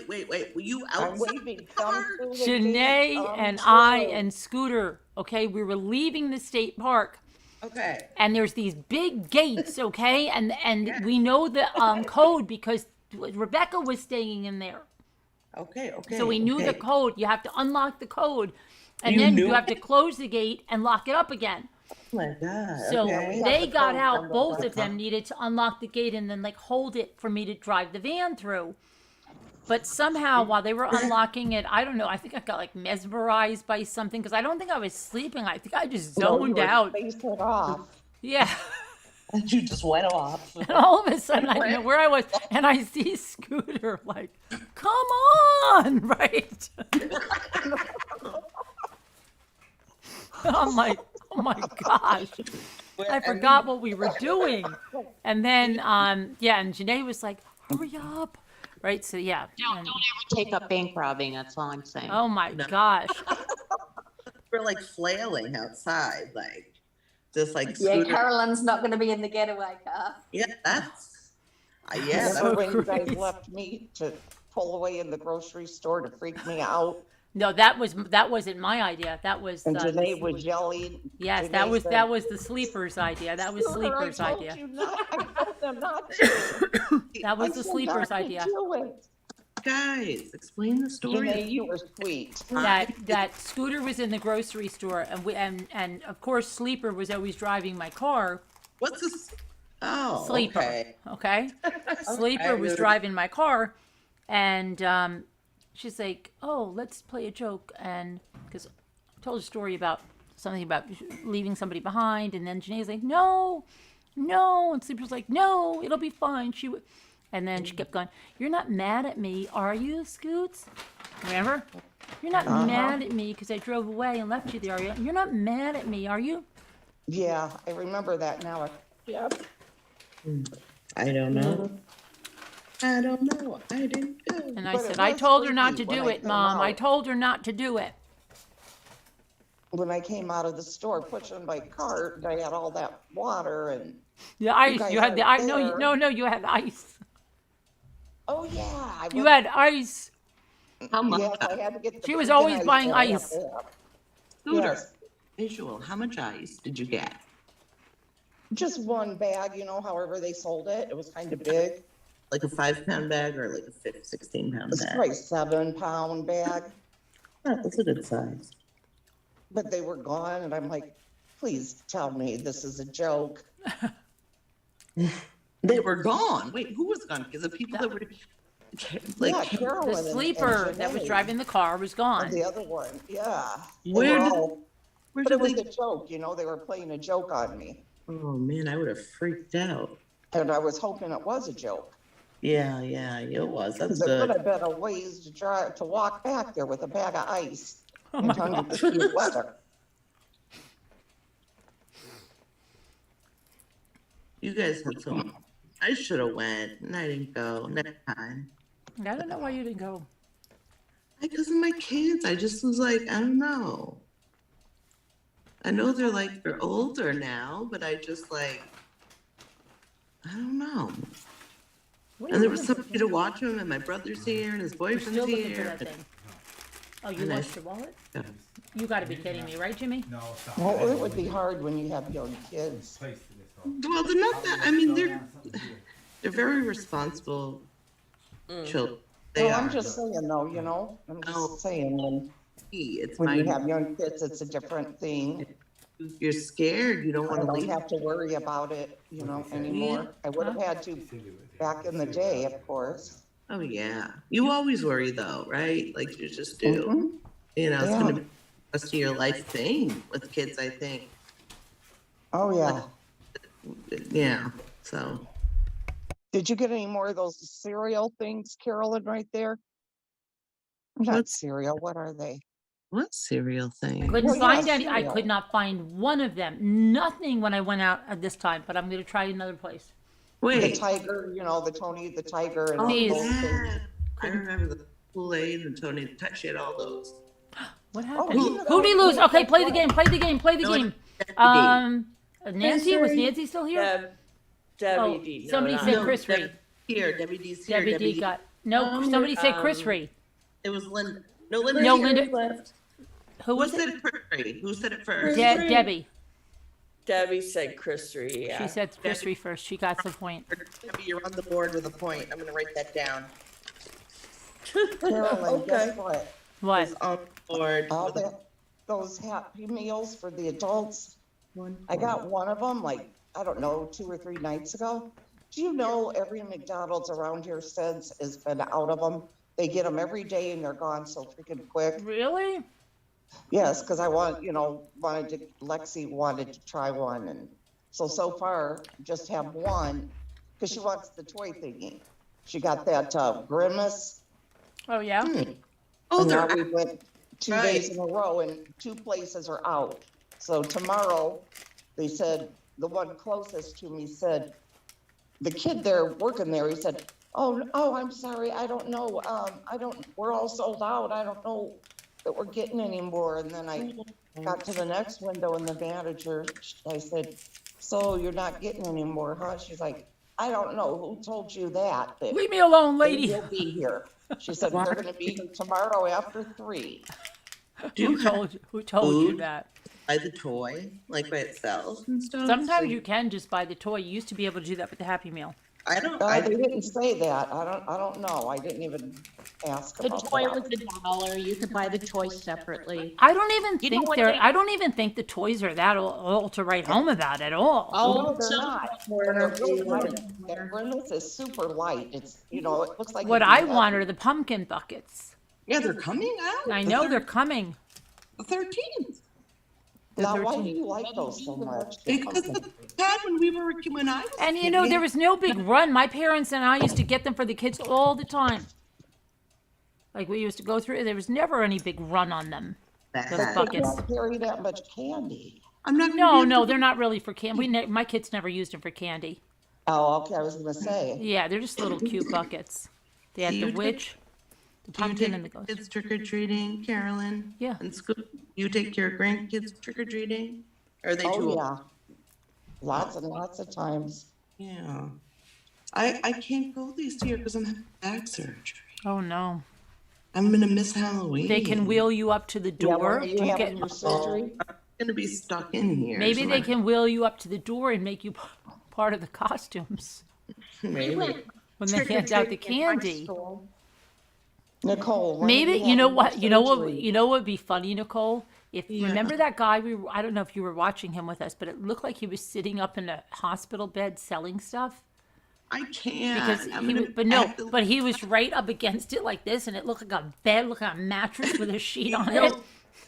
Wait. Were you I'm outside waving the thumb car? through the Janae gate, and through. I and Scooter, okay, we were leaving the state park. Okay. And there's these big gates, okay? And we know the code because Rebecca was staying in there. Okay. So we knew the code. You have to unlock the code. And You then knew you have to close the gate and lock it up again. Oh my God. So okay. they got code out, number both one. of them needed to unlock the gate and then like hold it for me to drive the van through. But somehow while they were unlocking it, I don't know, I think I got like mesmerized by something because I don't think I was sleeping. I think I just No, you zoned were out. spaced it off. Yeah. You just went off. And all of a sudden I don't know where I was and I see Scooter like, come on, right? I'm like, oh my gosh. I forgot what we were doing. And then, and Janae was like, hurry up. Right, so yeah. Don't ever take up bank robbing. That's all I'm saying. Oh my No. gosh. We're like flailing outside, like just like Yeah, Scooter. Carolyn's not going to be in the getaway car. Yeah, that's yeah. So Remember when you guys crazy. left me to pull away in the grocery store to freak me out? No, that wasn't my idea. That was And Janae was yelling. yes, Janae that said, was the sleepers idea. That was "Scooter, sleepers I told idea. you not. I told them not to. That was I the said sleepers not to idea. do it." Guys, explain the story. Janae, you were sweet. That Scooter was in the grocery store and of course Sleeper was always driving my car. What's this? Oh, Sleeper. okay. Sleeper was driving my car and she's like, oh, let's play a joke. And because I told a story about something about leaving somebody behind. And then Janae's like, no. And Sleeper's like, no, it'll be fine. And then she kept going, you're not mad at me, are you, Scoots? Remember? You're not mad at me because I drove away and left you there, are you? You're not mad at me, are you? Yeah, I remember that now. Yep. I don't know. I don't know. I didn't go. And I But it said, I was told her not to freaky when do I it, came Mom. I out. told her not to do it. When I came out of the store pushing my cart, I had all that water and, The ice. guys You had the aren't ice. there. No, you had ice. oh yeah. I You was- had ice. How much? Yes, I had to get the She was bacon always buying that I have ice. to have. Scooter. Yes. Visual. How much ice did you get? Just one bag, however they sold it. It was kind of big. Like a 5-pound bag or like a 16-pound It's bag? probably 7-pound bag, Oh, that's a good size. but they were gone. And I'm like, please tell me this is a joke. They were gone. Wait, who was gone? Because the people that were like, Yeah, Carolyn The and sleeper that was Janae. driving the car was And gone. the other one, yeah. They Where were did- all- where But did it was they? a joke, they were playing a joke on me. Oh man, I would have freaked out. And I was hoping it was a joke. Yeah, it was. That's Because it would good. have been a ways to walk back there with a bag of ice Oh in my 100 gosh. degree weather. You guys had some I should have went, and I didn't go. Next time. I don't know why you didn't go. Because of my kids. I just was like, I don't know. I know they're older now, but I just like, I don't know. And there was somebody to watch him, and my brother's here, and his You're boyfriend's still looking for here. that thing. Oh, you And I- lost your wallet? Yeah. You got to be kidding me, right, Jimmy? No, it's not. Well, it would be hard when you have young kids. Place to this one. Well, they're not that. I mean, they're very responsible children. They Well, are. I'm just saying though, you know, I'm Oh. just saying It's when you my. have young kids, it's a different thing. You're scared. You don't I want to don't leave. have to worry about it, you know, anymore. I would have had to back in the day, of course. Oh yeah. You always worry though, right? Like you just do. Mhm. You know, it's Yeah. gonna be the rest of your life thing with kids, I think. Oh, yeah. Yeah. So Did you get any more of those cereal things, Carolyn, right there? Not What's- cereal, what are they? what cereal thing? Couldn't Well, yeah, find any. I cereal. could not find one of them. Nothing when I went out at this time, but I'm going to try another place. The Wait. tiger, you know, the Tony the Tiger and all These. those things. Yeah. I remember the Kool-Aid and Tony the Tiger. She had all those. What Oh, happened? you know, Who did he lose? Okay, play the what? game. Play the game. Play the No, game. Deputy. Nancy, was Sorry. Nancy still here? Debbie D. No, somebody not- said No, Chris Deb- Reed. Here, Debbie D's here. Debbie D got no. Somebody said Chris Reed. It was Linda. No, Linda. No, here. Linda. left. Who Who was said it? Chris Reed? Who said it first? Chris- Debbie. Debbie said Chris Reed, yeah. She said Chris Reed first. She got the point. Debbie, you're on the board with a point. I'm gonna write that down. Carolyn, guess Okay. what? What? It's on the board. All with a- that, those Happy Meals for the adults. I got one of them, like, I don't know, 2 or 3 nights ago. Do you know every McDonald's around here since has been out of them? They get them every day and they're gone so freaking quick. Really? Yes, because I Lexi wanted to try one, and so far, just have one, because she wants the toy thingy. She got that Grimace, Oh yeah. Oh, and now they're we went 2 Right. days in a row, and 2 places are out. So tomorrow, they said, the one closest to me said, the kid there working there, he said, oh, I'm sorry, I don't know, we're all sold out, I don't know that we're getting any more. And then I got to the next window and the manager, I said, so you're not getting any more, huh? She's like, I don't know, who told you that? That Leave me alone, they lady. will be here. She said, they're gonna be here tomorrow after 3. Do you Who told you? Who told you food? that? buy the toy like by itself and stuff. Sometimes So you can just buy the toy. You used to be able to do that with the Happy Meal. I don't. They didn't say that, I don't know, I didn't even ask The about toy that. was $1. You could buy the toy separately. I don't even You know think what they're. they- I don't even think the toys are that all to write home about at all. No, they're so- not. They're really light. That Grimace is super light. It's, you know, it looks like. What it'd I be want heavy. are the pumpkin buckets. Yeah, they're coming out. I know they're coming. The 13th. The Now, why do 13th. you like those so much? Because the had when I was. And you know, there was no big run. My parents and I used to get them for the kids all the time. Like we used to go through, there was never any big run on them. Those Bad. They buckets. can't carry that much candy. I'm not. gonna No, be able no, to- they're not really for candy. My kids never used them for candy. Oh, okay, I was gonna say. Yeah, they're just little cute buckets. They had Do the you take- witch, the Do you pumpkin, take and the ghost. kids trick or treating, Carolyn? Yeah. In school, you take your grandkids trick or treating? Are they too Oh, old? yeah. Lots and lots of times. Yeah. I can't go this year because I'm having back surgery. Oh no. I'm gonna miss Halloween. They can wheel you up to the Yeah, when door. are Do you you having get- your surgery? I'm gonna be stuck in here. Maybe so they I- can wheel you up to the door and make you part of the costumes Maybe. when they hand out the candy. Nicole. when are Maybe you know having your what? You know what? surgery? You know what would be funny, Nicole? If Yeah. remember that guy I don't know if you were watching him with us, but it looked like he was sitting up in a hospital bed selling stuff. I can't. Because I'm he gonna was, but no, have to- but he was right up against it like this, and it looked like a bed, like a mattress with a sheet on it.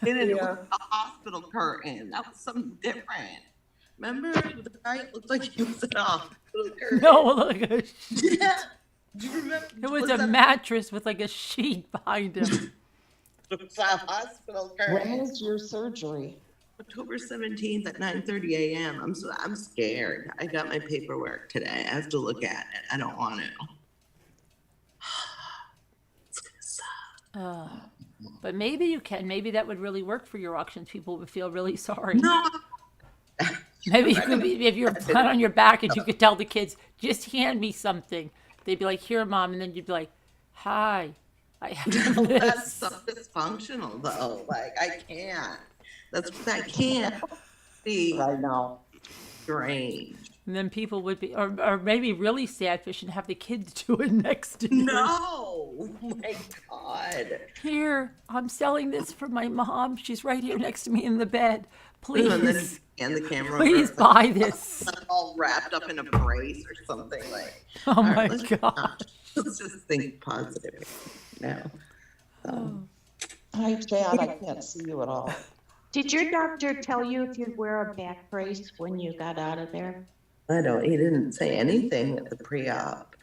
And it was a hospital curtain. That was something different. Remember the guy? It looked like he was in a hospital curtain. No, like a, Yeah. Do you remember? it was a that- mattress with like a sheet behind him. It was a hospital When curtain. is your surgery? October 17th at 9:30 a.m. I'm scared. I got my paperwork today. I have to look at it. I don't want to. It's gonna suck. But maybe you can. Maybe that would really work for your auctions. People would feel really sorry. No. Maybe you could be, if you're flat on your back and you could tell the kids, just hand me something. They'd be like, here, Mom. And then you'd be like, hi, I have That's this. so dysfunctional though. Like I can't. That can't be I know. strange. And then people would be, or maybe really sad fish and have the kids do it next to you. No. Oh my God. Here, I'm selling this for my mom. She's right here next to me in the bed. And then Please, and the camera please over, buy this. all wrapped up in a brace or something like. Oh all my right, let's God. Let's just think positive now. Hi, Chad, I can't see you at all. Did your doctor tell you if you'd wear a back brace when you got out of there? He didn't say anything at the pre-op.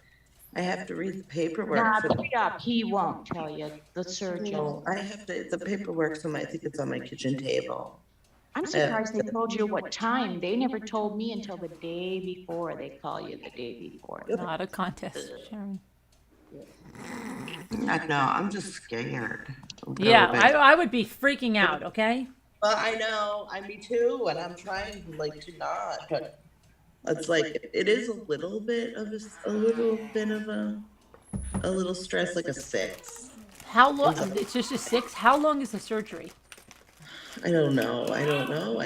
I have to read the paperwork. Nah, for the- pre-op, he won't tell you, the surgeon. No, I have the paperwork, I think it's on my kitchen table. I'm surprised they told you what time. They never told me until the day before. They call you the day before. Not a contest, Sharon. I know, I'm just scared. a little Yeah, bit. I would be freaking out, okay? Well, I know, me too, and I'm trying to not, but it's like, it is a little bit of a little stress, like a 6. How long? It's just a 6. How long is the surgery? I don't know. I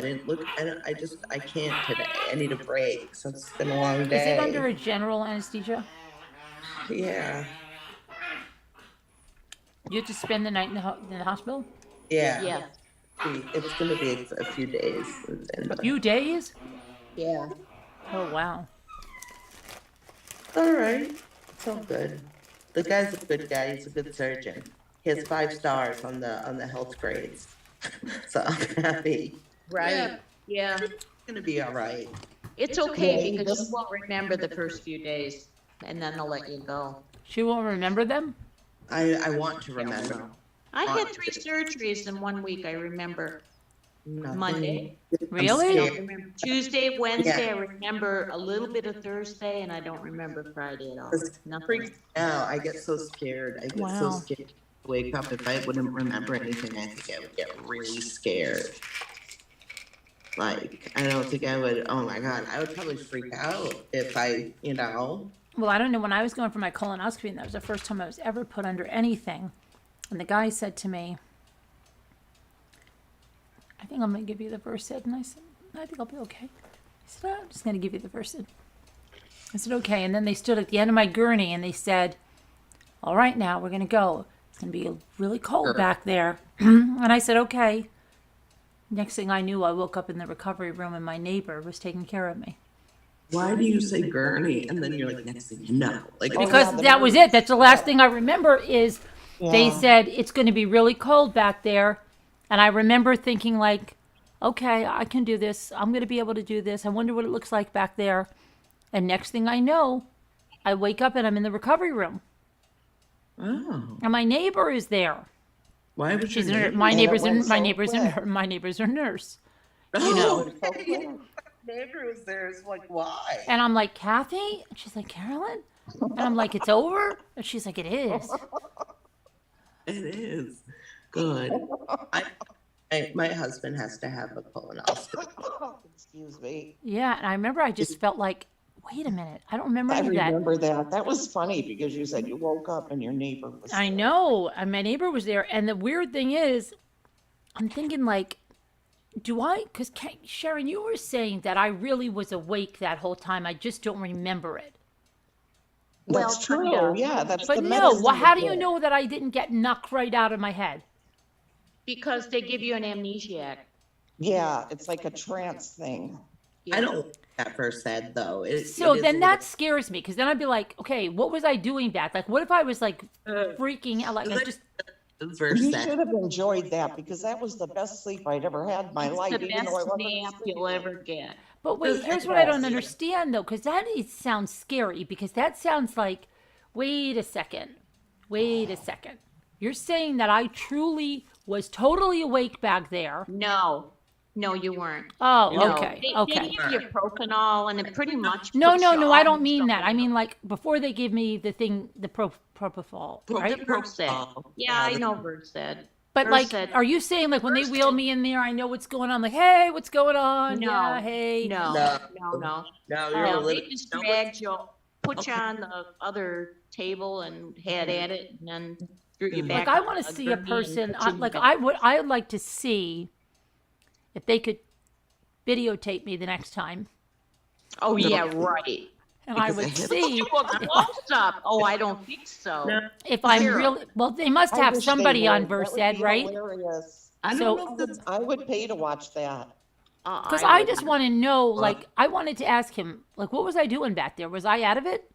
didn't look. I can't today. I need a break. So it's been a long day. Is it under a general anesthesia? Yeah. You have to spend the night in the hospital? Yeah. Yeah. It's going to be a few days. A few days? Yeah. Oh, wow. All right. It's all good. The guy's a good guy. He's a good surgeon. He has 5 stars on the health grades. So I'm happy. Right, yeah. It's going to be all right. It's okay because you won't remember the first few days and then they'll let you go. She won't remember them? I want to remember. I had 3 surgeries in 1 week, I remember. Nothing. Monday. Really? I remember Tuesday, Wednesday, I remember a little bit of Thursday, and I don't remember Friday at all. Nothing. Now I get so scared. I get so Wow. scared to wake up. If I wouldn't remember anything, I think I would get really scared. Like, I don't think I would, oh my God, I would probably freak out if I. Well, I don't know. When I was going for my colonoscopy, and that was the first time I was ever put under anything, and the guy said to me, I think I'm going to give you the Versed. And I said, I think I'll be okay. He said, I'm just going to give you the Versed. I said, okay. And then they stood at the end of my gurney and they said, all right, now we're going to go. It's going to be really cold back there. And I said, okay. Next thing I knew, I woke up in the recovery room and my neighbor was taking care of me. Why do you say gurney? And then you're like, next thing you know. Like, Because that was it. That's the last thing I remember is they Yeah. said, it's going to be really cold back there. And I remember thinking like, okay, I can do this. I'm going to be able to do this. I wonder what it looks like back there. And next thing I know, I wake up and I'm in the recovery room. oh, And my neighbor is there. why would She's you? a, my neighbor's a nurse. You know. Neighbor was there. It's like, why? And I'm like, Kathy? And she's like, Carolyn? And I'm like, it's over? And she's like, it is. It is good. My husband has to have a colonoscopy. Excuse me. Yeah, and I remember I just felt like, wait a minute, I don't remember I any of that. remember that. That was funny because you said you woke up and your neighbor was I know, and my neighbor was there. And the weird thing is, I'm thinking like, because Sharon, you were saying that I really was awake that whole time. I just don't remember it. That's true. Yeah, that's But the no, medicine well, how do they you give. know that I didn't get knocked right out of my head? Because they give you an amnesiac. Yeah, it's like a trance thing. I don't like that Versed though. So it is then a that scares me, because then I'd be like, okay, what was I doing back? Like, what if I was like freaking out? Like, I just, little You Versed. should have enjoyed that because that was the best sleep I'd ever had in my life. The even best though I wasn't nap asleep. you'll ever get. but wait, here's what I don't understand though, because that sounds scary, because that sounds like, wait a second. You're saying that I truly was totally awake back there. No, No, you weren't. Oh, No. okay, They okay. give you propanol and it pretty much No, puts no, you no, I don't almost mean up that. I in mean like before they give me the thing, the propofol, right? Versed. Yeah, I know Versed. But like, Versed. are you saying like when they wheel me in there, I know what's going on? Like, hey, what's going on? No, Yeah, hey. no, No. no, no. No, Oh. you're No, a they little. just no, dragged you, put you on the other table and had at it, and then threw you back. Like I on want to a see a gurney and person. put you in Like bed. I would like to see if they could videotape me the next time, Oh yeah, right. and I Because would I hit- see Do a close up. Oh, I don't think so. No. if I'm Zero. really. Well, they must I have wish they somebody on would. That would Versed, be right? hilarious. I So- don't know if that's I would pay to watch that. Because I just wouldn't. want to know. Like I wanted to ask him. Like, what was I doing back there? Was I out of it?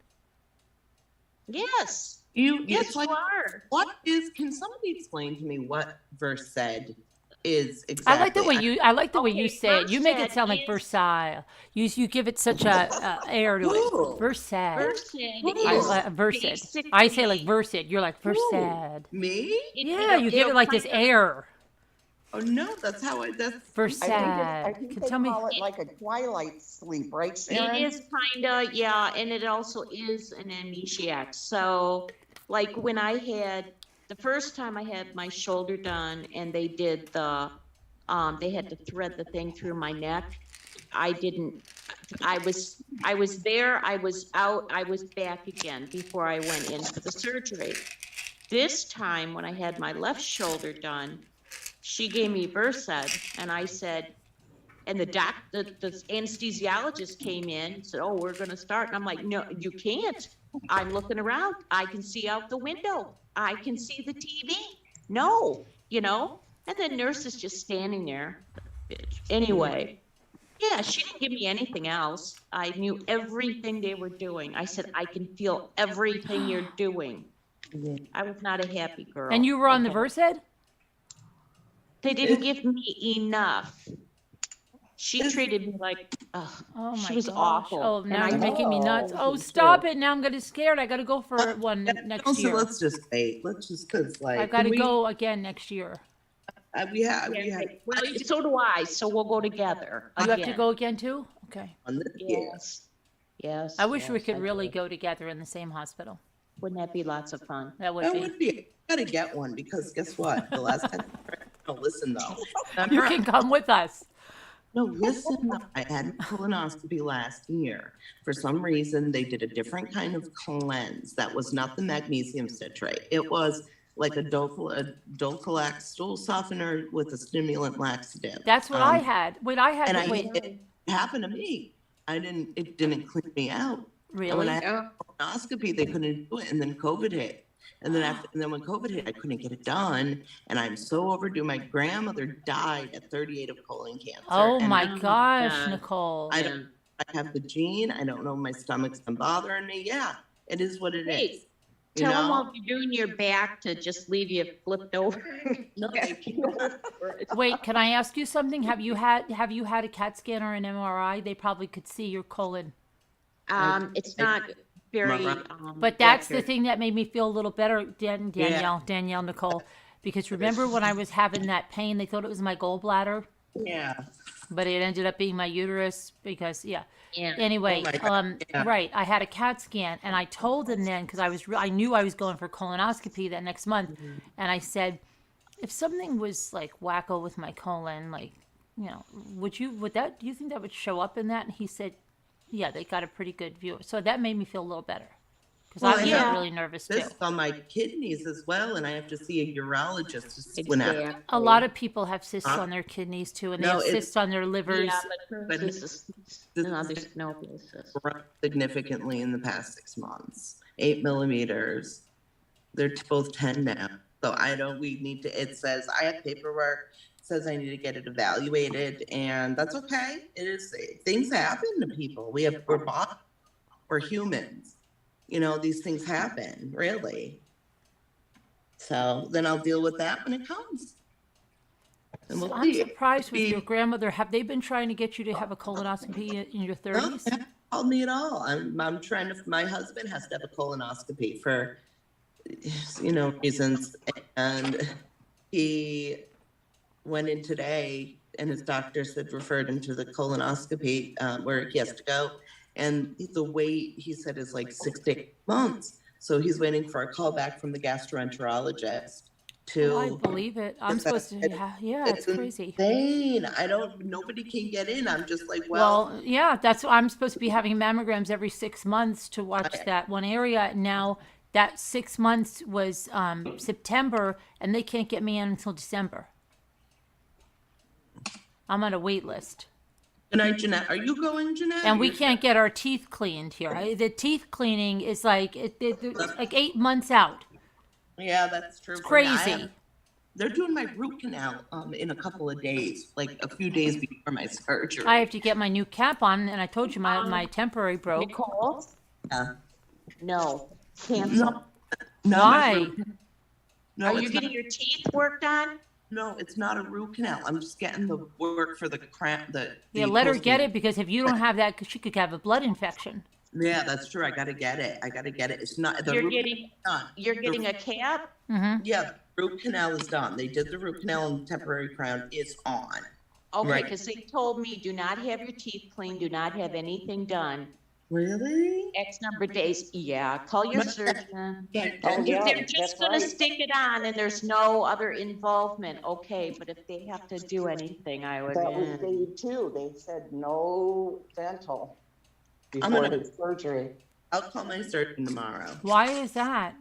Yes. you. Yes, It's like, you are. what is? Can somebody explain to me what verse said is exactly? I like the way you. I like the way you Okay, say it. You make it Versed sound like is- Versailles. You give it such a air to Ooh. it. Versailles. Versed Versed. is I say like basically- Versed. You're like Versed. Me? Yeah, you give it like this air. Oh no, that's how I. That's Versed. I think Can they tell me. call it like a twilight sleep, right, Sharon? It is kinda, yeah, and it also is an amnesiac. So, like when I had the first time I had my shoulder done, and they did the, they had to thread the thing through my neck. I didn't. I was there. I was out. I was back again before I went in for the surgery. This time, when I had my left shoulder done, she gave me Versed, and I said, and the anesthesiologist came in and said, "Oh, we're going to start." And I'm like, "No, you can't. I'm looking around. I can see out the window. I can see the TV. No, you know." And the nurse is just standing there. Anyway, yeah, she didn't give me anything else. I knew everything they were doing. I said, "I can feel everything you're doing." I was not a happy girl. And you were on the Okay. Versed? They didn't give me enough. She treated me like, ugh, Oh my she was gosh. awful. Oh, And now I you're told- making me nuts. Oh, Oh, me stop too. it. Now I'm going to scared. I got to go for one next Also, year. let's just wait. Let's just cause like I've got to we, go again next year. we have Well, so do I, so we'll go together. You have to again. go again too? Okay. on this year. Yes. Yes. I wish we yes, could I really do. go together in the same hospital. Wouldn't that be lots of fun? That would That be. would be. I gotta get one because guess what? The last time. No, listen though. You can come with us. No, listen. I had a colonoscopy last year. For some reason, they did a different kind of cleanse. That was not the magnesium citrate. It was like a Dulcolax stool softener with a stimulant laxative. That's what I had. Wait, I had. And Wait, it happened to me. It didn't clean me out. And when really? I had colonoscopy, they couldn't do it, and then COVID hit. And then when COVID hit, I couldn't get it done, and I'm so overdue. My grandmother died at 38 of colon cancer. Oh and my gosh, God. Nicole. I have the gene. I don't know. My stomach's been bothering me. Yeah, it is what it is. Hey, You Tell them know? while you're doing your back to just leave you flipped over. No, they can't. Wait, can I ask you something? Have you had a CAT scan or an MRI? They probably could see your colon. It's not very. But that's the accurate. thing that made me feel a little better, Danielle, Nicole. Because remember when I was having that pain, they thought it was my gallbladder, Yeah. but it ended up being my uterus because, yeah. Yeah. Anyway, Oh my God, yeah. right, I had a CAT scan, and I told them then because I knew I was going for colonoscopy that next month, Mm-hmm. and I said, if something was like wacko with my colon, like, you know, do you think that would show up in that? And he said, yeah, they got a pretty good view. So that made me feel a little better because I was yeah. really nervous too. This on my kidneys as well, and I have to see a urologist whenever. A lot of people have cysts on their kidneys too, and they No, have it's- cysts on their livers. Yeah, but But this is another snowflakes. Grown significantly in the past 6 months. 8 millimeters. They're both 10 now. So we need to, it says, I have paperwork, says I need to get it evaluated, and that's okay. It is, things happen to people. We're humans. You know, these things happen, really. So then I'll deal with that when it comes. And we'll I'm see. surprised with your grandmother. Have they been trying to get you to have a colonoscopy in your No, 30s? they haven't called me at all. I'm trying to, my husband has to have a colonoscopy for, reasons. And he went in today, and his doctor said referred him to the colonoscopy where he has to go, and the wait he said is like 6 to 8 months. So he's waiting for a call back from the gastroenterologist. Oh, I believe it. I'm supposed to. Yeah, it's crazy. Insane. Nobody can get in. I'm just like, well, yeah, that's what I'm supposed to be having mammograms every 6 months to watch that one area. Now that 6 months was September, and they can't get me in until December. I'm on a wait list. Good night, Jeanette. Are you going, Jeanette? And we can't get our teeth cleaned here. The teeth cleaning is like it's like 8 months out. Yeah, that's true. It's crazy. They're doing my root canal in a couple of days, like a few days before my surgery. I have to get my new cap on, and I told you my temporary broke. Nicole? Yeah. No. Cancel. No, Why? No, Are you getting your teeth worked on? No, it's not a root canal. I'm just getting the work for the cramp. Yeah, let her get it, because if you don't have that, she could have a blood infection. Yeah, that's true. I gotta get it. It's not the You're getting a cap? Mm-hmm. Yeah, the root canal is done. They did the root canal, and the temporary crown is on. Okay, because they told me do not have your teeth cleaned, do not have anything done. Really? X number of days. Yeah, call your surgeon. If yeah, they're that's just gonna right. stick it on and there's no other involvement, okay, but if they have to do anything, I would. That was Dave too. They said no dental I'm before gonna- his surgery. I'll call my surgeon tomorrow. Why is that?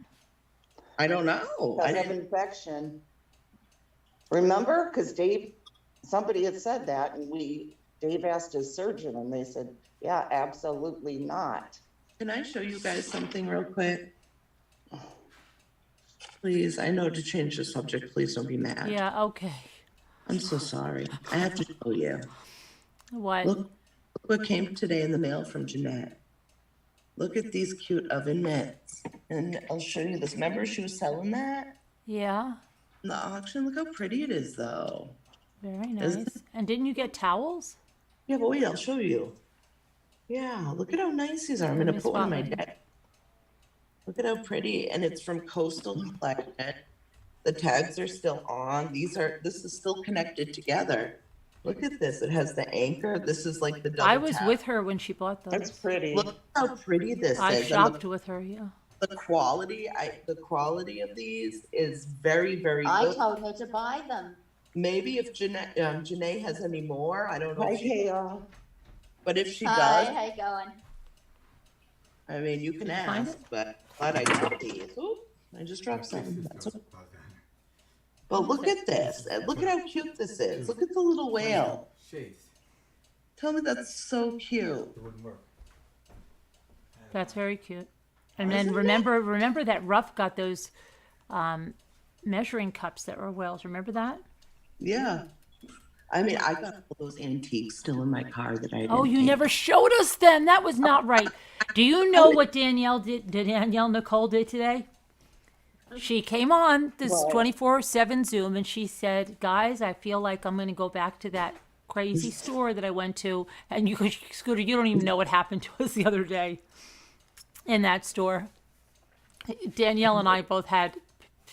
I don't know. I Because of didn't. infection. Remember? Because somebody had said that, and Dave asked his surgeon, and they said, yeah, absolutely not. Can I show you guys something real quick? Please, I know to change the subject. Please don't be mad. Yeah, okay. I'm so sorry. I have to show you. What? Look what came today in the mail from Jeanette. Look at these cute oven mitts. And I'll show you this. Remember she was selling that Yeah, in the auction? Look how pretty it is, though. very Isn't nice. And didn't you get towels? Yeah, but wait, I'll show you. Yeah, look at how nice these are. I'm Let going me to put one on my spot deck. Look at how pretty. And it's from Coastal Collection. The tags are still on. This is still connected together. Look at this. It has the anchor. This is like the double I was tap. with her when she bought those. That's pretty. Look how pretty this I is. And shopped with her, yeah. the quality of these is very, very I good. told her to buy them. Maybe if Janae has any more, I don't know. If she, Okay, but if she Hi, does, how you going? I mean, you can you find ask. But glad I got these. Ooh, I just dropped something. That's okay. But look at this. Look at how cute this is. Look at the little whale. Shades. Tell me that's so cute. It wouldn't work. That's very cute. And then remember that Ruff got those measuring cups that were whales. Remember that? Yeah. I mean, I got all those antiques still in my car that I didn't Oh, you take. never showed us them. That was not right. Do you know what Danielle Nicole did today? She came on this 24/7 Zoom and she said, guys, I feel like I'm going to go back to that crazy store that I went to. And you, Scooter, you don't even know what happened to us the other day in that store. Danielle and I both had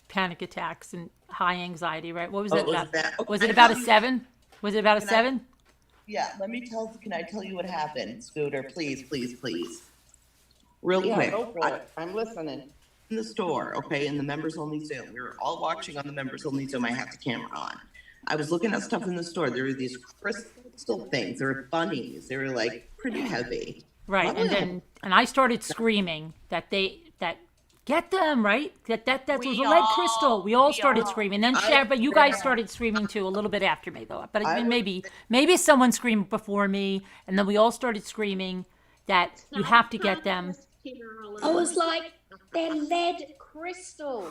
panic attacks and high anxiety, right? What was it about? Was it about a 7? Was it about a 7? Yeah, can I tell you what happened, Scooter? Please, please, please. Real yeah, quick. go for it. I'm listening. In the store, okay, in the members only Zoom. We were all watching on the members only Zoom. I had the camera on. I was looking at stuff in the store. There were these crystal things. There were bunnies. They were like pretty heavy. Right. And I started screaming that get them, right? That was a lead crystal. We all started screaming. Then but you guys started screaming too a little bit after me though. But maybe someone screamed before me, and then we all started screaming that you have to get them. I was like, they're lead crystal.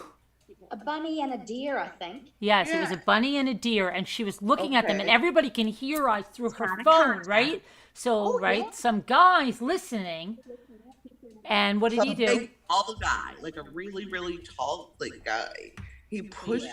A bunny and a deer, I think. Yes, it was a bunny and a deer, and she was looking at them, and everybody can hear us through her phone, right? So, some guy's listening, and what did he do? Big, tall guy, like a really, really tall guy. He pushed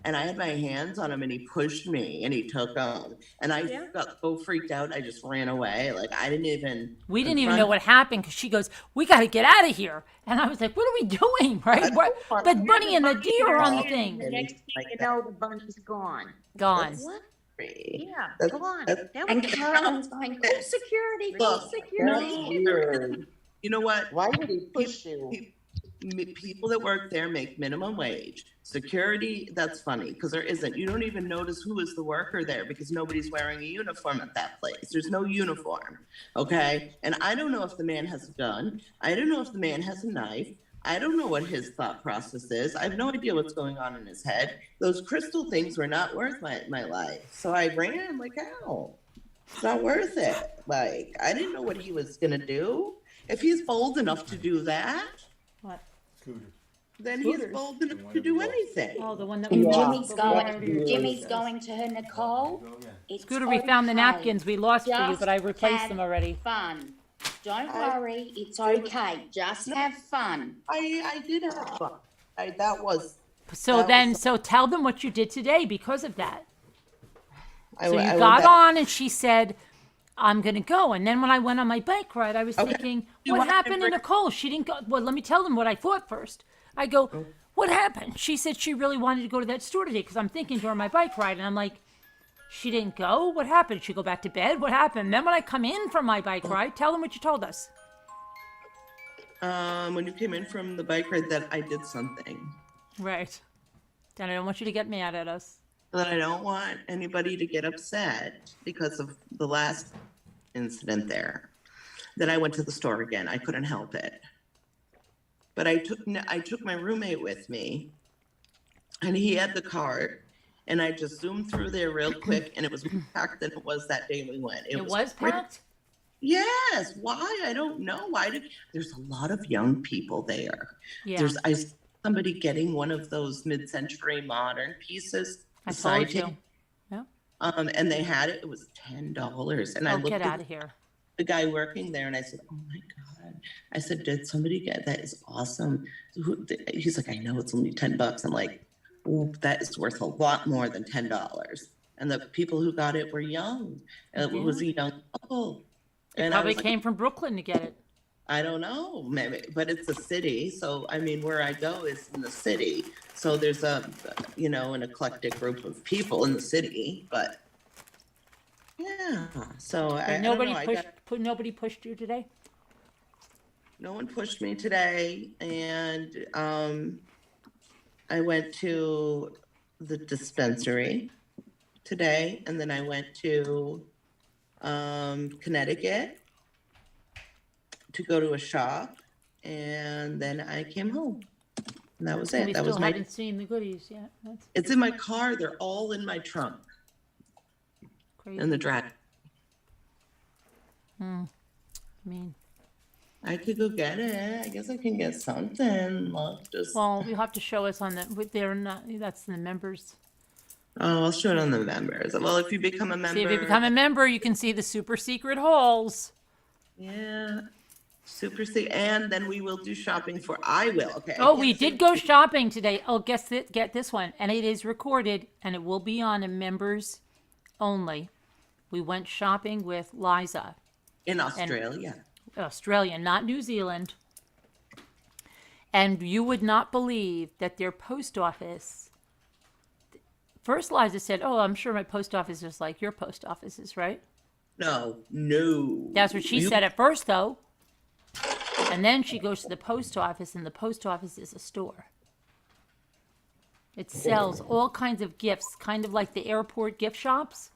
and I had my hands on him and he pushed me and he took them. And I got so freaked out, I just ran away. Like, I didn't even. We didn't even know what happened because she goes, "We got to get out of here." And I was like, "What are we doing?" Right? What? The bunny and the deer are on the thing. The next thing you know, the bunny's gone. Gone. What? Yeah, Yeah, gone. That And was Carolyn's going, call security, call security. weird. You know what? Why would he push you? People that work there make minimum wage. Security, that's funny because there isn't. You don't even notice who is the worker there because nobody's wearing a uniform at that place. There's no uniform. Okay. And I don't know if the man has a gun. I don't know if the man has a knife. I don't know what his thought process is. I have no idea what's going on in his head. Those crystal things were not worth my life. So I ran like hell. It's not worth it. Like, I didn't know what he was going to do. If he's bold enough to do that, What? then he's bold enough to do anything. Oh, the one that And we Jimmy's going to her, Nicole. It's Scooter, we found the okay. napkins we lost for you, Just but I replaced have them already. Fun. Don't worry, it's okay. Just have fun. I did have fun. That was. So tell them what you did today because of that. So you I got went back- on and she said, "I'm going to go." And then when I went on my bike ride, I was thinking, You what want to happened to bring- Nicole? She didn't go. Well, let me tell them what I thought first. I go, what happened? She said she really wanted to go to that store today because I'm thinking during my bike ride. And I'm like, she didn't go? What happened? Did she go back to bed? What happened? And then when I come in from my bike ride, tell them what you told us. When you came in from the bike ride, that I did something Right. Then I don't want you to get mad at us. that I don't want anybody to get upset because of the last incident there. Then I went to the store again. I couldn't help it. But I took my roommate with me, and he had the cart, and I just zoomed through there real quick, and it was more packed than it was that day we went. It was packed? Yes. Why? I don't know. There's a lot of young people there. Yeah. I saw somebody getting one of those mid-century modern pieces. I the side told you. table, Yeah. and they had it. It was $10, and I Oh, looked get at out of here. the guy working there, and I said, "Oh my God!" I said, "Did somebody get that? Is awesome." He's like, "I know it's only $10." I'm like, "Oh, that is worth a lot more than $10." And the people who got it were young. It was a young couple. They And I probably was like, came from Brooklyn to get it. I don't know, maybe, but it's a city. So, I mean, where I go is in the city. So there's an eclectic group of people in the city, but yeah. So I don't know. Nobody pushed you today? No one pushed me today. And I went to the dispensary today. And then I went to Connecticut to go to a shop, and then I came home. And that was it. We That still was my. haven't seen the goodies yet. That's It's in my car. They're all in my trunk crazy. in the drive. I mean, I could go get it. I guess I can get something. Look, just. well, you have to show us on the. They're not. That's the members. Oh, I'll show it on the members. Well, if you become a member. See, if you become a member, you can see the super secret hauls. Yeah. Super secret. And then we will do shopping for. I will. Okay. Oh, we did go shopping today. Oh, guess it. Get this one, and it is recorded, and it will be on a members only. We went shopping with Liza. In Australia. Australia, not New Zealand. And you would not believe that their post office. First, Liza said, "Oh, I'm sure my post office is like your post offices, right?" No. That's what she said at first, though. And then she goes to the post office, and the post office is a store. It sells all kinds of gifts, kind of like the airport gift shops.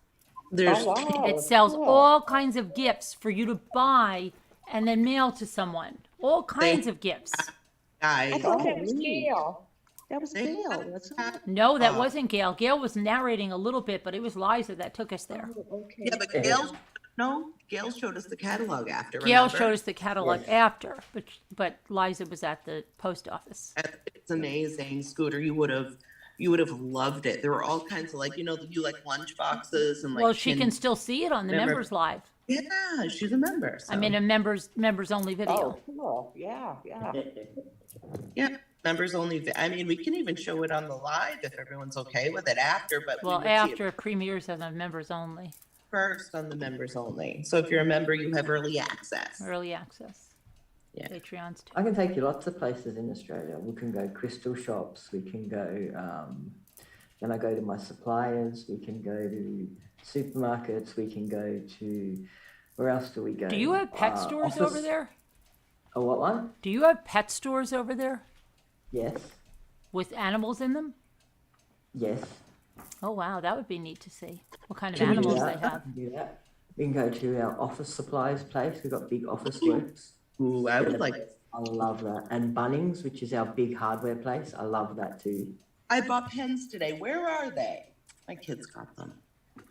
It sells all kinds of gifts for you to buy and then mail to someone. All kinds of gifts. I thought that was Gail. That was Gail, wasn't it? No, that wasn't Gail. Gail was narrating a little bit, but it was Liza that took us there. Okay. Yeah, but Gail showed us the catalog after. Gail remember? showed us the catalog after, but Liza was at the post office. It's amazing, Scooter. You would have loved it. There were all kinds of you like lunch boxes and like. Well, she can still see it on the members live. Yeah, she's a member. So. I mean, a members only video. Oh, cool. Yeah. Yeah. Members only, I mean, we can even show it on the live if everyone's okay with it after, but we Well, would see after it it premieres on the members only, first on the members only. So if you're a member, you have early access. early access. Yeah. Patreons too. I can take you lots of places in Australia. We can go crystal shops. We can go, when I go to my suppliers, we can go to supermarkets. We can go to, where else do we go? Do you have pet stores over there? Oh, what one? Do you have pet stores over there Yes. with animals in them? Yes. Oh, wow. That would be neat to see. What kind of Can we do animals that? they have. We can do that. We can go to our office supplies place. We've got big office works. Ooh, I would like. I love that. And Bunnings, which is our big hardware place. I love that too. I bought pens today. Where are they? My kids got them.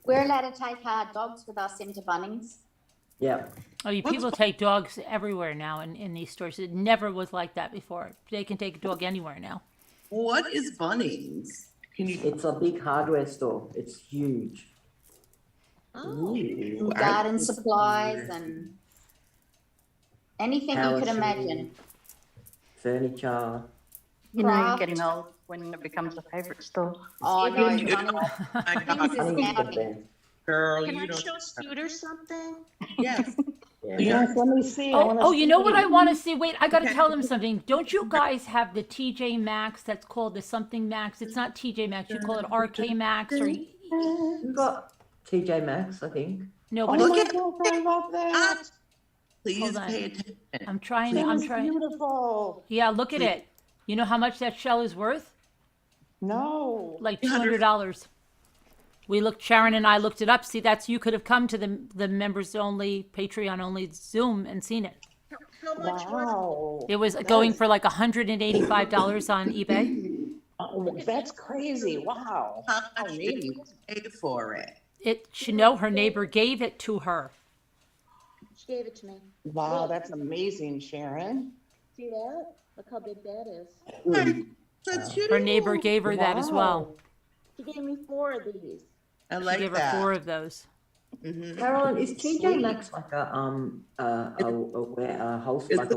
We're allowed to take our dogs with us into Bunnings. Yeah. Oh, you people take dogs everywhere now in these stores. It never was like that before. They can take a dog anywhere now. What is Bunnings? Can you? It's a big hardware store. It's huge. Ooh, Garden supplies and anything you could imagine. Furniture. You know, you're Craft. getting old when it becomes a favourite store. Oh, no, Bunnings is Bunnings now. is there. Girl, Can you I don't. show Scooter something? Yes. Yeah. Let me see. Oh, you know what I want to see? Wait, I got to tell them something. Don't you guys have the TJ Maxx that's called the something Max? It's not TJ Maxx. You call it RK Max or We've got TJ Maxx, I think. no? Oh But my it's, God, I love that. Please Hold on. pay attention. I'm trying. That I'm is trying. beautiful. Yeah, look at it. You know how much that shell is worth? No. Like $200. We looked. Sharon and I looked it up. See, that's you could have come to the members only, Patreon only Zoom and seen it. How much was Wow. It was going for like $185 on eBay. Oh, that's crazy. Wow. how much did you pay for it? It should know her neighbor gave it to her. She gave it to me. Wow, that's amazing, Sharon. See that? Look how big that is. That's Her neighbor gave her that as well. She gave me 4 of these. I She like gave her that. 4 of those. Mhm. Carolyn, is TJ Maxx like a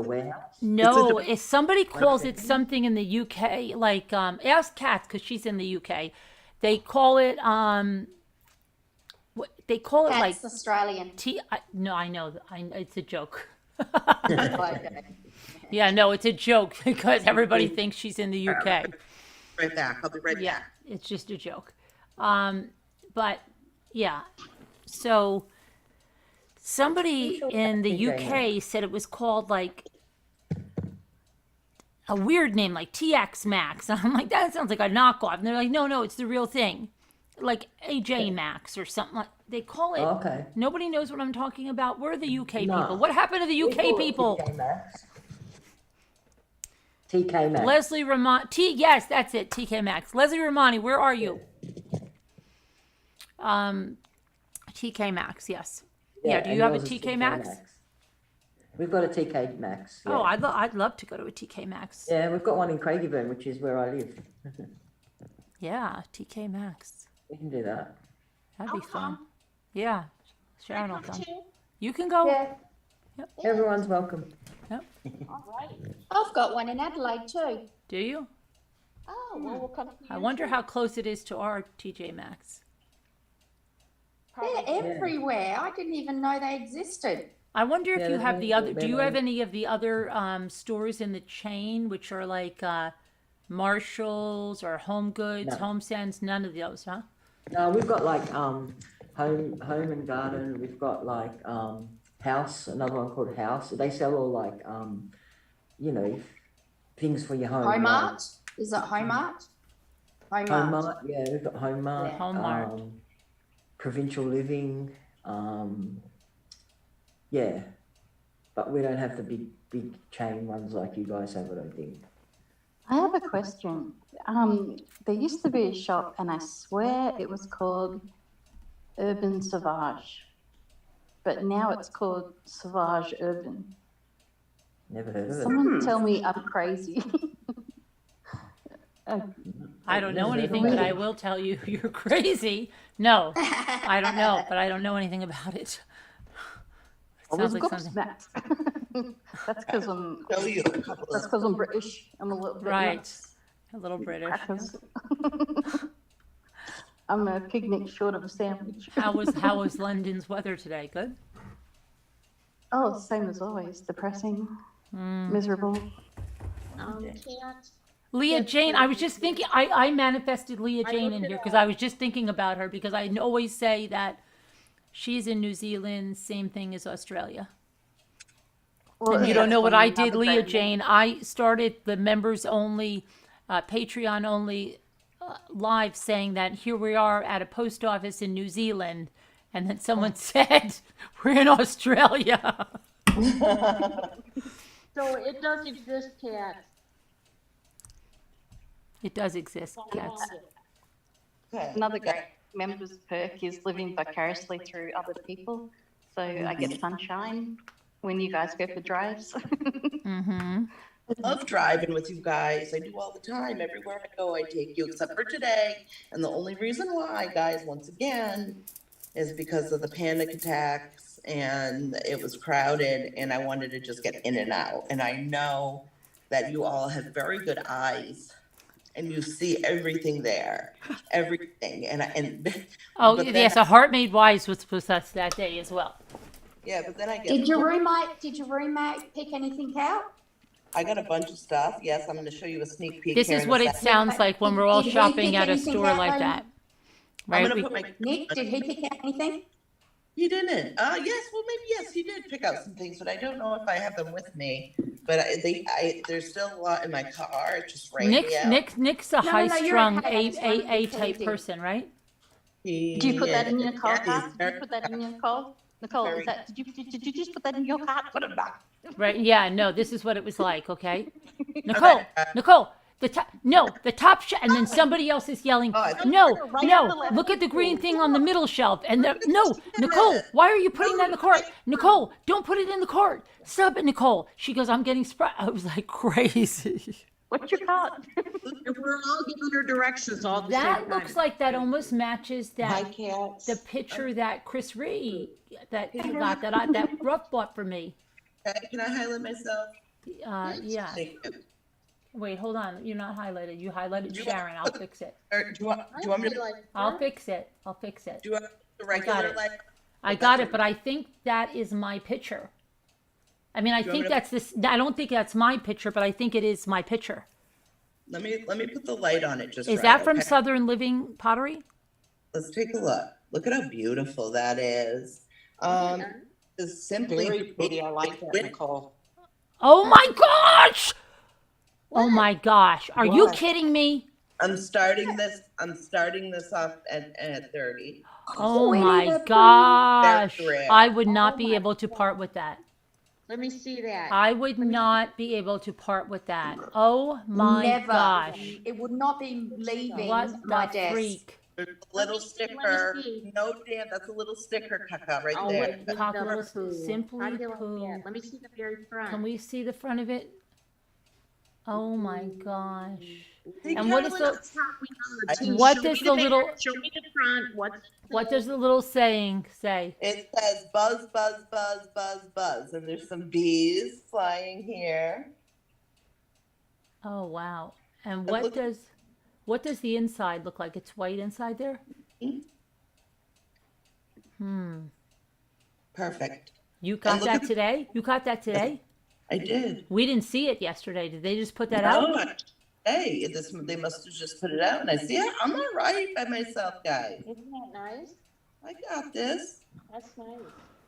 warehouse? No, if somebody calls it something in the UK, like ask Kat because she's in the UK. They call it they call it That's like Australian. no, I know, it's a joke. Okay. Yeah, no, it's a joke because everybody thinks she's in the UK. Right back. I'll be right Yeah, back. it's just a joke. But yeah, so somebody in the UK said it was called like a weird name, like TX Max. And I'm like, that sounds like a knockoff. And they're like, no, it's the real thing, like AJ Max or something like. They call it. Okay. Nobody knows what I'm talking about. We're the UK No. people. What happened to the UK people? TK Maxx. TK Maxx. Leslie Romani. Yes, that's it. TK Maxx. Leslie Romani, where are you? TK Maxx. Yes. Yeah. Do and you have a yours is TK Maxx? We've got a TK Maxx. Yeah. Oh, I'd love to go to a TK Maxx. Yeah, we've got one in Craigieburn, which is where I live. Yeah, TK Maxx. We can do that. That'd I'll be fun. come. Yeah. Sharon will Come come. too. You can go. Yeah. Everyone's welcome. All right. I've got one in Adelaide too. Do you? Oh, well, we'll come to I you wonder too. how close it is to our TJ Maxx. They're everywhere. I didn't even know they existed. I wonder if Yeah, you there's have many- the other. there Do you are have many. any of the other stores in the chain, which are like Marshalls or Home Goods, No. Home Sense? None of those, huh? No, we've got like home and garden. We've got like house, another one called House. They sell all like you know, things for your home. Home like Art? Is it Home Art? Home Home Art. Mart, yeah, we've got Home Mart. Yeah. Home Mart. Provincial Living, yeah. But we don't have the big chain ones like you guys have, I don't think. I have a question. There used to be a shop, and I swear it was called Urban Sauvage, but now it's called Sauvage Urban. Never heard of it. Someone tell me I'm crazy. I don't know anything, but I will tell you you're crazy. No, I don't know, but I don't know anything about it. It Well, sounds like there's something. gobsmacked. That's because I'm. Show you a couple That's of. because I'm British. I'm a little bit Right. nuts. A little British. Crackers. I'm a picnic short of a sandwich. How was London's weather today? Good? Oh, same as always. Depressing, miserable. Cat. Leah Jane, I was just thinking, I manifested Leah Jane in here because I was just thinking about her because I always say that she's in New Zealand, same thing as Australia. Well, And you don't know what I did, Leah Jane. Jane. I started the members only, Patreon only live saying that here we are at a post office in New Zealand. And then someone said, we're in Australia. So it does exist, Cat. It does exist, cats. Another great members perk is living vicariously through other people. So I get sunshine when you guys go for drives. Mm-hmm. I love driving with you guys. I do all the time. Everywhere I go, I take you, except for today. And the only reason why, guys, once again, is because of the panic attacks and it was crowded and I wanted to just get in and out. And I know that you all have very good eyes and you see everything there, everything. Oh, but then yes, a Heart Made Wise was possessed that day as well. Yeah, but then I get. Did your roommate pick anything out? I got a bunch of stuff. Yes, I'm going to show you a sneak peek. This here is in a what it second. sounds like when we're all Did he shopping pick at a anything store out, like lady? that. I'm Right? going to put my. Nick, did he pick out anything? He didn't. Yes, well, maybe yes, he did pick out some things, but I don't know if I have them with me. But there's still a lot in my car. It just rained me out. Nick's a No, high-strung okay. I just wanted to A be type easy. person, right? Do you put that in your car? Yeah, Did you put that in your car? Nicole, very- did you just put that in your car? Put it back. Right? Yeah. No, this is what it was like. Okay, Nicole, the top shelf, and then somebody else is yelling, no, look at the green thing on the middle shelf, and no, Nicole, why are you putting that in the cart? Nicole, don't put it in the cart. Stop it, Nicole. She goes, I'm getting surprised. I was like crazy. What's your cart? We're all giving her directions all the That same looks time. like that almost matches Hi, that cats. the picture that Chris Ree that got that Ruff bought for me. Can I highlight myself? Yeah. Thank you. Wait, hold on. You're not highlighted. You highlighted Do you Sharon. I'll fix it. Or do you want me to? I'll fix it. I'll fix it. Do you want the got regular it. light? I got it, but I think that is my picture. I mean, I Do you think want me that's this. I don't think that's my picture, but I think it is my picture. Let me put the light on it just. Is right, that from okay? Southern Living Pottery? Let's take a look. Look at how beautiful that is. Is simply Very pretty. I like that, Nicole. Oh my gosh! Oh my gosh! Are you kidding me? I'm starting this off at 30. Oh Winnie my the Pooh. gosh! They're rare. I would not be able to part with that. Let me see that. I would not be able to part with that. Oh my Never. gosh! It would not be leaving What my the desk. freak? There's a little sticker. see. No, Dan, that's a little sticker, Kaka, right Oh, there. wait, Cockle Pooh. Simply How do you like Pooh. that? Let me see the very front. Can we see the front of it? Oh my gosh! Hey, And what is Carolyn, the What what does the little Show me the front. what does the little saying say? It says buzz, buzz, buzz, buzz, buzz, and there's some bees flying here. Oh wow! And And what does the inside look like? It's white inside there. Perfect. You got look that at- today? You got that today? I did. We didn't see it yesterday. Did they just put that out? No, hey, they must have just put it out, and I see it. I'm all right by myself, guys. Isn't that nice? I got this. That's nice.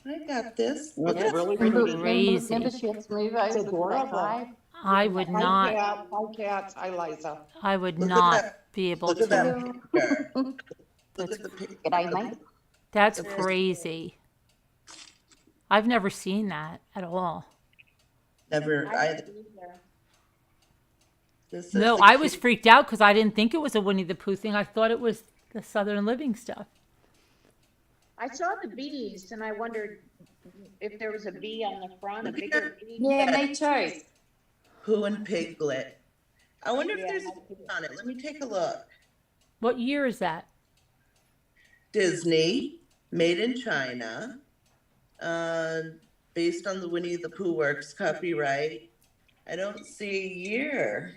I got this. Look Look at really crazy. Memberships move over to that side. I would not. Hi, cats. Hi, Liza. I would Look at not that. be able Look at to. that picture. Look at the picture. G'day, mate. That's crazy. I've never seen that at all. Never. This is No, the I was cute- freaked out because I didn't think it was a Winnie the Pooh thing. I thought it was the Southern Living stuff. I saw the bees and I wondered if there was a bee on the front, a bigger bee. Yeah, me too. Pooh and Piglet. I wonder if Yeah, there's a bee on it. Let me take a look. What year is that? Disney, made in China, based on the Winnie the Pooh Works copyright. I don't see a year.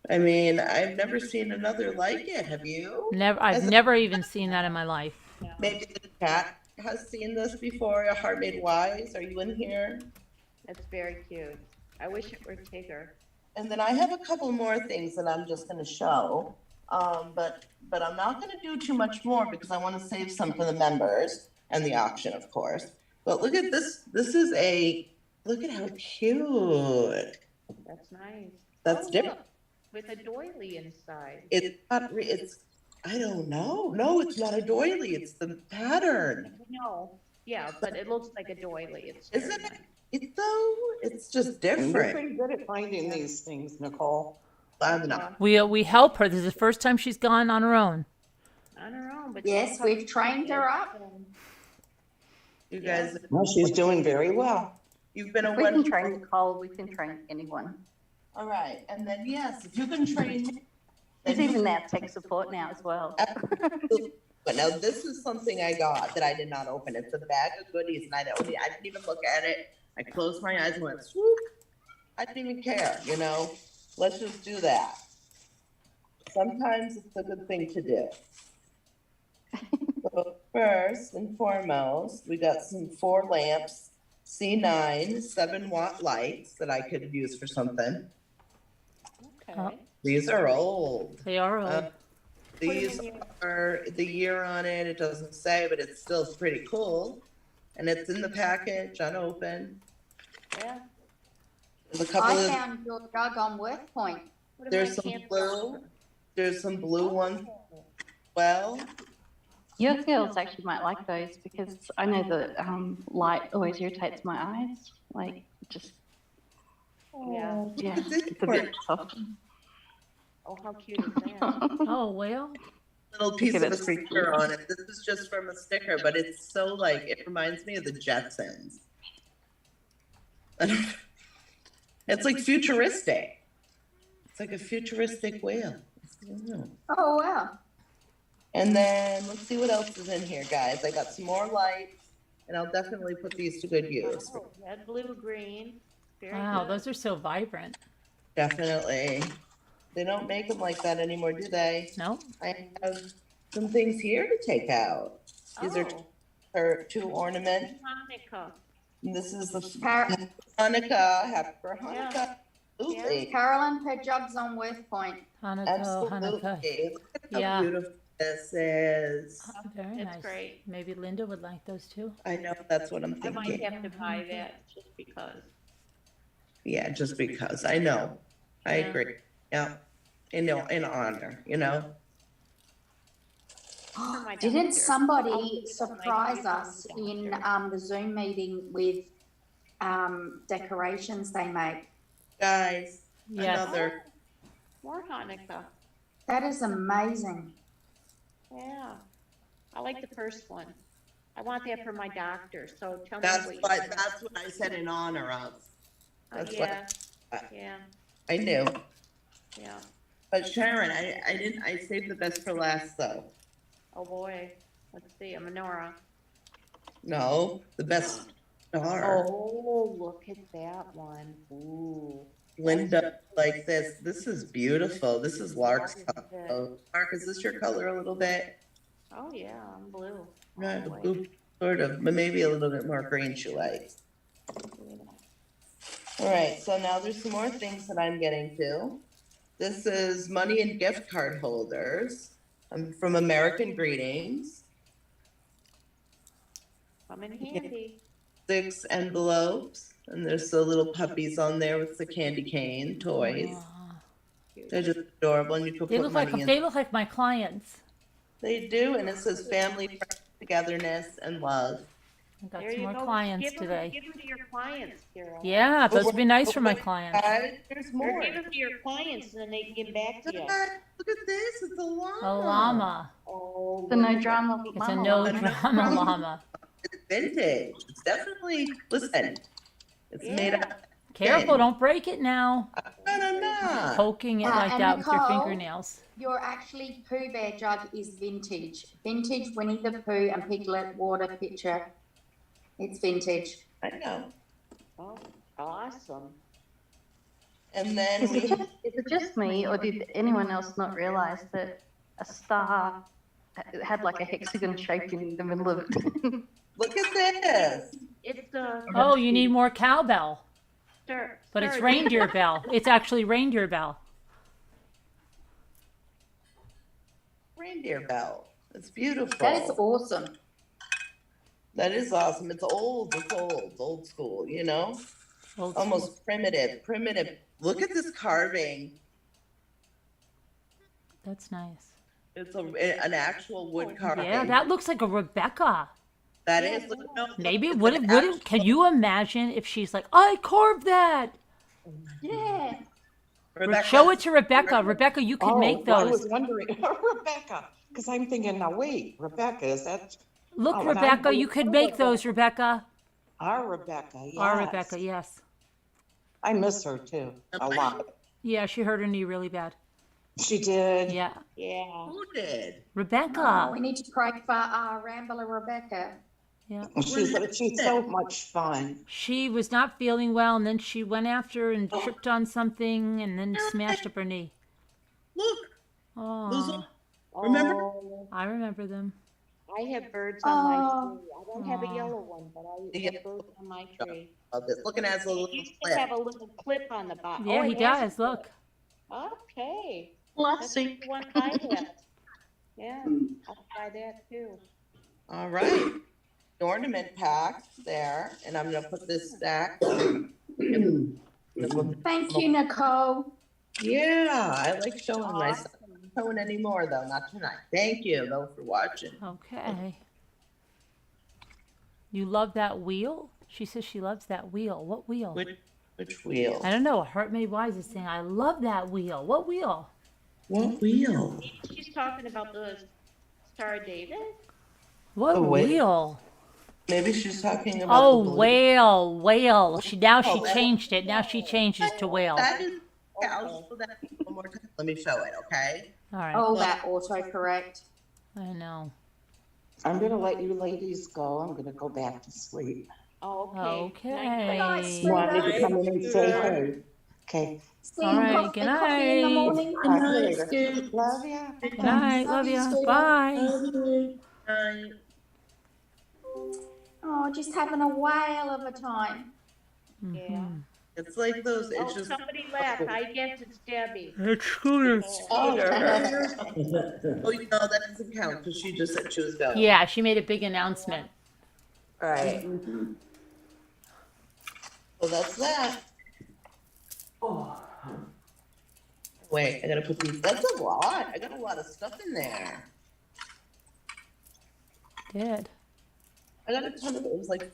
I mean, I've never seen another like it. Have you? I've never even seen that in my life. Maybe the chat has seen this before. A Heart Made Wise. Are you in here? That's very cute. I wish it were bigger. And then I have a couple more things that I'm just going to show. But I'm not going to do too much more because I want to save some for the members and the auction, of course. But look at this. This is look at how cute. That's nice. That's different. Look, with a doily inside. It's not, I don't know. No, it's not a doily. It's the pattern. No, yeah, but it looks like a doily. Isn't it? It's though. It's just You're different. pretty good at finding these things, Nicole. I'm not. We help her. This is the first time she's gone on her own. On her own, but Yes, we've trained her up. You guys. Well, she's doing very well. You've been a We can wonderful. train Nicole, we can train anyone. All right, and then yes, if you can train me. There's even our tech support now as well. But now this is something I got that I did not open. It's a bag of goodies, and I didn't even look at it. I closed my eyes and went swoop. I didn't even care, you know. Let's just do that. Sometimes it's a good thing to do. So first and foremost, we got some 4 lamps, C9 7-watt lights that I could use for something. Okay. These are old. They are old. These are the year on it. It doesn't say, but it's still pretty cool. And it's in the package, unopened. Yeah. There's a couple I of, found your jug on Worth Point. What there's about some camp blue. There's some blue ones. Well, Your girls actually might like those because I know the light always irritates my eyes. Like, just, Yeah. yeah, it's a bit soft. Oh, how cute is that? Oh, well. little piece Look of at a it. sticker on it. This is just from a sticker, but it's so like, it reminds me of the Jetsons. It's like futuristic. It's like a futuristic whale. Oh, wow. And then let's see what else is in here, guys. I got some more lights, and I'll definitely put these to good use. Oh, red, blue, green. Very Wow, good. those are so vibrant. Definitely. They don't make them like that anymore, do they? No? I have some things here to take out. These are 2 ornaments. Hanukkah. And this is the Car- Hanukkah. Happy for Hanukkah. Yeah. Absolutely. Carolyn, her jug's on Worth Point. Hanukkah, Absolutely. Hanukkah. Look at how Yeah. beautiful this is. Very It's nice. great. Maybe Linda would like those too. I know, that's what I'm I might thinking. have to buy that just because. Yeah, just because. I know. I Yeah. agree. Yeah. In honor, you know? For my Didn't doctor. somebody I'll give it to my surprise us doctor. in the Zoom meeting with decorations they made? Guys, Yes. another. More Hanukkah. That is amazing. Yeah. I like the first one. I want that for my doctor, so tell me That's what you why, think. that's what I said in honor of. That's Yeah, what yeah, I knew. yeah. But Sharon, I saved the best for last though. Oh, boy. Let's see, a menorah. No, the best star. Oh, look at that one. Ooh. Linda, like this. This is beautiful. This is Lark's What is color. it? Oh, Lark, is this your color a little bit? Oh, yeah, I'm blue. Right, Oh, boy. blue, sort of, but maybe a little bit more green she likes. All right, so now there's some more things that I'm getting to. This is money and gift card holders. From American Greetings. Come in handy. 6 envelopes, and there's the little puppies on there with the candy cane toys. Aw. They're just adorable, and you can They put look like money in. they look like my clients. They do, and it says family, friends, togetherness, and love. I got There some you more go. clients Give 'em- today. Give them to your clients, Carol. Yeah, those would be nice for my clients. Guys, there's Or more. give them to your clients and then they can give back to you. Look at this, it's a llama. A llama. Oh, The no drama It's a mama no llama. drama llama. It's vintage. It's definitely, listen, it's made Yeah. out. Careful, don't break it now. No. Poking it like and that with your Nicole, fingernails. Your actually Pooh Bear jug is vintage. Vintage Winnie the Pooh and Piglet water pitcher. It's vintage. I know. Oh, awesome. And then Is it just me, or did anyone else not realise that a star had like a hexagon shape in the middle of it? look at this. It's Oh, you need more cowbell. sir, But it's sir, reindeer bell. It's actually reindeer bell. Reindeer bell. It's beautiful. That is awesome. That is awesome. It's old. It's old school, you know? Old Almost school. primitive. Look at this carving. That's nice. It's an actual wood carving. Yeah, that looks like a Rebecca. That is. No, Maybe it's would an it? Can you imagine if she's like, I carved that? Yeah. Rebecca, Show it to Rebecca. Rebecca, you could make I those. was wondering, Rebecca, because I'm thinking, now wait, Rebecca, is that Look, and Rebecca, you could make those, Rebecca. our Rebecca? Yes. Our Rebecca, yes. I miss her too, a lot. Yeah, she hurt her knee really bad. She did. Yeah. yeah. who did? Rebecca. Oh, we need to pray for Rambler Rebecca. Yeah. She's so much fun. She was not feeling well, and then she went after and tripped on something, and then smashed up her knee. Look. Oh, Remember? Oh, I remember them. I have birds on my Oh. tree. I don't have a yellow one, but I Yeah. have birds on my tree. Looking at the It little used to clip. have a little clip on the bottom. Yeah, oh, he it has a does. Look. clip. Okay. Let's That's see. the one I have. Yeah, I'll try that too. All right. Ornament pack there, and I'm gonna put this stack. Thank you, Nicole. Yeah, I like showing myself. Not showing anymore though, not tonight. Thank you though for watching. Okay. You love that wheel? She says she loves that wheel. What wheel? Which wheel? I don't know. Heart Made Wise is saying, I love that wheel. What wheel? What wheel? She's talking about the Star of David. What Oh, wait. wheel? Maybe she's talking about. Oh, the blue. whale. She Oh, changed it. Now she changes to whale. That is. Yeah, I'll show that one more time. Let me show it, okay? All right. Oh, that autocorrect. I know. I'm gonna let you ladies go. I'm gonna go back to sleep. Oh, okay. Okay. You want me to come in and say hey? Okay. See All you right, coffee, good coffee in the night. morning. Talk to you later. Love ya. Good night. Love you. Bye. Oh, just having a whale of a time. Yeah. It's like those. It's Oh, just. somebody left. I guess it's Debbie. It's Scooter. Oh, you know that doesn't count because she just said she was going. Yeah, she made a big announcement. Right. Well, that's that. Wait, I gotta put these. That's a lot. I got a lot of stuff in there. Did. I got a ton of it. It was like,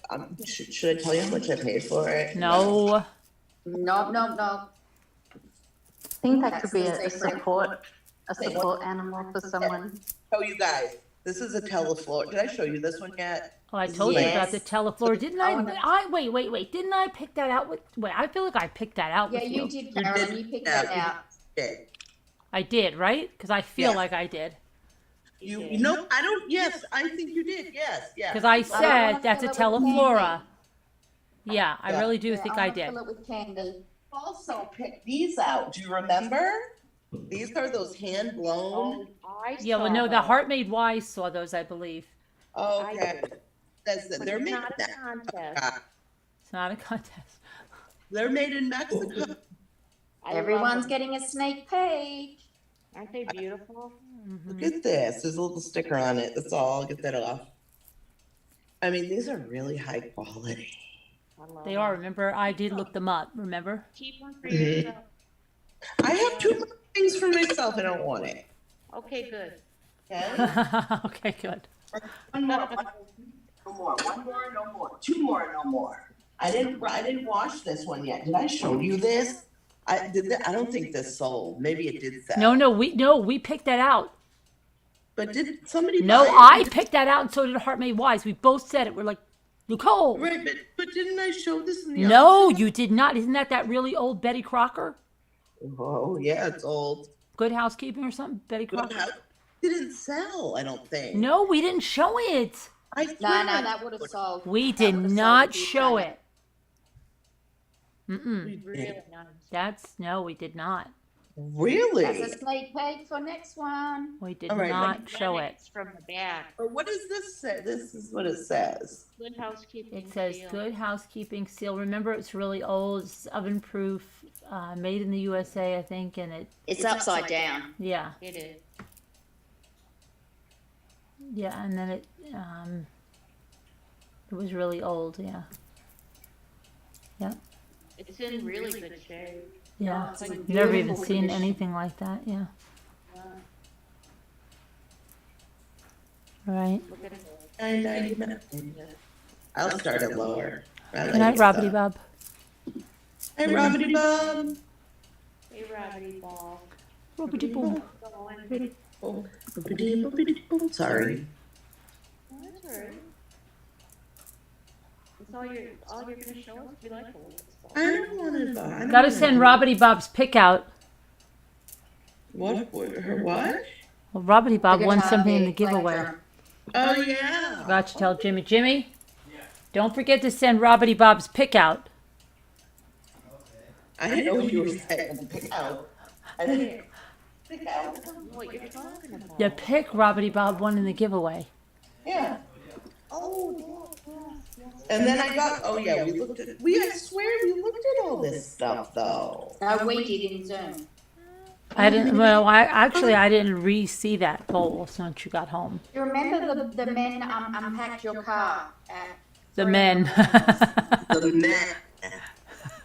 should I tell you how much I paid for it? No. No. I think that could be That's a the secret. support animal for someone. Oh, you guys, this is a teleflor. Did I show you this one yet? Oh, I told you about the Yes. teleflor. Didn't I? Oh, no. Wait. Didn't I pick that out with? Wait, I feel like I picked that out Yeah, with you you. did, You Carolyn. did. You picked Yeah, that you out. did. I did, right? Because I feel Yeah. like I did. You know, I don't. Yes, I think you did. Yes. Because I wanna said that's a fill it with teleflora. candy. Yeah, I Yeah. really do Yeah, think I I wanna did. fill it with candy. Also picked these out. Do you remember? These are those hand blown. Oh, I Yeah, well, saw no, the her. Heart Made Wise saw those, I believe. Okay. That's it. But They're it's made not in a contest. Mexico. It's not a contest. They're made in Mexico. I love Everyone's them. getting a sneak peek. Aren't they beautiful? Look at this. There's a little sticker on it. That's all. I'll get that off. I mean, these are really high quality. I love They them. are. Remember, I did look them up. Remember? Keep one for Mhm. yourself. I have too many things for myself. I don't want it. Okay, good. Okay. Okay, good. One more. No more. One more. No more. Two more. No more. I didn't wash this one yet. Did I show you this? I did. I don't think this sold. Maybe it did sell. No, we picked that out. But did somebody? No, buy it? I picked that out, and so did Heart Made Wise. We both said it. We're like, Nicole. Right, but didn't I show this in the? No, you did not. Isn't that really old Betty Crocker? Oh yeah, it's old. Good Housekeeping or something? Betty Crocker? Didn't sell. I don't think. No, we didn't show it. I No, swear no, I- that would have sold. We that did would have not sold a huge show banner. it. Mm-mm. We really nice. No, we did not. Really? That's a sneak peek for next one. We did All right. not show it. Lennox from the back. Or what does this say? This is what it says. Good housekeeping. It says seal. good housekeeping seal. Remember, it's really old. It's oven proof, made in the USA, I think, and It's upside down. yeah, It is. yeah, and then it was really old. Yeah, It's in really good shape. yeah. It's like Never even beautiful seen condition. anything like that. Yeah. Right. Look at it. I'll start it lower. Good night, Robbity Bob. Hey, Robbity Bob. Hey, Rabbity Ball. Robbity Bob. Going. Oh, sorry. Oh, that's all right. It's all you're gonna show us. We like it. I don't want to. Gotta send Robbity Bob's pick out. What? Her what? Well, Robbity Bob The won guitar something in the pick, like, giveaway. Oh yeah. Got to tell Jimmy. Jimmy, don't forget to send Robbity Bob's pick out. I didn't know what you were saying. Pick out. I didn't. Pick out. What you're talking about? The pick Robbity Bob won in the giveaway. Yeah. Oh. And then I got. Oh yeah, we looked at. I swear we looked at all this stuff though. No, we did in Zoom. I didn't. Well, I didn't re-see that poll since you got home. You remember the men unpacked your car at The men. The men.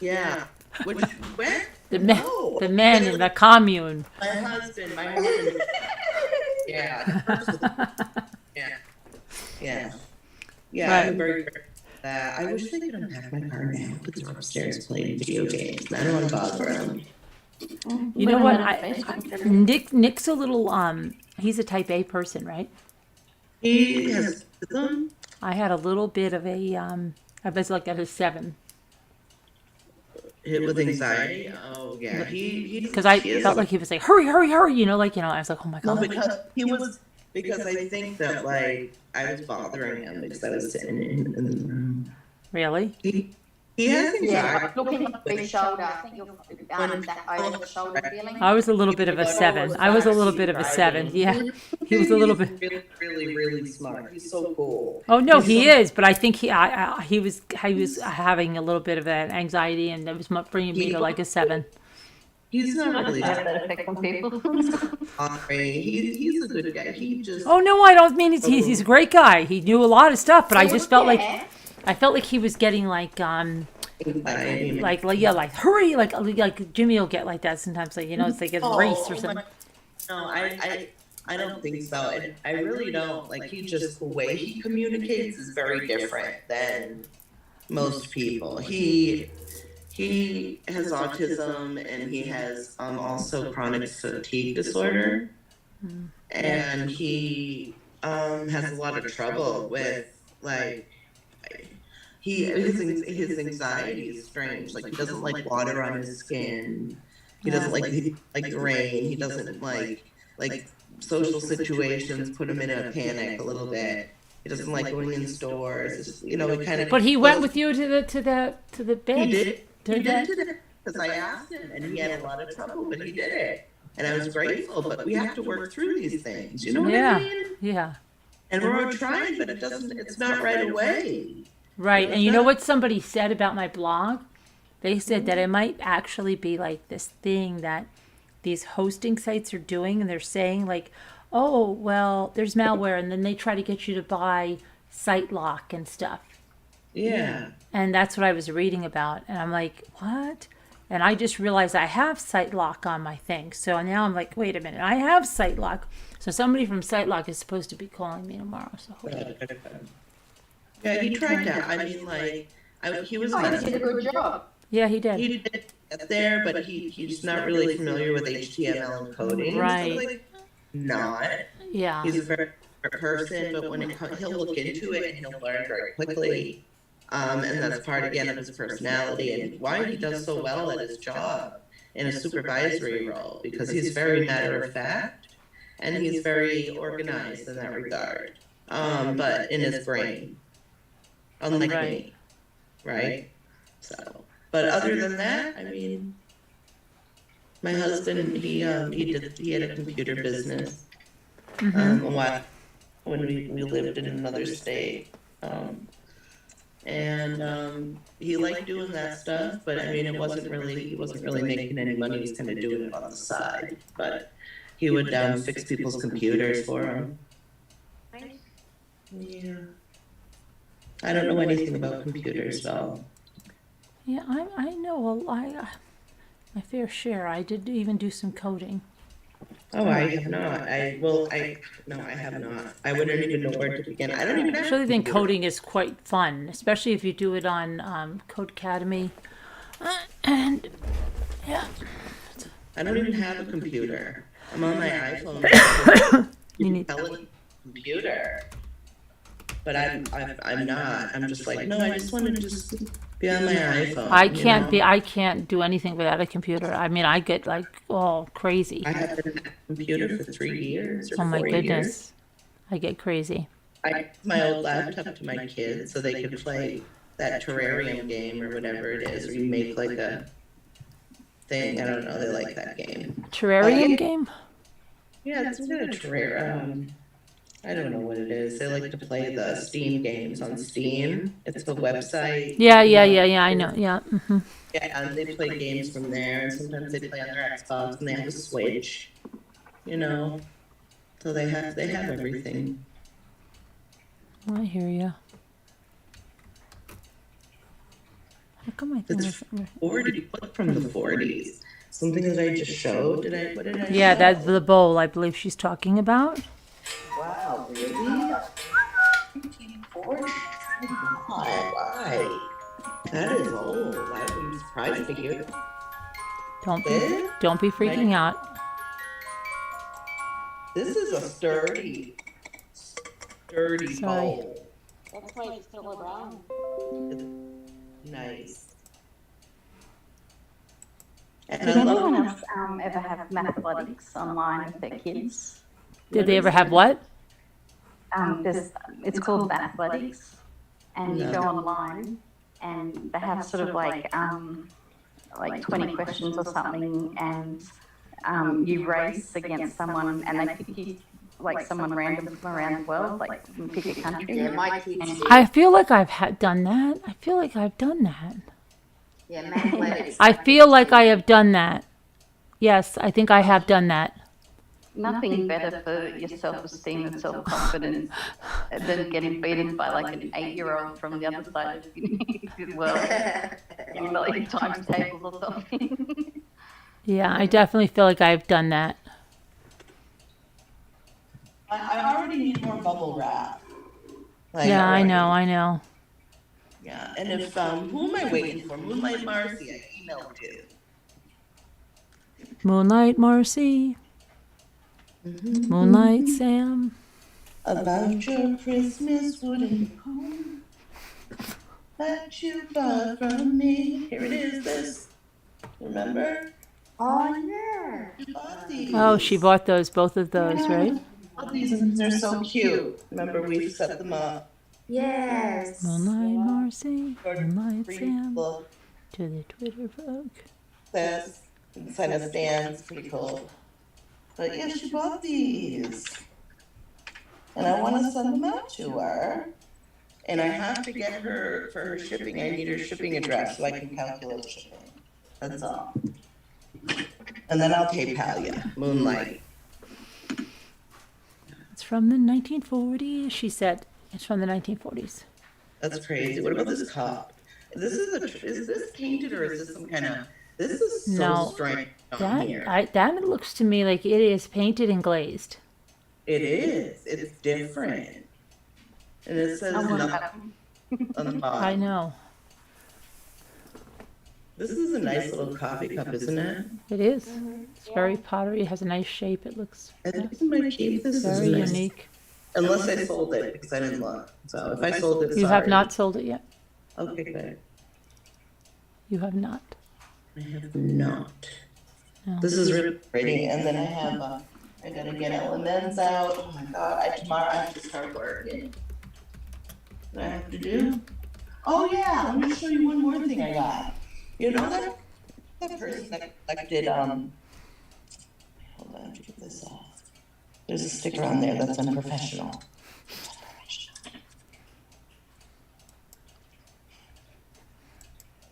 Yeah. Which where? The men. No. The men in the commune. My husband. Yeah. Yeah. Yeah. Yeah. Right. I'm very. I wish they could unpack my car now because they're upstairs playing video games. I don't want to bother them. You know what? Nick's a little he's a type A person, right? He has them. I had a little bit of a I was like at a 7 Hit with anxiety. Oh yeah. because I felt like he was like hurry, like I was like, oh my No, god. because I think that like I was bothering him because I was sitting in the room. Really? He has Yeah, anxiety. looking at the shoulder. I think you're that over the shoulder feeling. I was a little bit of a 7. I was a little bit of a 7. Yeah, he was a little bit. Really smart. He's so cool. Oh no, he is. But I think he was having a little bit of an anxiety, and it was bringing me to like a 7. He's not really he's a good guy. He just. Oh no, I don't mean he's a great guy. He knew a lot of stuff, but I just felt like he was getting like like hurry, like Jimmy will get like that sometimes, like it's like a race or something. No, I don't think so. I really don't. Like he just the way he communicates is very different than most people. He has autism and he has also chronic fatigue disorder, and he has a lot of trouble with like. His anxiety is strange. Like he doesn't like water on his skin. He doesn't like the rain. He doesn't like social situations put him in a panic a little bit. He doesn't like going in stores. It's just, he kind of. But he went with you to the bed. He did. He did today because I asked him, and he had a lot of trouble, but he did it, and I was grateful. But we have to work through these things. You know what I mean? Yeah. And we're trying, but it's not right away. Right, and you know what somebody said about my blog? They said that it might actually be like this thing that these hosting sites are doing, and they're saying like, oh, well, there's malware, and then they try to get you to buy site lock and stuff. Yeah. And that's what I was reading about, and I'm like, what? And I just realized I have site lock on my thing, so now I'm like, wait a minute, I have site lock. So somebody from site lock is supposed to be calling me tomorrow, so hopefully. Yeah, he tried that. I mean, like, he was. Oh, he did a good job. Yeah, he did. He did get there, but he's not really familiar with HTML and coding. Right. Like, not. Yeah. He's a very smart person, but when he'll look into it and he'll learn very quickly. And that's part again of his personality and why he does so well at his job in a supervisory role, because he's very matter of fact and he's very organized in that regard. but in his brain, unlike Right. me, right? So, but other than that, I mean, my husband, he had a computer business, a while when we lived in another state, and he liked doing that stuff, but I mean, he wasn't really making any money. He was kind of doing it on the side, but he would fix people's computers for them. Nice. Yeah. I don't know anything about computers, so. Yeah, I know my fair share. I did even do some coding. Oh, I have not. No, I have not. I wouldn't even know where to begin. I don't even I have actually a think computer. coding is quite fun, especially if you do it on Code Academy. And yeah, I don't even have a computer. I'm on my iPhone. you need. Computer. But I'm not. I'm just like, no, I just want to just be on my iPhone. I can't be. I can't do anything without a computer. I mean, I get like all crazy. I have been on a computer for 3 years or Oh my 4 goodness, years. I get crazy. I gave my old laptop to my kids so they could play that terrarium game or whatever it is, where you make like a thing. I don't know. They like that game. Terrarium game? Yeah, it's not a terrarium. I don't know what it is. They like to play the Steam games on Steam. It's a website. Yeah. I know. Yeah. Yeah, and they play games from there, and sometimes they play on their Xbox, and they have a Switch. You know, so they have everything. I hear you. How come my thing It's isn't? 40. What from the 40s? Something that I just showed. What did I? Yeah, show? that's the bowl I believe she's talking about. Wow, really? 1940? Why? That is old. I'm surprised to hear that. Don't be freaking out. This is a sturdy Sorry. bowl. That's why it's still around. Nice. And Did I love anyone else ever have mathematics online with their kids? Did they ever have what? It's called Mathematics, and you go online, and they have sort of like 20 questions or something, and you race against someone, and they pick you like someone random from around the world, like you pick a country. Yeah, my kids did. I feel like I've done that. I feel like I've done that. Yeah, mathematics. I feel like I have done that. Yes, I think I have done that. Nothing better for your self-esteem and self-confidence than getting beaten by like an 8-year-old from the other side of the world in like times tables or something. Yeah, I definitely feel like I've done that. I already need more bubble wrap. Like, Yeah, I already. know. Yeah, and if who am I waiting for? Moonlight Marcy, I emailed you. Moonlight Marcy. Moonlight Sam. About your Christmas wooden home that you bought from me. Here it is. This. Remember? Oh yeah. You bought these. Oh, she bought both of those, right? Bought these, and they're so cute. Remember, we set them up. Yes. Moonlight Marcy. For Moonlight free Sam. little To the Twitter folk. says sign of stands. Pretty cool. But yeah, she bought these. And I want to send them out to her. And I have to get her, for her shipping, I need her shipping address so I can calculate shipping. That's all. And then I'll PayPal you. Moonlight. It's from the 1940s, she said. It's from the 1940s. That's crazy. What about this cup? Is this painted or is this some kind of, this is so No, strange on here. that looks to me like it is painted and glazed. It is. It's different. And it says nothing on the bottom. I know. This is a nice little coffee cup, isn't it? It is. It's very pottery. It has a nice shape. It looks I think I might keep this. very Nice. unique. Unless I sold it because I didn't look. So if I sold it, You have sorry. not sold it yet. Okay, good. You have not. I have not. No. This is really pretty. And then I have I gotta get elements out. Oh my god, tomorrow I have to start working. What I have to do? Oh yeah, let me show you one more thing I got. You know that person that collected hold on, get this off. There's a sticker on there that's unprofessional.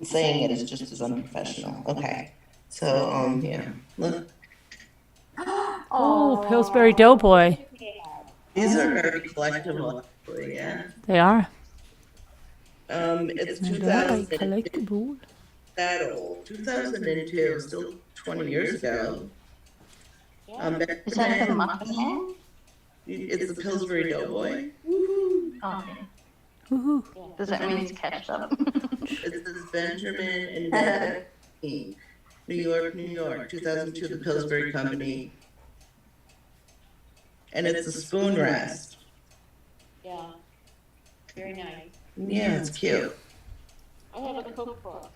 Saying it is just as unprofessional. Okay. So here. Look. Oh, Pillsbury Doughboy. These are very collectible, actually, yeah. They are. It's And 2000. collectible. That old. 2002, still 20 years ago. Is that the Muffin Man? It's the Pillsbury Doughboy. Oh, okay. Woohoo. Does that mean it's cashed up? It says Benjamin and Ben King. New York, 2002, the Pillsbury Company. And it's a spoon rest. Yeah. Very nice. Yeah, it's cute. I have a cookbook.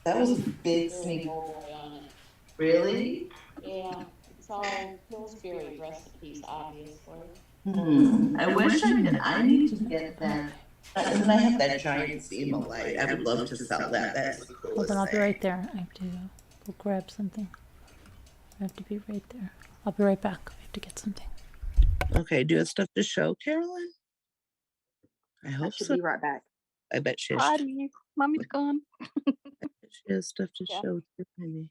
That was a big sneak. Really? Yeah. It's all Pillsbury recipes, obviously. I wish I need to get that. And then I have that giant SEMA light. I would love to sell that. That's the coolest Hold on, I'll be thing. right there. I have to go grab something. I have to be right there. I'll be right back. I have to get something. Okay, do you have stuff to show, Carolyn? I hope Should so. be right back. I bet she has, Party. Mommy's gone. she has stuff to show too, maybe.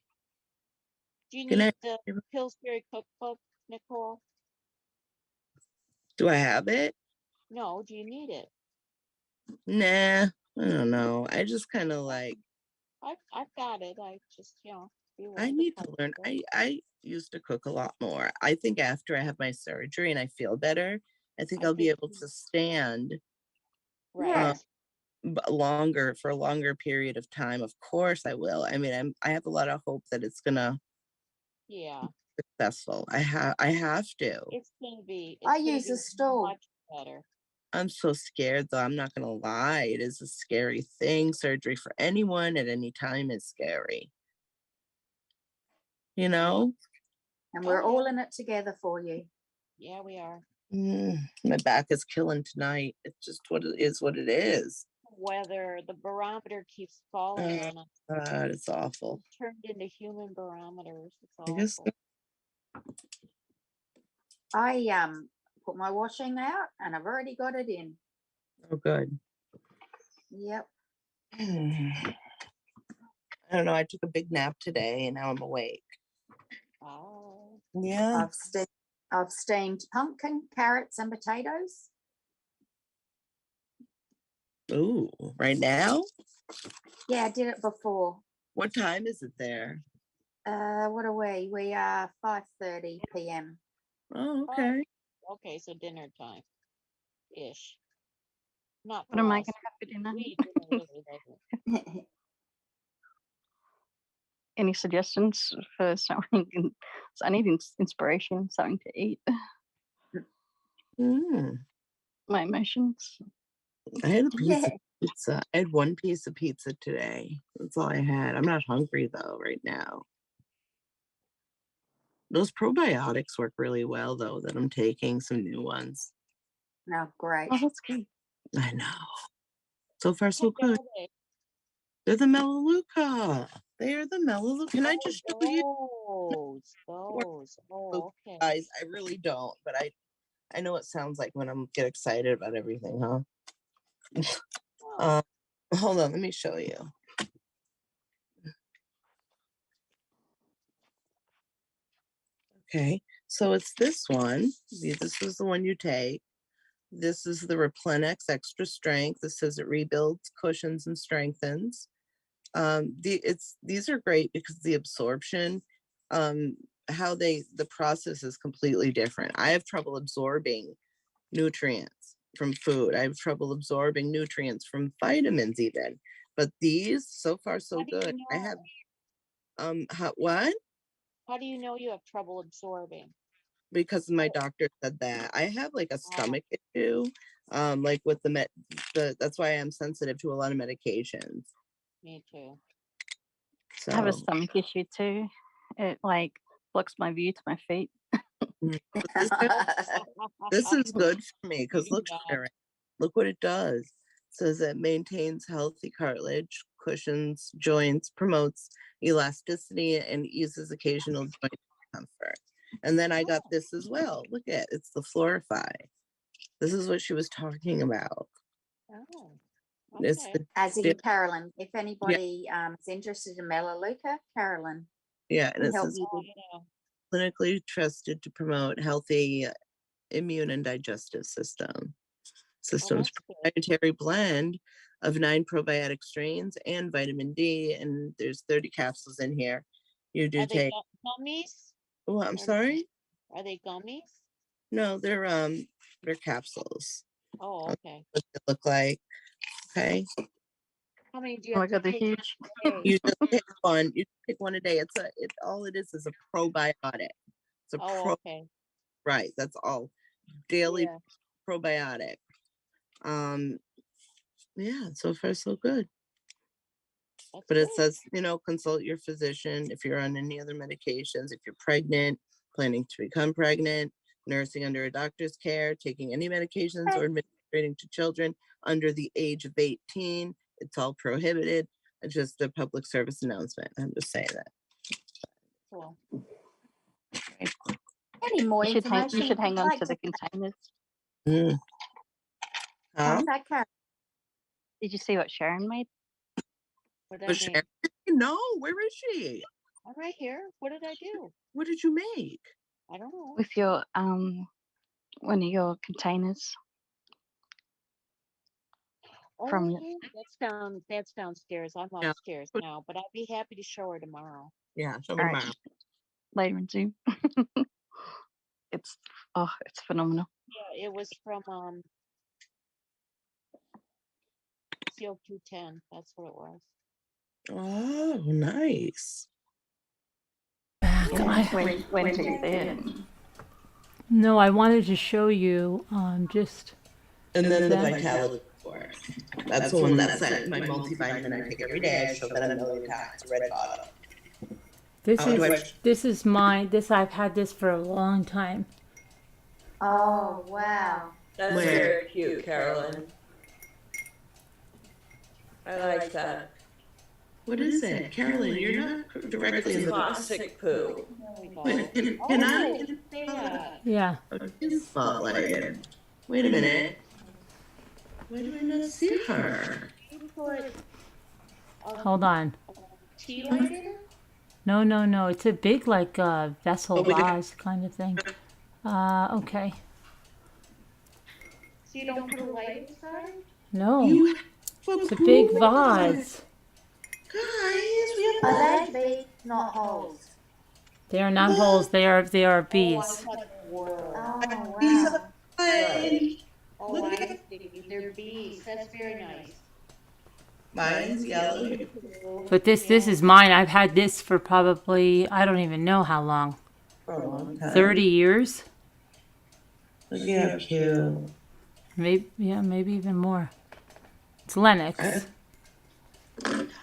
Do you Good need night. the Pillsbury cookbook, Nicole? Do I have it? No, do you need it? Nah, I don't know. I just kind of like, I've got it. I just, be I willing need to to learn. I used to cook a lot more. I think after I have my surgery and I feel better, I think I'll be able to stand Right. longer for a longer period of time. Of course I will. I mean, I have a lot of hope that it's gonna Yeah. be successful. I have to. It's gonna be. I use a stool. Much better. I'm so scared though. I'm not gonna lie. It is a scary thing. Surgery for anyone at any time is scary. You know? And we're all in it together for you. Yeah, we are. My back is killing tonight. It's just what it is. Weather, the barometer keeps falling on us. God, it's awful. It's turned into human barometers. It's I guess awful. I put my washing out and I've already got it in. Oh, good. Yep. I don't know. I took a big nap today and now I'm awake. Oh. Yeah. I've steamed pumpkin, carrots, and potatoes. Ooh, right now? Yeah, I did it before. What time is it there? What are we? We are 5:30 p.m. Oh, okay. Okay, so dinner time ish. Not What am I going to have for dinner? We eat dinner really late. Any suggestions for something? So I need inspiration, something to eat. My emotions. I had a piece of pizza. I had one piece of pizza today. That's all I had. I'm not hungry though right now. Those probiotics work really well though that I'm taking, some new ones. No, great. Oh, that's good. I know. So far so good. They're the Melaleuca. They are the Melaleuca. Can I just show you? Those. Oh, okay. Guys, I really don't, but I know it sounds like when I'm get excited about everything, huh? Hold on, let me show you. Okay, so it's this one. This is the one you take. This is the Replenex Extra Strength. This says it rebuilds, cushions, and strengthens. These are great because the absorption, the process is completely different. I have trouble absorbing nutrients from food. I have trouble absorbing nutrients from vitamins even. But these, so far so good. I have what? How do you know you have trouble absorbing? Because my doctor said that. I have like a stomach issue, like with that's why I'm sensitive to a lot of medications. Me too. I have a So stomach issue too. It like blocks my view to my feet. This is good for me because look, Sharon, look what it does. It says it maintains healthy cartilage, cushions, joints, promotes elasticity, and eases occasional joint comfort. And then I got this as well. Look at it's the Florify. This is what she was talking about. Oh, It's okay. the As in Carolyn, if anybody is interested in Melaleuca, Carolyn and can it help says you with clinically trusted to promote healthy immune and digestive systems proprietary blend of 9 probiotic strains and vitamin D, and there's 30 capsules in here. You do Are they take gummies? well, I'm sorry? Are they gummies? No, they're capsules. Oh, okay. What they look like. Okay. How many do you Oh have my to God, they're take huge. a day? You just pick one. You pick one a day. All it is a probiotic. It's a Oh, okay. right. That's all. Daily Yeah. probiotic. Yeah, so far so good. That's But it good. says, consult your physician if you're on any other medications, if you're pregnant, planning to become pregnant, nursing under a doctor's care, taking any medications or administrating to children under the age of 18. It's all prohibited. It's just a public service announcement. I'm just saying that. Cool. any more You should hang. information. You should hang I'd on like to the containers. How's that, Carolyn? Did you see what Sharon made? What did I But make? Sharon, no, where is she? I'm right here. What did I do? What did you make? I don't know. With your one of your containers Oh, from yeah, that's downstairs. I'm Yeah. upstairs now, but I'd be happy to show her tomorrow. Yeah, show me All right. tomorrow. later in Zoom. It's phenomenal. Yeah, it was from CO210. That's what it was. Oh, nice. When to then. No, I wanted to show you just. And then the that- Vitality Core. That's the one that's like my multivitamin I take every day. I show that a million times. Red bottle. This is mine. I've had this for a long time. Oh, wow. That's very cute, Carolyn. I like that. What is it? Carolyn, you're not directly in the Classic poo. Wait, can I? Yeah. Spotlighted. Wait a minute. Why do I not see her? Hold on. Tea light in it? No. It's a big vessel we got- vase kind of thing. Okay. So you don't put a light inside? No. It's a big vase. Guys, we have Are they bees, not holes? They are not holes. They are Oh, I bees. thought they were. Oh, These wow. are mine. Oh, Look I see. They're bees. That's very nice. Mine's yellow. But this is mine. I've had this for probably, I don't even know how long. For a long time. 30 years? Look how cute. Maybe even more. It's Lennox.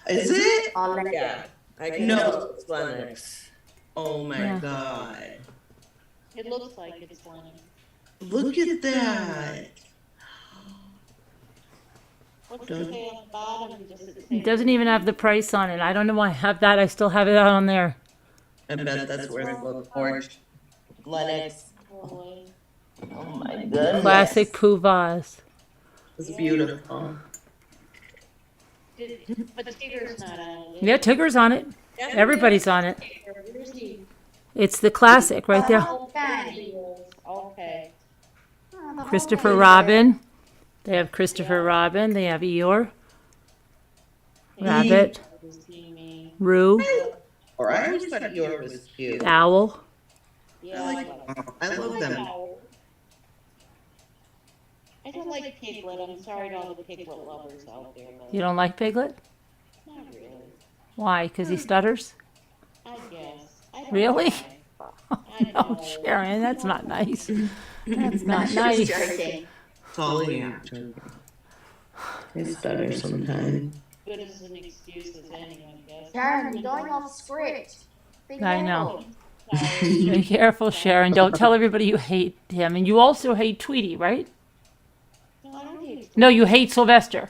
Is it? Yeah, I can No. tell it's Lennox. Oh my Yeah. god. It looks like it's one. Look at that. What's it say on the bottom? Does it say? It doesn't even have the price on it. I don't know why I have that. I still have it out on there. I bet that's worth a little orange. Lennox. Boy. Oh my goodness. Classic poo vase. It's beautiful. But Tigger's not on it. Yeah, Tigger's on it. Everybody's on it. Where's he? It's the classic right there. Okay. Okay. Christopher Robin. They have Christopher Robin. They have Eeyore. Rabbit. Roo. Or I always thought yours was cute. Owl. Yeah, I love them. I don't like Piglet. I'm sorry to all the Piglet lovers out there. But You don't like Piglet? not really. Why? Because he stutters? I guess. I don't Really? know. I Oh, know. Sharon, that's not nice. That's not Just nice. joking. It's all you. I stutter sometimes. Good as an excuse as any, I guess. Karen, you're going off script. Be I know. careful. Be careful, Sharon. Don't tell everybody you hate him. And you also hate Tweety, right? No, I don't hate. No, you hate Sylvester.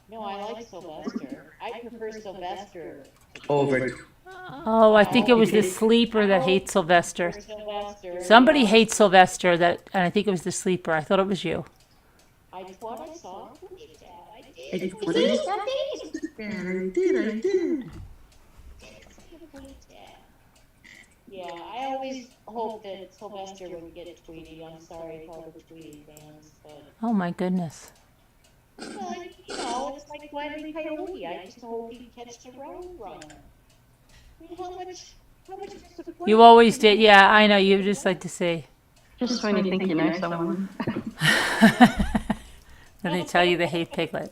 No, I like Sylvester. I prefer Sylvester. Over. Oh, I think it was the sleeper that hates Sylvester. Sylvester. Somebody hates Sylvester, and I think it was the sleeper. I thought it was you. I thought I saw. I did. I did. Yeah, I always hope that Sylvester would get Tweety. I'm sorry to all the Tweety fans, but Oh my goodness. well, it's like Wile E. Coyote. I just hope he catch the road runner. I mean, how much disappointment You always did. Yeah, I know. You just like to see. Just when you think you know someone. Then they tell you they hate Piglet.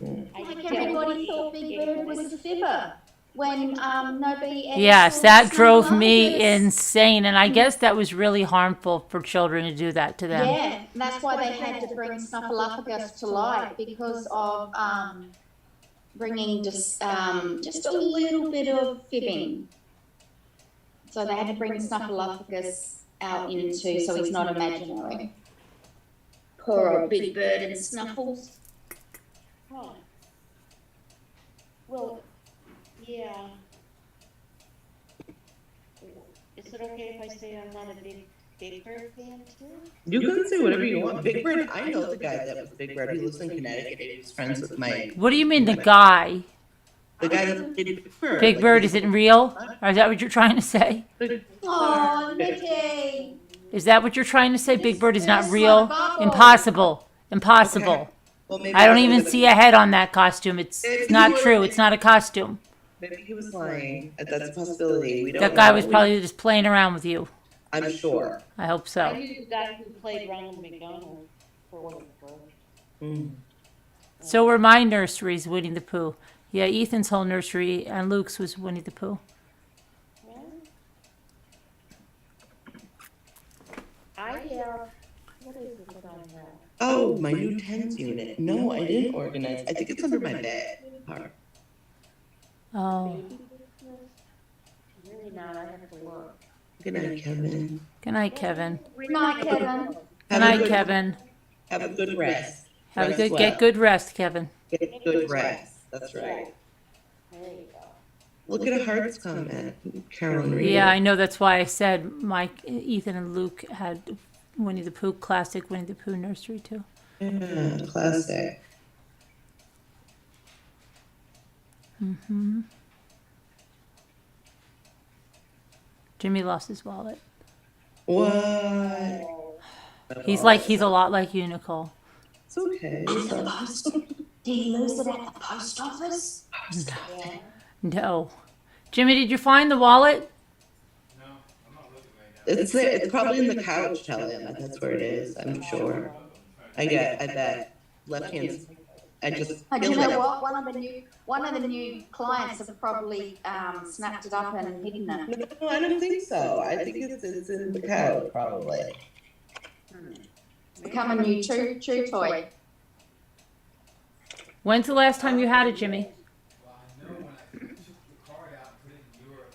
Like everybody thought Big Bird was a fibber when nobody ever Yes, saw that the drove snow me globes. insane, and I guess that was really harmful for children to do that to them. Yeah, and that's why they had to bring Snuffleupagus to light because of bringing just a little bit of fibbing. So they had to bring Snuffleupagus out into so he's not imaginary. Poor old Big Bird and Snuffles. Huh. Well, yeah. Is it okay if I say I'm not a Big Bird fan too? You can say whatever you want. Big Bird, I know the guy that was Big Bird. He lives in Connecticut. He was friends with Mike. What do you mean, the guy? The guy that played Big Bird. Big Bird isn't real? Or is that what you're trying to say? Oh, Nikki. Is that what you're trying to say? Big Bird is not It's real? like Bubble. Impossible. Impossible. Okay. Well, maybe I don't he even was- see a head on that costume. It's Maybe not he was- true. It's not a costume. Maybe he was lying. That's a possibility. We don't That guy know. was probably just playing around with you. I'm sure. I hope I so. knew the guy who played Ronald McDonald for what it was. Mm. So were my nurseries Winnie the Pooh. Yeah, Ethan's whole nursery and Luke's was Winnie the Pooh. I have. What is it that I have? Oh, my new tens unit. No, I didn't organize. I think it's under my bed. Alright. Oh, Really not. I have to look. Good night, Kevin. good night, Kevin. Good night, Kevin. Good Have a night, good- Kevin. Have a good rest. Have a Rest good, well. get good rest, Kevin. Get good rest. That's right. There you go. Look at a hearts comment. Carolyn Reed. Yeah, I know. That's why I said Mike, Ethan, and Luke had Winnie the Pooh, classic Winnie the Pooh nursery too. Yeah, classic. Mm-hmm. Jimmy lost his wallet. What? He's a lot like you, Nicole. It's okay. Did he lose it at the post office? No. Jimmy, did you find the wallet? It's there. It's probably in the couch. Tell him that's where it is. I'm sure. I bet. Left hand. I just. Oh, do you feel know it. what? One of the new clients have probably snapped it up and hidden it. No, I don't think so. I think it's in the couch probably. It's become a new chew toy. When's the last time you had it, Jimmy? Well, I know when I took the card out and put it in your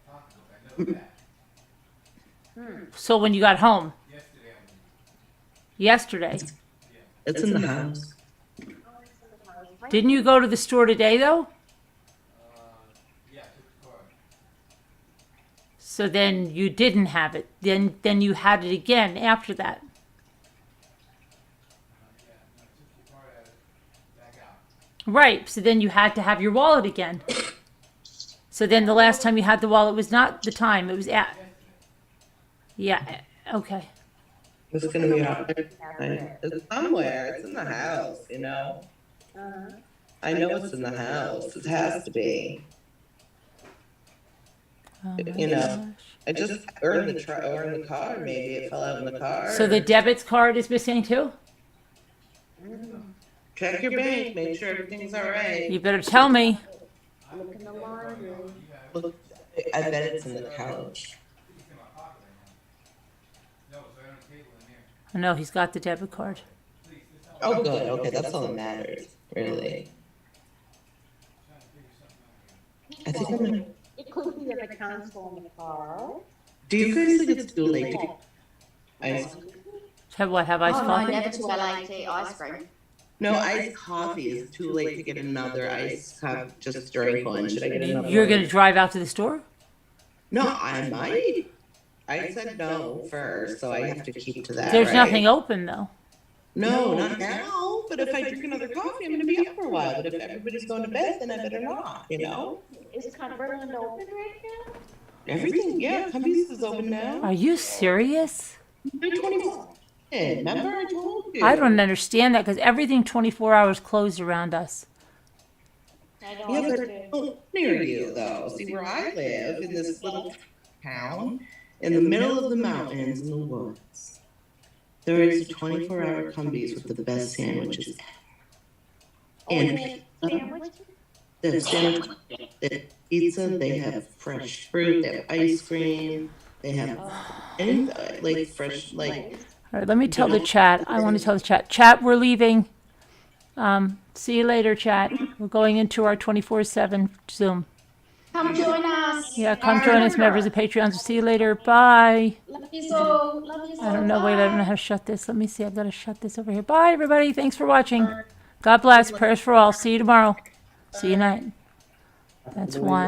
pocketbook, I know that. So when you got home? Yesterday, Yesterday. It's in the house. Didn't you go to the store today, though? yeah, I took the card. So then you didn't have it. Then you had it again after that. Yeah, I took the card out, back out. Right. So then you had to have your wallet again. So then the last time you had the wallet was not the time. It was at. Yeah. Okay. It's gonna be out there. It's somewhere. It's in the house. You know. I know it's in the house. It has to be. Oh my You know. gosh. I just or in the car. Maybe it fell out in the car. So the debit card is missing too? Check your bank. Make sure everything's all right. You better tell me. Look in the laundry. Look, I bet it's in the couch. It's in my pocket right now. No, it's right on the table in there. Oh, no, he's got the debit card. Please, just help me. Oh, good. Okay, that's all that matters. Really. I'm trying to figure something out here. I think I'm gonna. We have a console in the car. Do you guys think it's too late to get ice? Have what? Have iced Oh no, coffee? never too late to eat ice cream. No, iced coffee. Is it too late to get another iced cup? Just drink one. Should I get another You're one? going to drive out to the store? No, I might. I said no first, so I have to keep to that. There's right? nothing open though. No, not now. But if I drink another coffee, I'm going to be up for a while. But if everybody's going to bed, then I better not, you know? Is Cumberland open right now? Everything, yeah, Cumbies is open now. Are you serious? They're 24. Remember I told you? I don't understand that because everything 24 hours closed around us. Yeah, but near you, though. See, where I live, in this little town, in the middle of the mountains in the woods, there is a 24-hour Cumbies with the best sandwiches ever. And they have sandwich, they have pizza, they have fresh fruit, they have ice cream, they have anything, like fresh, like... All right, let me tell the chat. I want to tell the chat. Chat, we're leaving. See you later, chat. We're going into our 24/7 Zoom. Come join us. Yeah, come join us, members of Patreon. See you later. Bye. Love you all. Love you all. I don't know. Wait, I don't know how to shut this. Let me see. I've got to shut this over here. Bye, everybody. Thanks for watching. God bless. Prayers for all. See you tomorrow. See you tonight. That's one.